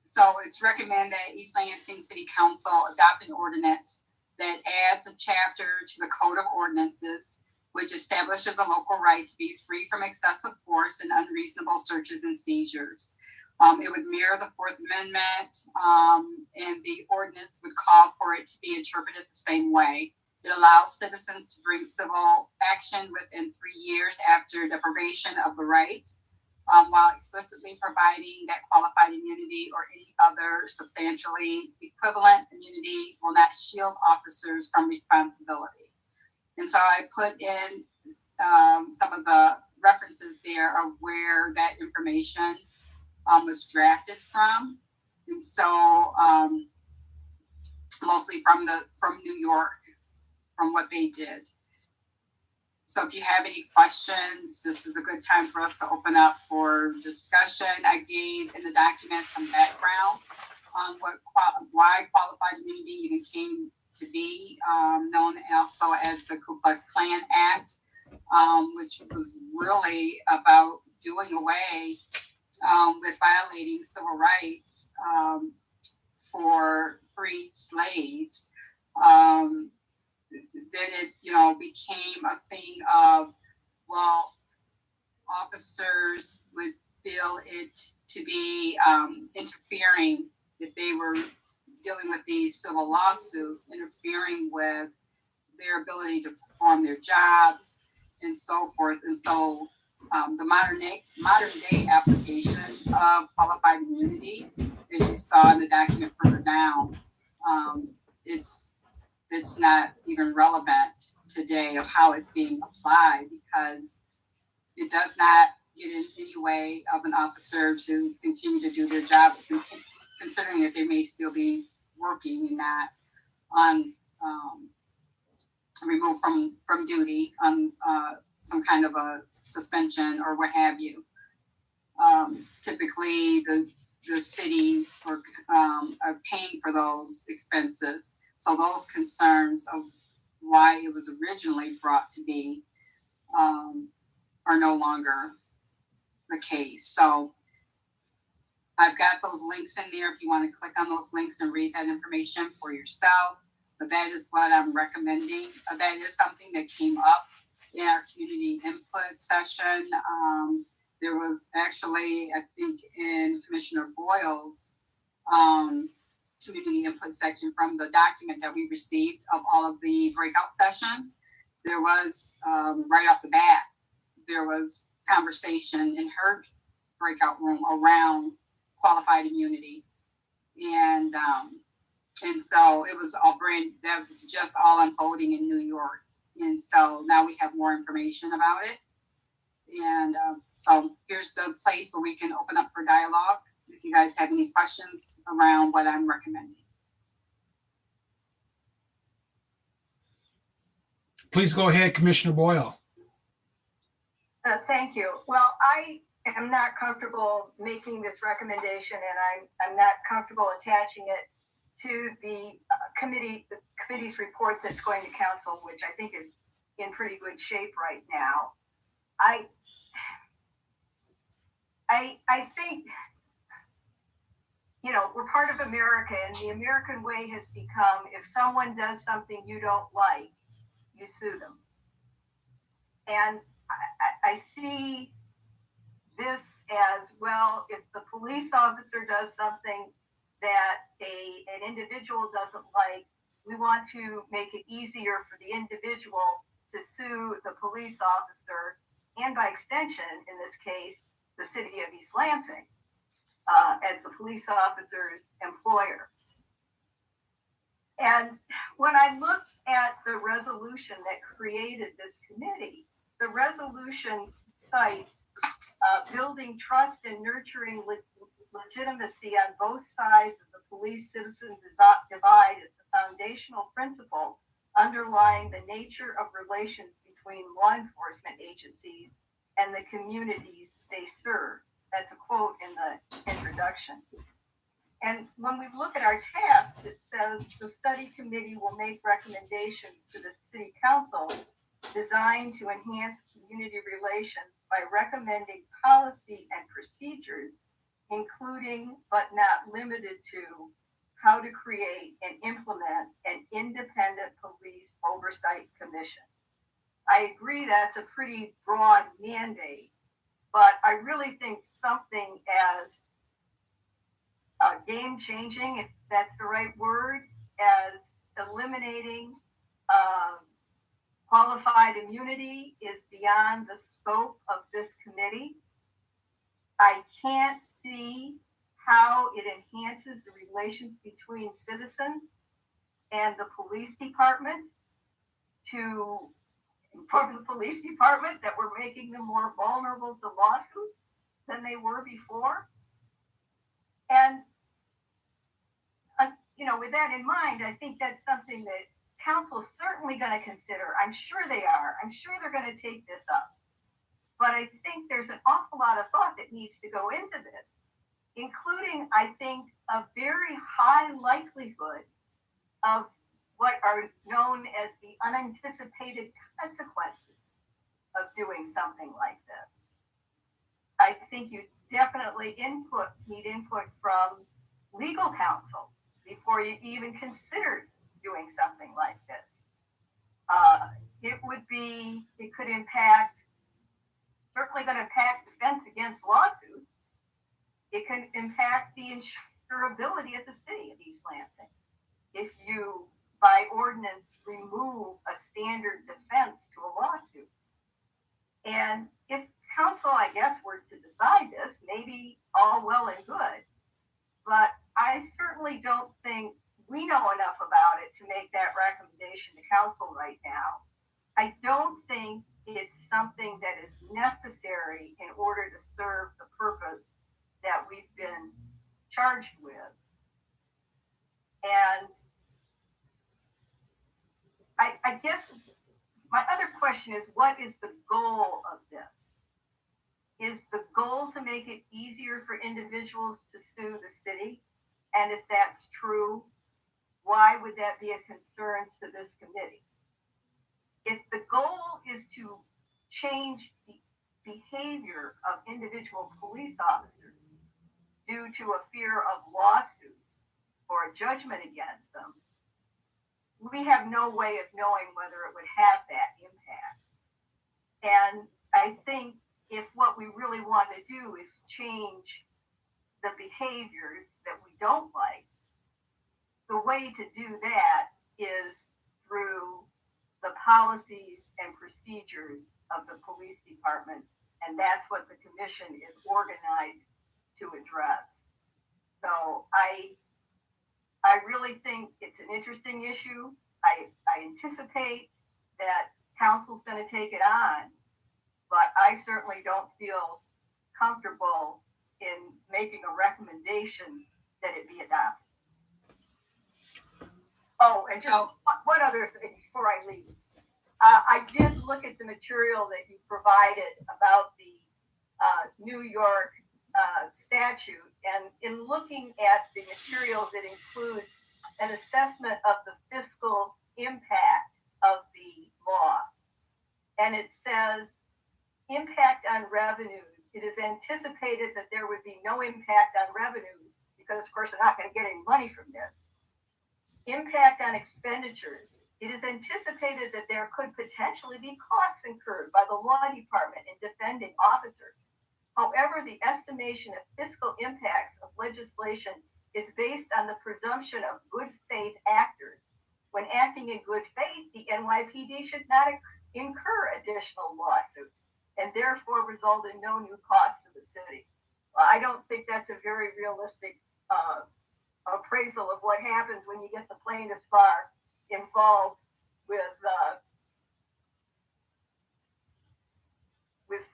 So it's recommended that East Lansing City Council adopt an ordinance that adds a chapter to the Code of Ordinances, which establishes a local right to be free from excessive force and unreasonable searches and seizures. It would mirror the Fourth Amendment, and the ordinance would call for it to be interpreted the same way. It allows citizens to bring civil action within 3 years after deprivation of the right, while explicitly providing that qualified immunity or any other substantially equivalent immunity will not shield officers from responsibility. And so I put in some of the references there of where that information was drafted from, and so mostly from New York, from what they did. So if you have any questions, this is a good time for us to open up for discussion. I gave in the document some background on why qualified immunity even came to be known also as the Ku Klux Klan Act, which was really about doing away with violating civil rights for freed slaves. Then it, became a thing of, well, officers would feel it to be interfering if they were dealing with these civil lawsuits, interfering with their ability to perform their jobs and so forth. And so the modern day application of qualified immunity, as you saw in the document further down, it's not even relevant today of how it's being applied, because it does not get in any way of an officer to continue to do their job, considering that they may still be working and not on removed from duty on some kind of a suspension or what have you. Typically, the city are paying for those expenses. So those concerns of why it was originally brought to be are no longer the case. So I've got those links in there if you want to click on those links and read that information for yourself. But that is what I'm recommending. That is something that came up in our community input session. There was actually, I think, in Commissioner Boyle's community input section from the document that we received of all of the breakout sessions, there was right off the bat, there was conversation in her breakout room around qualified immunity. And so it was that was just all unfolding in New York. And so now we have more information about it. And so here's the place where we can open up for dialogue if you guys have any questions around what I'm recommending. Please go ahead, Commissioner Boyle. Thank you. Well, I am not comfortable making this recommendation, and I'm not comfortable attaching it to the committee's report that's going to council, which I think is in pretty good shape right now. I think, we're part of America, and the American way has become, if someone does something you don't like, you sue them. And I see this as, well, if the police officer does something that an individual doesn't like, we want to make it easier for the individual to sue the police officer, and by extension, in this case, the city of East Lansing, as the police officer's employer. And when I looked at the resolution that created this committee, the resolution cites building trust and nurturing legitimacy on both sides of the police-citizen divide is the foundational principle underlying the nature of relations between law enforcement agencies and the communities they serve. That's a quote in the introduction. And when we look at our task, it says the study committee will make recommendations to the city council designed to enhance community relations by recommending policy and procedures, including but not limited to how to create and implement an independent police oversight commission. I agree that's a pretty broad mandate, but I really think something as game-changing, if that's the right word, as eliminating qualified immunity is beyond the scope of this committee. I can't see how it enhances the relations between citizens and the police department to inform the police department that we're making them more vulnerable to lawsuits than they were before. And, with that in mind, I think that's something that council's certainly going to consider. I'm sure they are. I'm sure they're going to take this up. But I think there's an awful lot of thought that needs to go into this, including, I think, a very high likelihood of what are known as the unanticipated consequences of doing something like this. I think you definitely need input from legal counsel before you even consider doing something like this. It could impact, certainly going to impact defense against lawsuits. It can impact the insurability of the city of East Lansing. If you, by ordinance, remove a standard defense to a lawsuit. And if council, I guess, were to decide this, maybe all well and good, but I certainly don't think we know enough about it to make that recommendation to council right now. I don't think it's something that is necessary in order to serve the purpose that we've been charged with. And I guess my other question is, what is the goal of this? Is the goal to make it easier for individuals to sue the city? And if that's true, why would that be a concern to this committee? If the goal is to change the behavior of individual police officers due to a fear of lawsuit or a judgment against them, we have no way of knowing whether it would have that impact. And I think if what we really want to do is change the behaviors that we don't like, the way to do that is through the policies and procedures of the police department, and that's what the commission is organized to address. So I really think it's an interesting issue. I anticipate that council's going to take it on, but I certainly don't feel comfortable in making a recommendation that it be adopted. Oh, and just one other thing before I leave. I did look at the material that you provided about the New York statute, and in looking at the materials, it includes an assessment of the fiscal impact of the law. And it says, impact on revenues. It is anticipated that there would be no impact on revenues because, of course, they're not going to get any money from this. Impact on expenditures. It is anticipated that there could potentially be costs incurred by the law department in defending officers. However, the estimation of fiscal impacts of legislation is based on the presumption of good faith actors. When acting in good faith, the NYPD should not incur additional lawsuits and therefore result in no new costs to the city. I don't think that's a very realistic appraisal of what happens when you get the plaintiff's bar involved with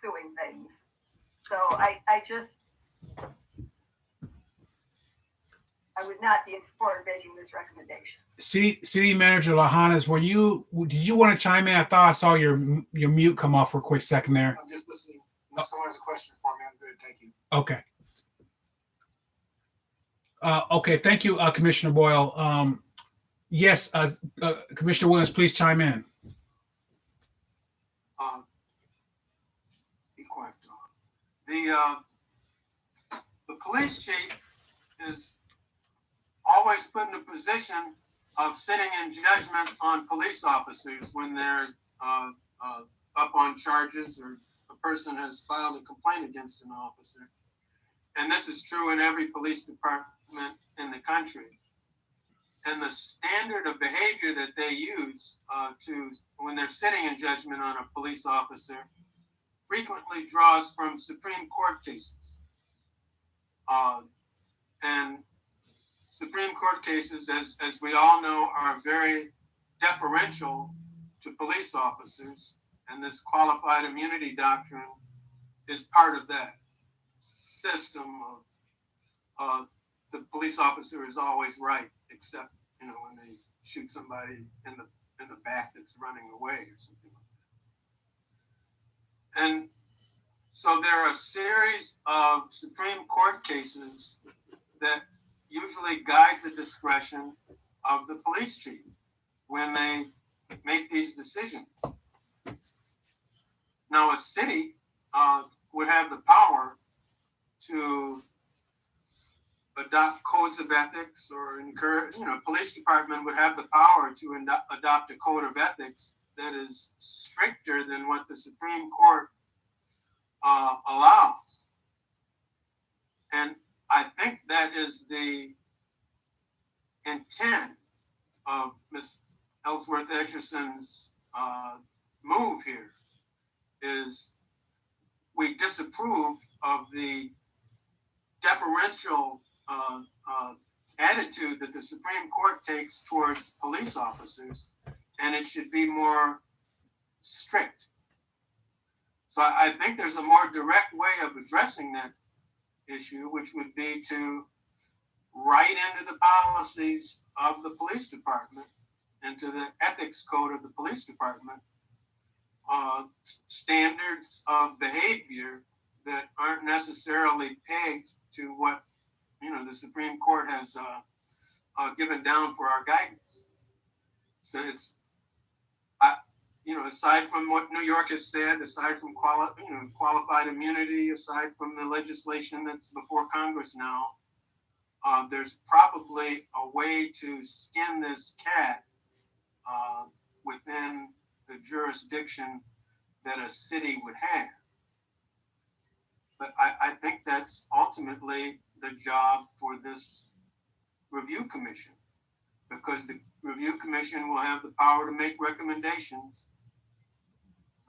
suing things. So I would not be in support of making this recommendation. City Manager Lahanas, did you want to chime in? I thought I saw your mute come off for a quick second there. I'm just listening. Unless someone has a question for me, I'm good. Thank you. Okay. Okay, thank you, Commissioner Boyle. Yes, Commissioner Williams, please chime in. Be quiet, the police chief is always put in a position of sitting in judgment on police officers when they're up on charges or a person has filed a complaint against an officer. And this is true in every police department in the country. And the standard of behavior that they use when they're sitting in judgment on a police officer frequently draws from Supreme Court cases. And Supreme Court cases, as we all know, are very deferential to police officers, and this qualified immunity doctrine is part of that system of the police officer is always right, except when they shoot somebody in the back that's running away or something like that. And so there are a series of Supreme Court cases that usually guide the discretion of the police chief. when they make these decisions. Now, a city would have the power to adopt codes of ethics or encourage, police department would have the power to adopt a code of ethics that is stricter than what the Supreme Court allows. And I think that is the intent of Ms. Ellsworth Etchison's move here, is we disapprove of the deferential attitude that the Supreme Court takes towards police officers, and it should be more strict. So I think there's a more direct way of addressing that issue, which would be to write into the policies of the police department, into the ethics code of the police department, standards of behavior that aren't necessarily pegged to what the Supreme Court has given down for our guidance. So it's, aside from what New York has said, aside from qualified immunity, aside from the legislation that's before Congress now, there's probably a way to skin this cat within the jurisdiction that a city would have. But I think that's ultimately the job for this review commission, because the review commission will have the power to make recommendations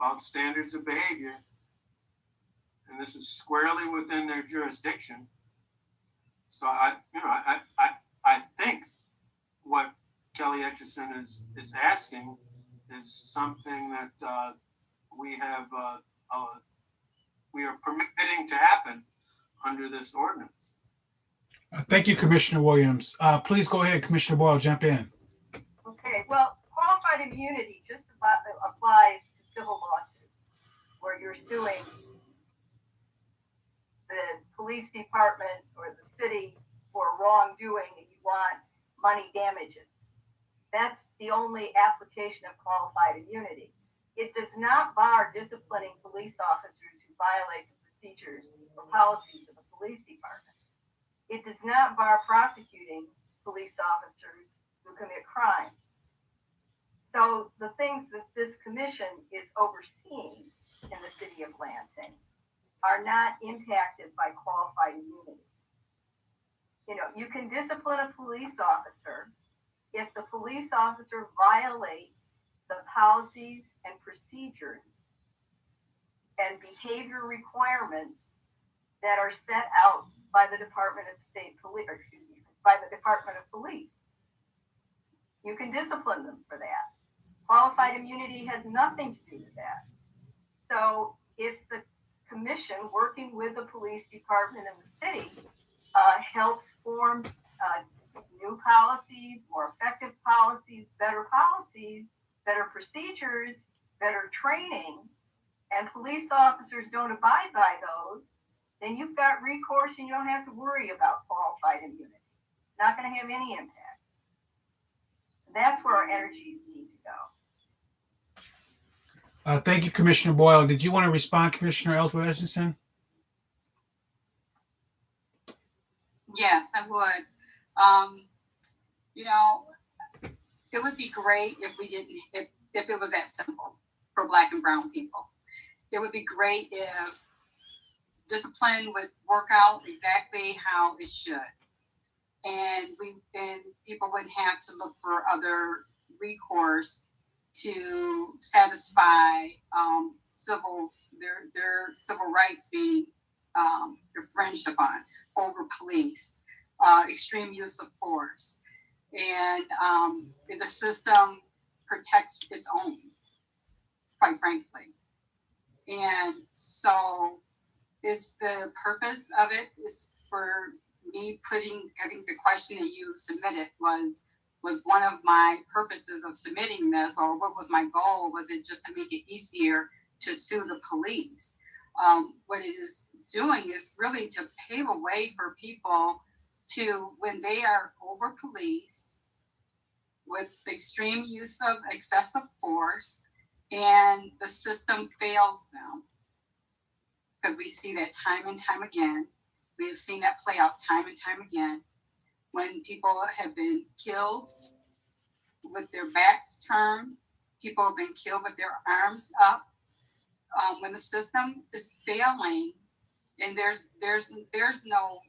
about standards of behavior, and this is squarely within their jurisdiction. So I think what Kelly Etchison is asking is something that we are permitting to happen under this ordinance. Thank you, Commissioner Williams. Please go ahead, Commissioner Boyle, jump in. Okay, well, qualified immunity just applies to civil lawsuits where you're suing the police department or the city for wrongdoing and you want money damages. That's the only application of qualified immunity. It does not bar disciplining police officers who violate the procedures or policies of the police department. It does not bar prosecuting police officers who commit crimes. So the things that this commission is overseeing in the city of Lansing are not impacted by qualified immunity. You can discipline a police officer if the police officer violates the policies and procedures and behavior requirements that are set out by the Department of by the Department of Police. You can discipline them for that. Qualified immunity has nothing to do with that. So if the commission, working with the police department and the city, helps form new policies, more effective policies, better procedures, better training, and police officers don't abide by those, then you've got recourse and you don't have to worry about qualified immunity. It's not going to have any impact. That's where our energies need to go. Thank you, Commissioner Boyle. Did you want to respond, Commissioner Ellsworth Etchison? Yes, I would. It would be great if we didn't, if it was that simple for Black and brown people. It would be great if discipline would work out exactly how it should. And people wouldn't have to look for other recourse to satisfy their civil rights being infringed upon, over policed, extreme use of force. And the system protects its own, quite frankly. And so is the purpose of it is for me I think the question that you submitted was one of my purposes of submitting this, or what was my goal? Was it just to make it easier to sue the police? What it is doing is really to pave a way for people to, when they are over policed, with extreme use of excessive force, and the system fails them. Because we see that time and time again. We have seen that play out time and time again when people have been killed with their backs turned, people have been killed with their arms up. When the system is failing, and there is no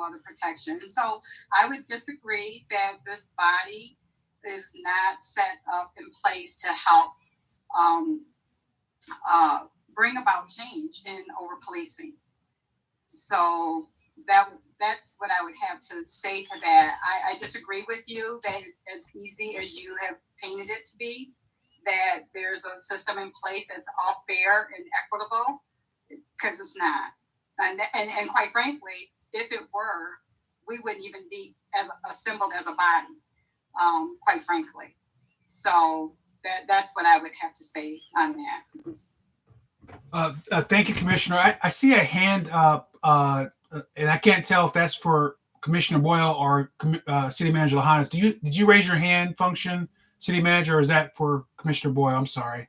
other protection. And so I would disagree that this body is not set up in place to help bring about change in over policing. So that's what I would have to say to that. I disagree with you that it's as easy as you have painted it to be, that there's a system in place that's all fair and equitable, because it's not. And quite frankly, if it were, we wouldn't even be as assembled as a body, quite frankly. So that's what I would have to say on that. Thank you, Commissioner. I see a hand up, and I can't tell if that's for Commissioner Boyle or City Manager Lahanas. Did you raise your hand function, City Manager, or is that for Commissioner Boyle? I'm sorry.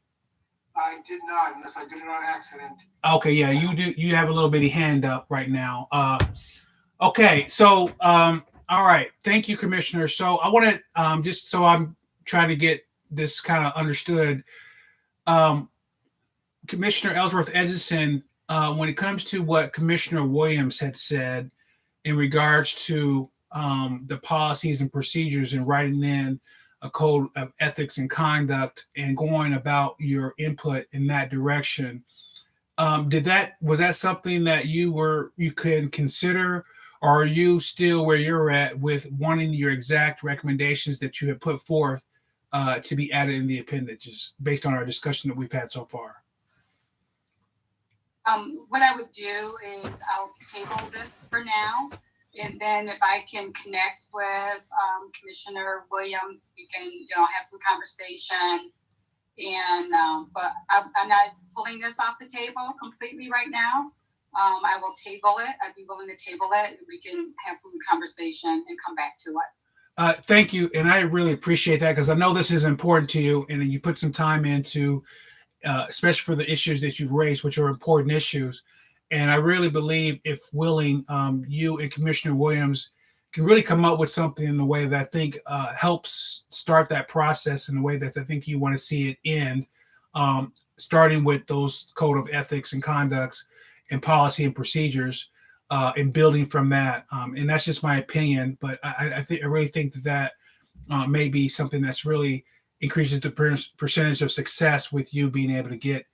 I did not, unless I did it on accident. Okay, yeah, you do. You have a little bitty hand up right now. Okay, so all right, thank you, Commissioner. So I want to just so I'm trying to get this kind of understood. Commissioner Ellsworth Edison, when it comes to what Commissioner Williams had said in regards to the policies and procedures and writing in a code of ethics and conduct and going about your input in that direction, was that something that you can consider, or are you still where you're at with wanting your exact recommendations that you have put forth to be added in the appendages based on our discussion that we've had so far? What I would do is I'll table this for now, and then if I can connect with Commissioner Williams, we can have some conversation. And but I'm not pulling this off the table completely right now. I will table it. I'd be willing to table it, and we can have some conversation and come back to it. Thank you, and I really appreciate that, because I know this is important to you, and you put some time into. Especially for the issues that you've raised, which are important issues. And I really believe, if willing, you and Commissioner Williams can really come up with something in a way that I think helps start that process in a way that I think you want to see it end, starting with those code of ethics and conducts and policy and procedures, and building from that. And that's just my opinion, but I really think that may be something that's really increases the percentage of success with you being able to get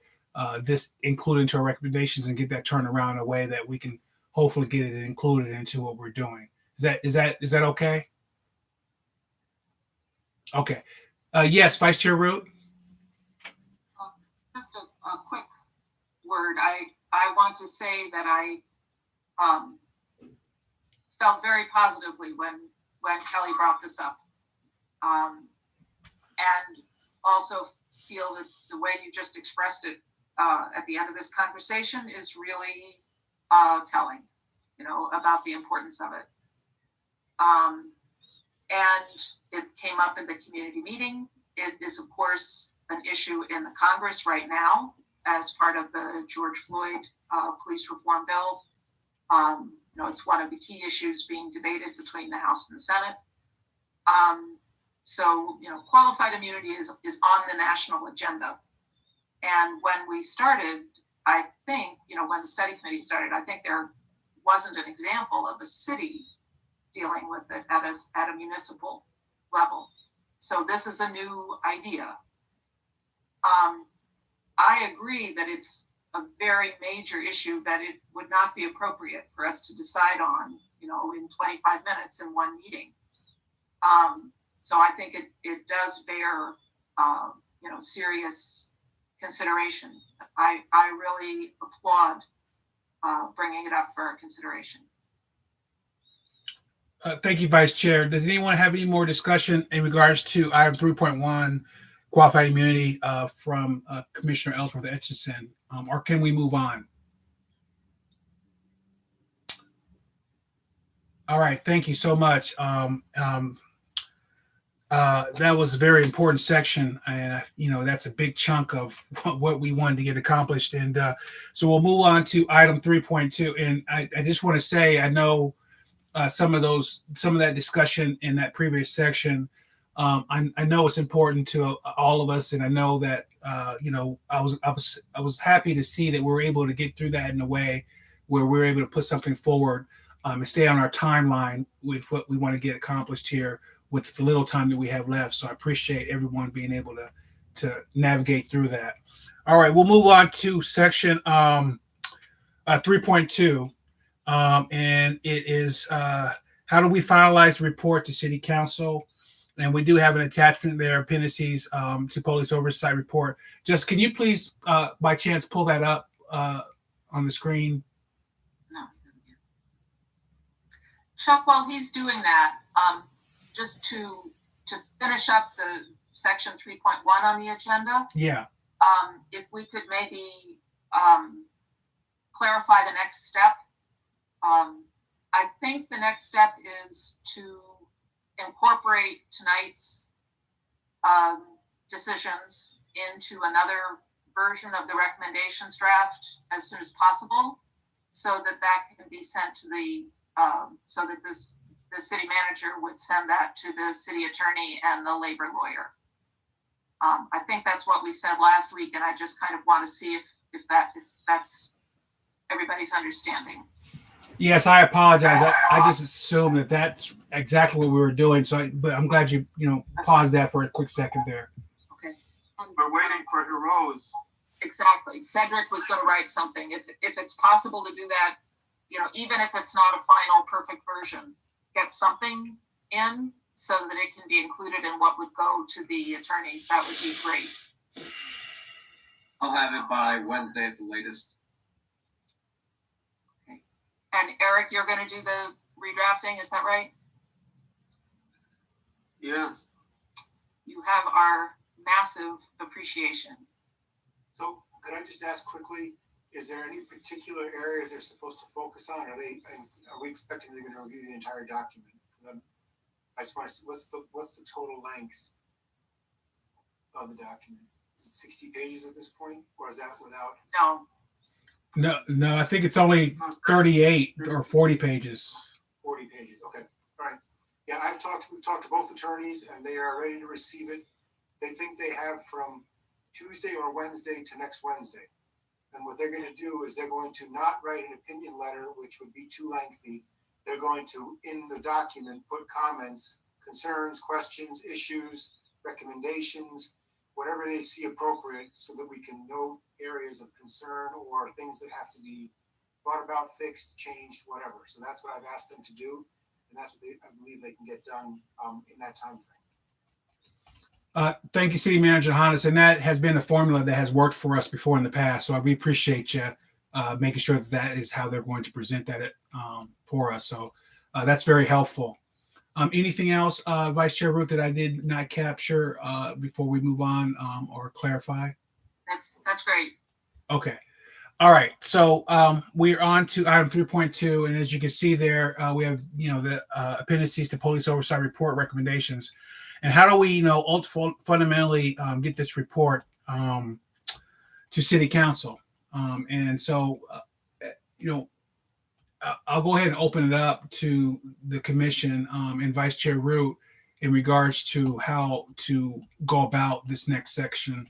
this included into our recommendations and get that turned around in a way that we can hopefully get it included into what we're doing. Is that okay? Okay. Yes, Vice Chair Root. Just a quick word. I want to say that I felt very positively when Kelly brought this up. And also feel that the way you just expressed it at the end of this conversation is really telling, about the importance of it. And it came up in the community meeting. It is, of course, an issue in the Congress right now as part of the George Floyd police reform bill. It's one of the key issues being debated between the House and the Senate. So, qualified immunity is on the national agenda. And when we started, I think, when the study committee started, I think there wasn't an example of a city dealing with it at a municipal level. So this is a new idea. I agree that it's a very major issue that it would not be appropriate for us to decide on, in 25 minutes in one meeting. So I think it does bear, serious consideration. I really applaud bringing it up for our consideration. Thank you, Vice Chair. Does anyone have any more discussion in regards to item 3.1, qualified immunity from Commissioner Ellsworth Etchison, or can we move on? All right, thank you so much. That was a very important section, and that's a big chunk of what we wanted to get accomplished. And so we'll move on to item 3.2. And I just want to say, I know some of that discussion in that previous section. I know it's important to all of us, and I know that I was happy to see that we were able to get through that in a way where we're able to put something forward and stay on our timeline with what we want to get accomplished here with the little time that we have left. So I appreciate everyone being able to navigate through that. All right, we'll move on to section 3.2. And it is how do we finalize the report to City Council? And we do have an attachment there, appendices to police oversight report. Just can you please, by chance, pull that up on the screen? No. Chuck, while he's doing that, just to finish up the section 3.1 on the agenda. Yeah. If we could maybe clarify the next step. I think the next step is to incorporate tonight's decisions into another version of the recommendations draft as soon as possible, so that can be sent to so that the city manager would send that to the city attorney and the labor lawyer. I think that's what we said last week, and I just kind of want to see if that's everybody's understanding. Yes, I apologize. I just assumed that that's exactly what we were doing. But I'm glad you paused that for a quick second there. Okay. We're waiting for Heroes. Exactly. Cedric was going to write something. If it's possible to do that, even if it's not a final perfect version, get something in so that it can be included in what would go to the attorneys. That would be great. I'll have it by Wednesday at the latest. And Eric, you're going to do the redrafting, is that right? Yeah. You have our massive appreciation. So could I just ask quickly, is there any particular areas they're supposed to focus on? Are we expecting they're going to review the entire document? I just want to see what's the total length of the document? Is it 60 pages at this point, or is that without? No, I think it's only 38 or 40 pages. 40 pages. Okay. All right. Yeah, we've talked to both attorneys, and they are ready to receive it. They think they have from Tuesday or Wednesday to next Wednesday. And what they're going to do is they're going to not write an opinion letter, which would be too lengthy. They're going to, in the document, put comments, concerns, questions, issues, recommendations, whatever they see appropriate, so that we can note areas of concern or things that have to be thought about, fixed, changed, whatever. So that's what I've asked them to do, and that's what I believe they can get done in that time frame. Thank you, City Manager Hannes, and that has been a formula that has worked for us before in the past. So we appreciate you making sure that is how they're going to present that for us. So that's very helpful. Anything else, Vice Chair Ruth, that I did not capture before we move on or clarify? That's great. Okay. All right. So we're on to item 3.2. And as you can see there, we have, the appendices to police oversight report recommendations. And how do we, fundamentally get this report to City Council? And so, I'll go ahead and open it up to the commission and Vice Chair Root in regards to how to go about this next section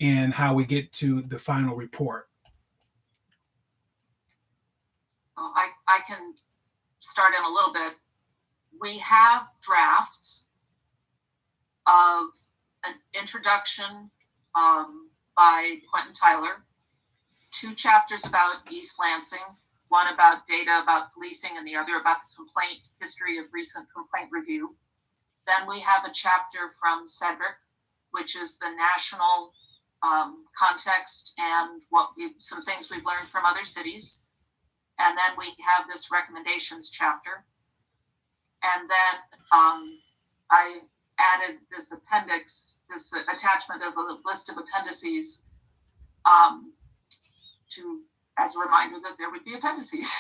and how we get to the final report. I can start in a little bit. We have drafts of an introduction by Quentin Tyler, 2 chapters about East Lansing, one about data about policing and the other about the complaint history of recent complaint review. Then we have a chapter from Cedric, which is the national context and some things we've learned from other cities. And then we have this recommendations chapter. And then I added this appendix, this attachment of a list of appendices as a reminder that there would be appendices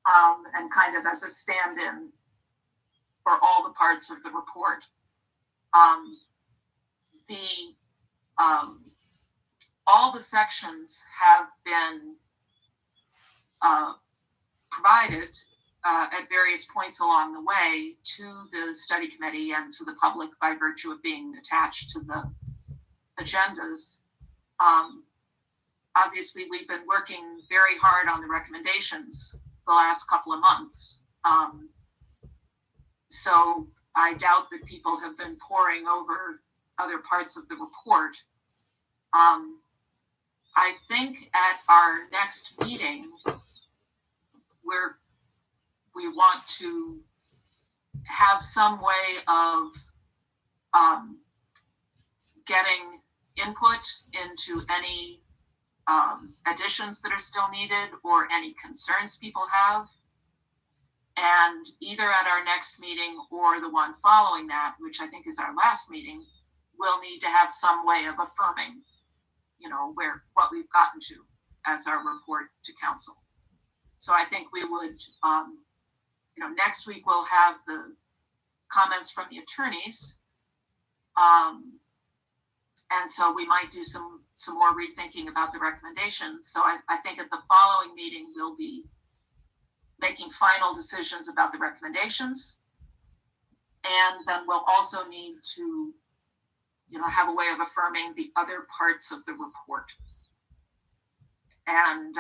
and kind of as a stand-in for all the parts of the report. the all the sections have been provided at various points along the way to the study committee and to the public by virtue of being attached to the agendas. Obviously, we've been working very hard on the recommendations the last couple of months. So I doubt that people have been poring over other parts of the report. I think at our next meeting, we want to have some way of getting input into any additions that are still needed or any concerns people have. And either at our next meeting or the one following that, which I think is our last meeting, we'll need to have some way of affirming, what we've gotten to as our report to council. So I think we would, next week we'll have the comments from the attorneys. And so we might do some more rethinking about the recommendations. So I think at the following meeting, we'll be making final decisions about the recommendations. And then we'll also need to, have a way of affirming the other parts of the report. And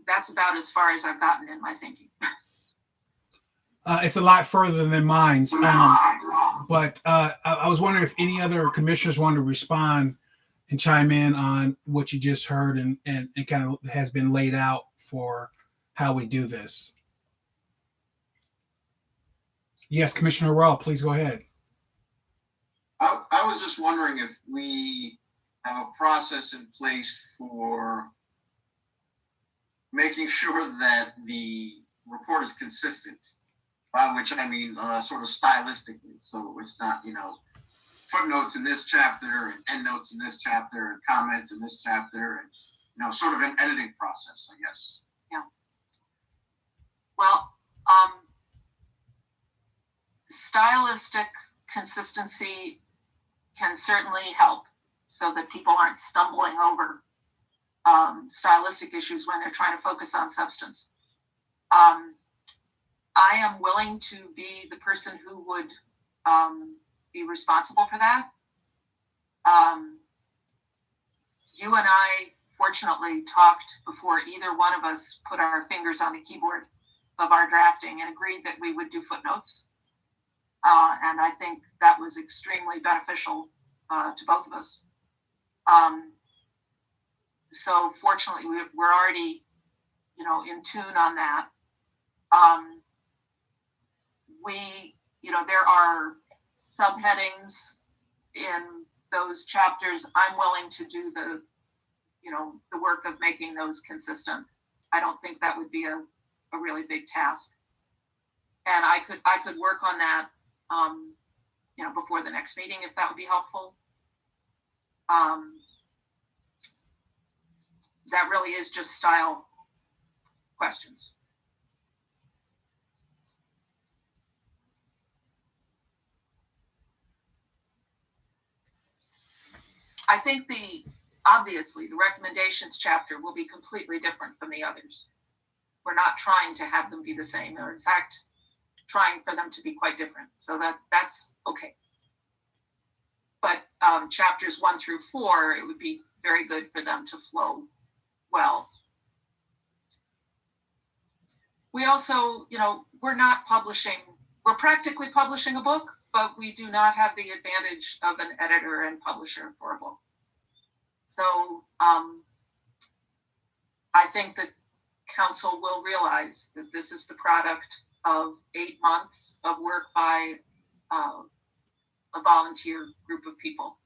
that's about as far as I've gotten in my thinking. It's a lot further than mine. But I was wondering if any other commissioners want to respond and chime in on what you just heard and kind of has been laid out for how we do this. Yes, Commissioner Raw, please go ahead. I was just wondering if we have a process in place for making sure that the report is consistent, by which I mean sort of stylistically. So it's not, footnotes in this chapter and endnotes in this chapter and comments in this chapter and, sort of an editing process, I guess. Yeah. Well, stylistic consistency can certainly help so that people aren't stumbling over stylistic issues when they're trying to focus on substance. I am willing to be the person who would be responsible for that. You and I, fortunately, talked before either one of us put our fingers on the keyboard of our drafting and agreed that we would do footnotes. And I think that was extremely beneficial to both of us. So fortunately, we're already, in tune on that. There are subheadings in those chapters. I'm willing to do the work of making those consistent. I don't think that would be a really big task. And I could work on that, before the next meeting, if that would be helpful. That really is just style questions. I think obviously the recommendations chapter will be completely different from the others. We're not trying to have them be the same, or in fact, trying for them to be quite different. So that's okay. But chapters 1 through 4, it would be very good for them to flow well. We also, we're practically publishing a book, but we do not have the advantage of an editor and publisher for a book. So I think that council will realize that this is the product of 8 months of work by a volunteer group of people.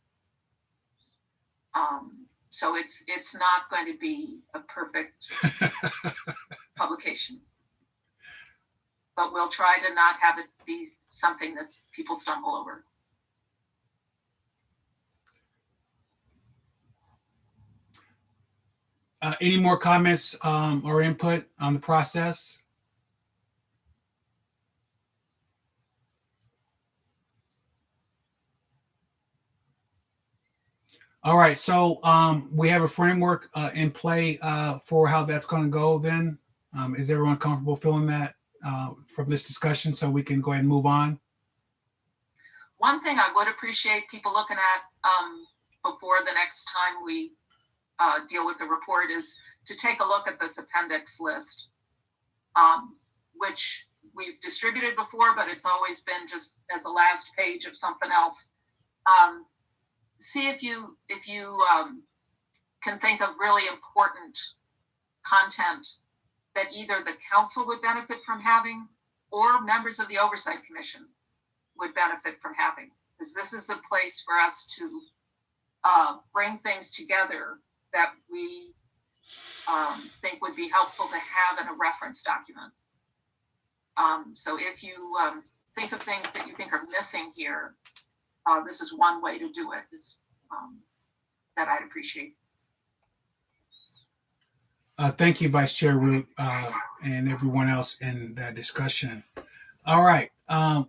So it's not going to be a perfect publication. But we'll try to not have it be something that people stumble over. Any more comments or input on the process? All right, so we have a framework in play for how that's going to go. Then, is everyone comfortable filling that from this discussion, so we can go ahead and move on? One thing I would appreciate people looking at before the next time we deal with the report is to take a look at this appendix list, which we've distributed before, but it's always been just as a last page of something else. See if you can think of really important content that either the council would benefit from having or members of the Oversight Commission would benefit from having, because this is a place for us to bring things together that we think would be helpful to have in a reference document. So if you think of things that you think are missing here, this is one way to do it, that I'd appreciate. Thank you, Vice Chair Root, and everyone else in that discussion. All right,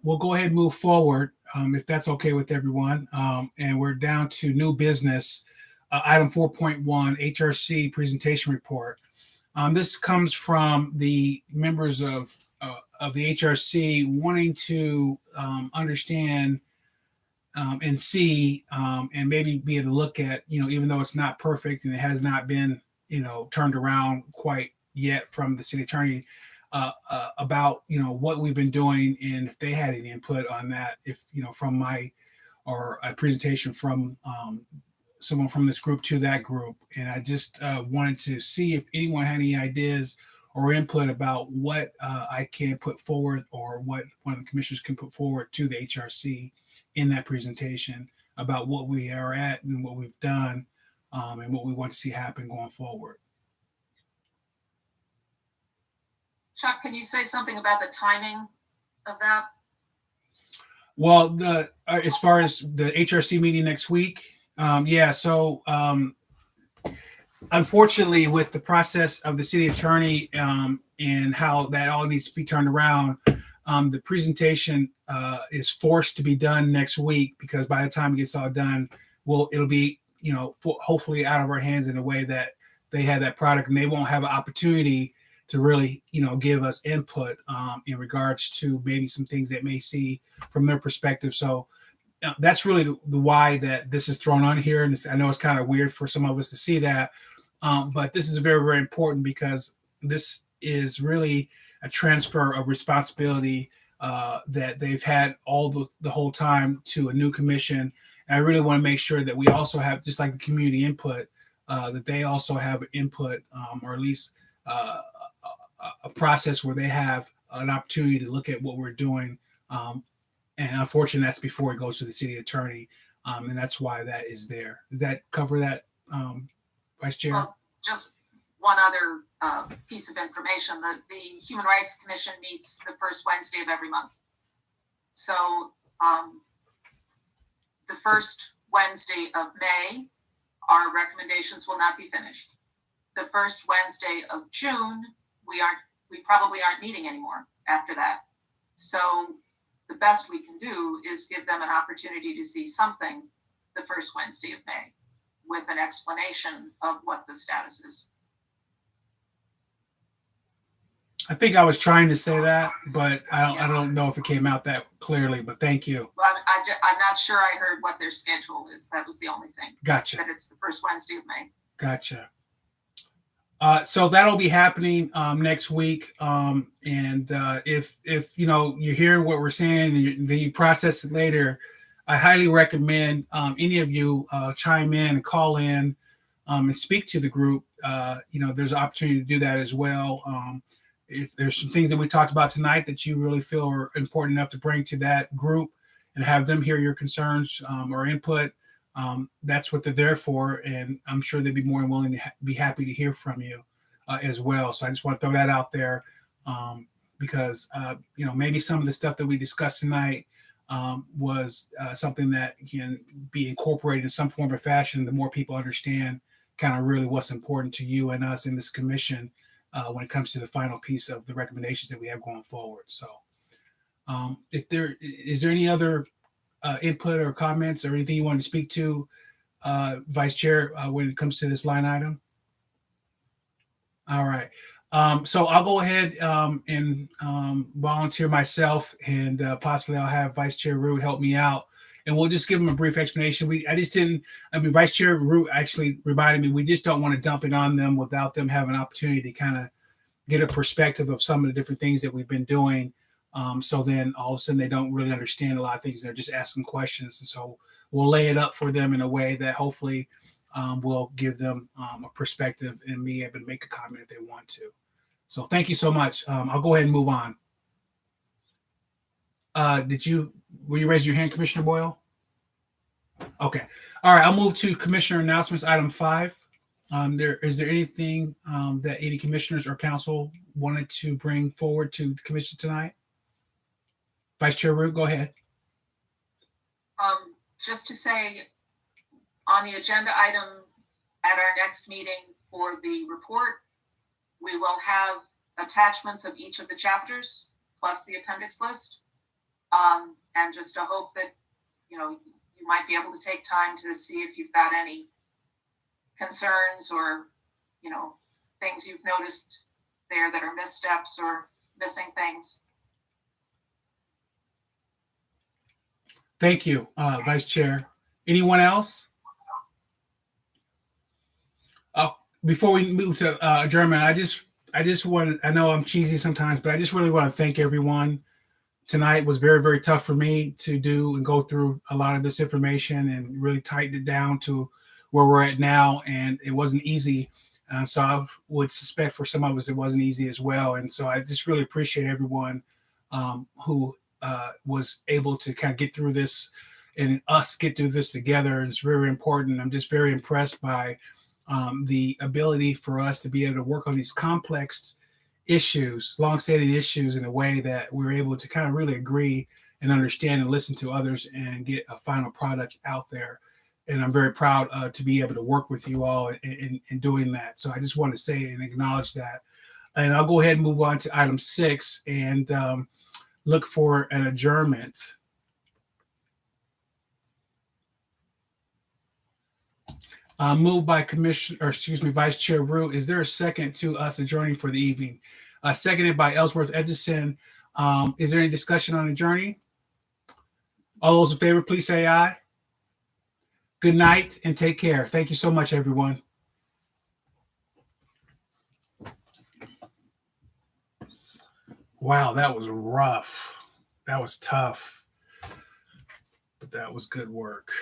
we'll go ahead and move forward, if that's okay with everyone. And we're down to new business, item 4.1, HRC presentation report. This comes from the members of the HRC wanting to understand and see and maybe be able to look at, even though it's not perfect and it has not been, turned around quite yet from the city attorney, about, what we've been doing and if they had any input on that, if, from my, or a presentation from someone from this group to that group. And I just wanted to see if anyone had any ideas or input about what I can put forward or what one of the commissioners can put forward to the HRC in that presentation about what we are at and what we've done and what we want to see happen going forward. Chuck, can you say something about the timing of that? Well, as far as the HRC meeting next week, so unfortunately, with the process of the city attorney and how that all needs to be turned around, the presentation is forced to be done next week, because by the time it gets all done, it'll be, hopefully out of our hands in a way that they have that product and they won't have an opportunity to really, give us input in regards to maybe some things that may see from their perspective. So that's really the why that this is thrown on here. And I know it's kind of weird for some of us to see that, but this is very, very important because this is really a transfer of responsibility that they've had all the whole time to a new commission. And I really want to make sure that we also have, just like the community input, that they also have input, or at least a process where they have an opportunity to look at what we're doing. And unfortunately, that's before it goes to the city attorney. And that's why that is there. Does that cover that, Vice Chair? Well, just one other piece of information. The Human Rights Commission meets the first Wednesday of every month. So the first Wednesday of May, our recommendations will not be finished. The first Wednesday of June, we probably aren't meeting anymore after that. So the best we can do is give them an opportunity to see something the first Wednesday of May with an explanation of what the status is. I think I was trying to say that, but I don't know if it came out that clearly, but thank you. Well, I'm not sure I heard what their schedule is. That was the only thing. Gotcha. That it's the first Wednesday of May. Gotcha. So that'll be happening next week. And if you hear what we're saying and then you process it later, I highly recommend any of you chime in and call in and speak to the group. There's an opportunity to do that as well. If there's some things that we talked about tonight that you really feel are important enough to bring to that group and have them hear your concerns or input, that's what they're there for. And I'm sure they'd be more than willing to be happy to hear from you as well. So I just want to throw that out there because, maybe some of the stuff that we discussed tonight was something that can be incorporated in some form or fashion. The more people understand kind of really what's important to you and us in this commission when it comes to the final piece of the recommendations that we have going forward. So is there any other input or comments or anything you want to speak to Vice Chair, when it comes to this line item? All right. So I'll go ahead and volunteer myself, and possibly I'll have Vice Chair Root help me out, and we'll just give them a brief explanation. Vice Chair Root actually reminded me, we just don't want to dump it on them without them having an opportunity to kind of get a perspective of some of the different things that we've been doing. So then all of a sudden they don't really understand a lot of things. They're just asking questions. And so we'll lay it up for them in a way that hopefully will give them a perspective and be able to make a comment if they want to. So thank you so much. I'll go ahead and move on. Will you raise your hand, Commissioner Boyle? Okay. All right. I'll move to Commissioner announcements, item 5. Is there anything that any commissioners or council wanted to bring forward to the commission tonight? Vice Chair Root, go ahead. Just to say, on the agenda item at our next meeting for the report, we will have attachments of each of the chapters plus the appendix list. And just to hope that, you might be able to take time to see if you've got any concerns or, things you've noticed there that are missteps or missing things. Thank you, Vice Chair. Anyone else? Before we move to adjournment, I just want, I know I'm cheesy sometimes, but I just really want to thank everyone. Tonight was very, very tough for me to do and go through a lot of this information and really tighten it down to where we're at now. And it wasn't easy. So I would suspect for some of us, it wasn't easy as well. And so I just really appreciate everyone who was able to kind of get through this and us get through this together. It's very important. I'm just very impressed by the ability for us to be able to work on these complex issues, long-standing issues, in a way that we're able to kind of really agree and understand and listen to others and get a final product out there. And I'm very proud to be able to work with you all in doing that. So I just want to say and acknowledge that. And I'll go ahead and move on to item 6 and look for an adjournment. Moved by Vice Chair Root. Is there a second to us adjourning for the evening? Seconded by Ellsworth Edison. Is there any discussion on adjourning? All those in favor, please say aye. Good night and take care. Thank you so much, everyone. Wow, that was rough. That was tough. But that was good work.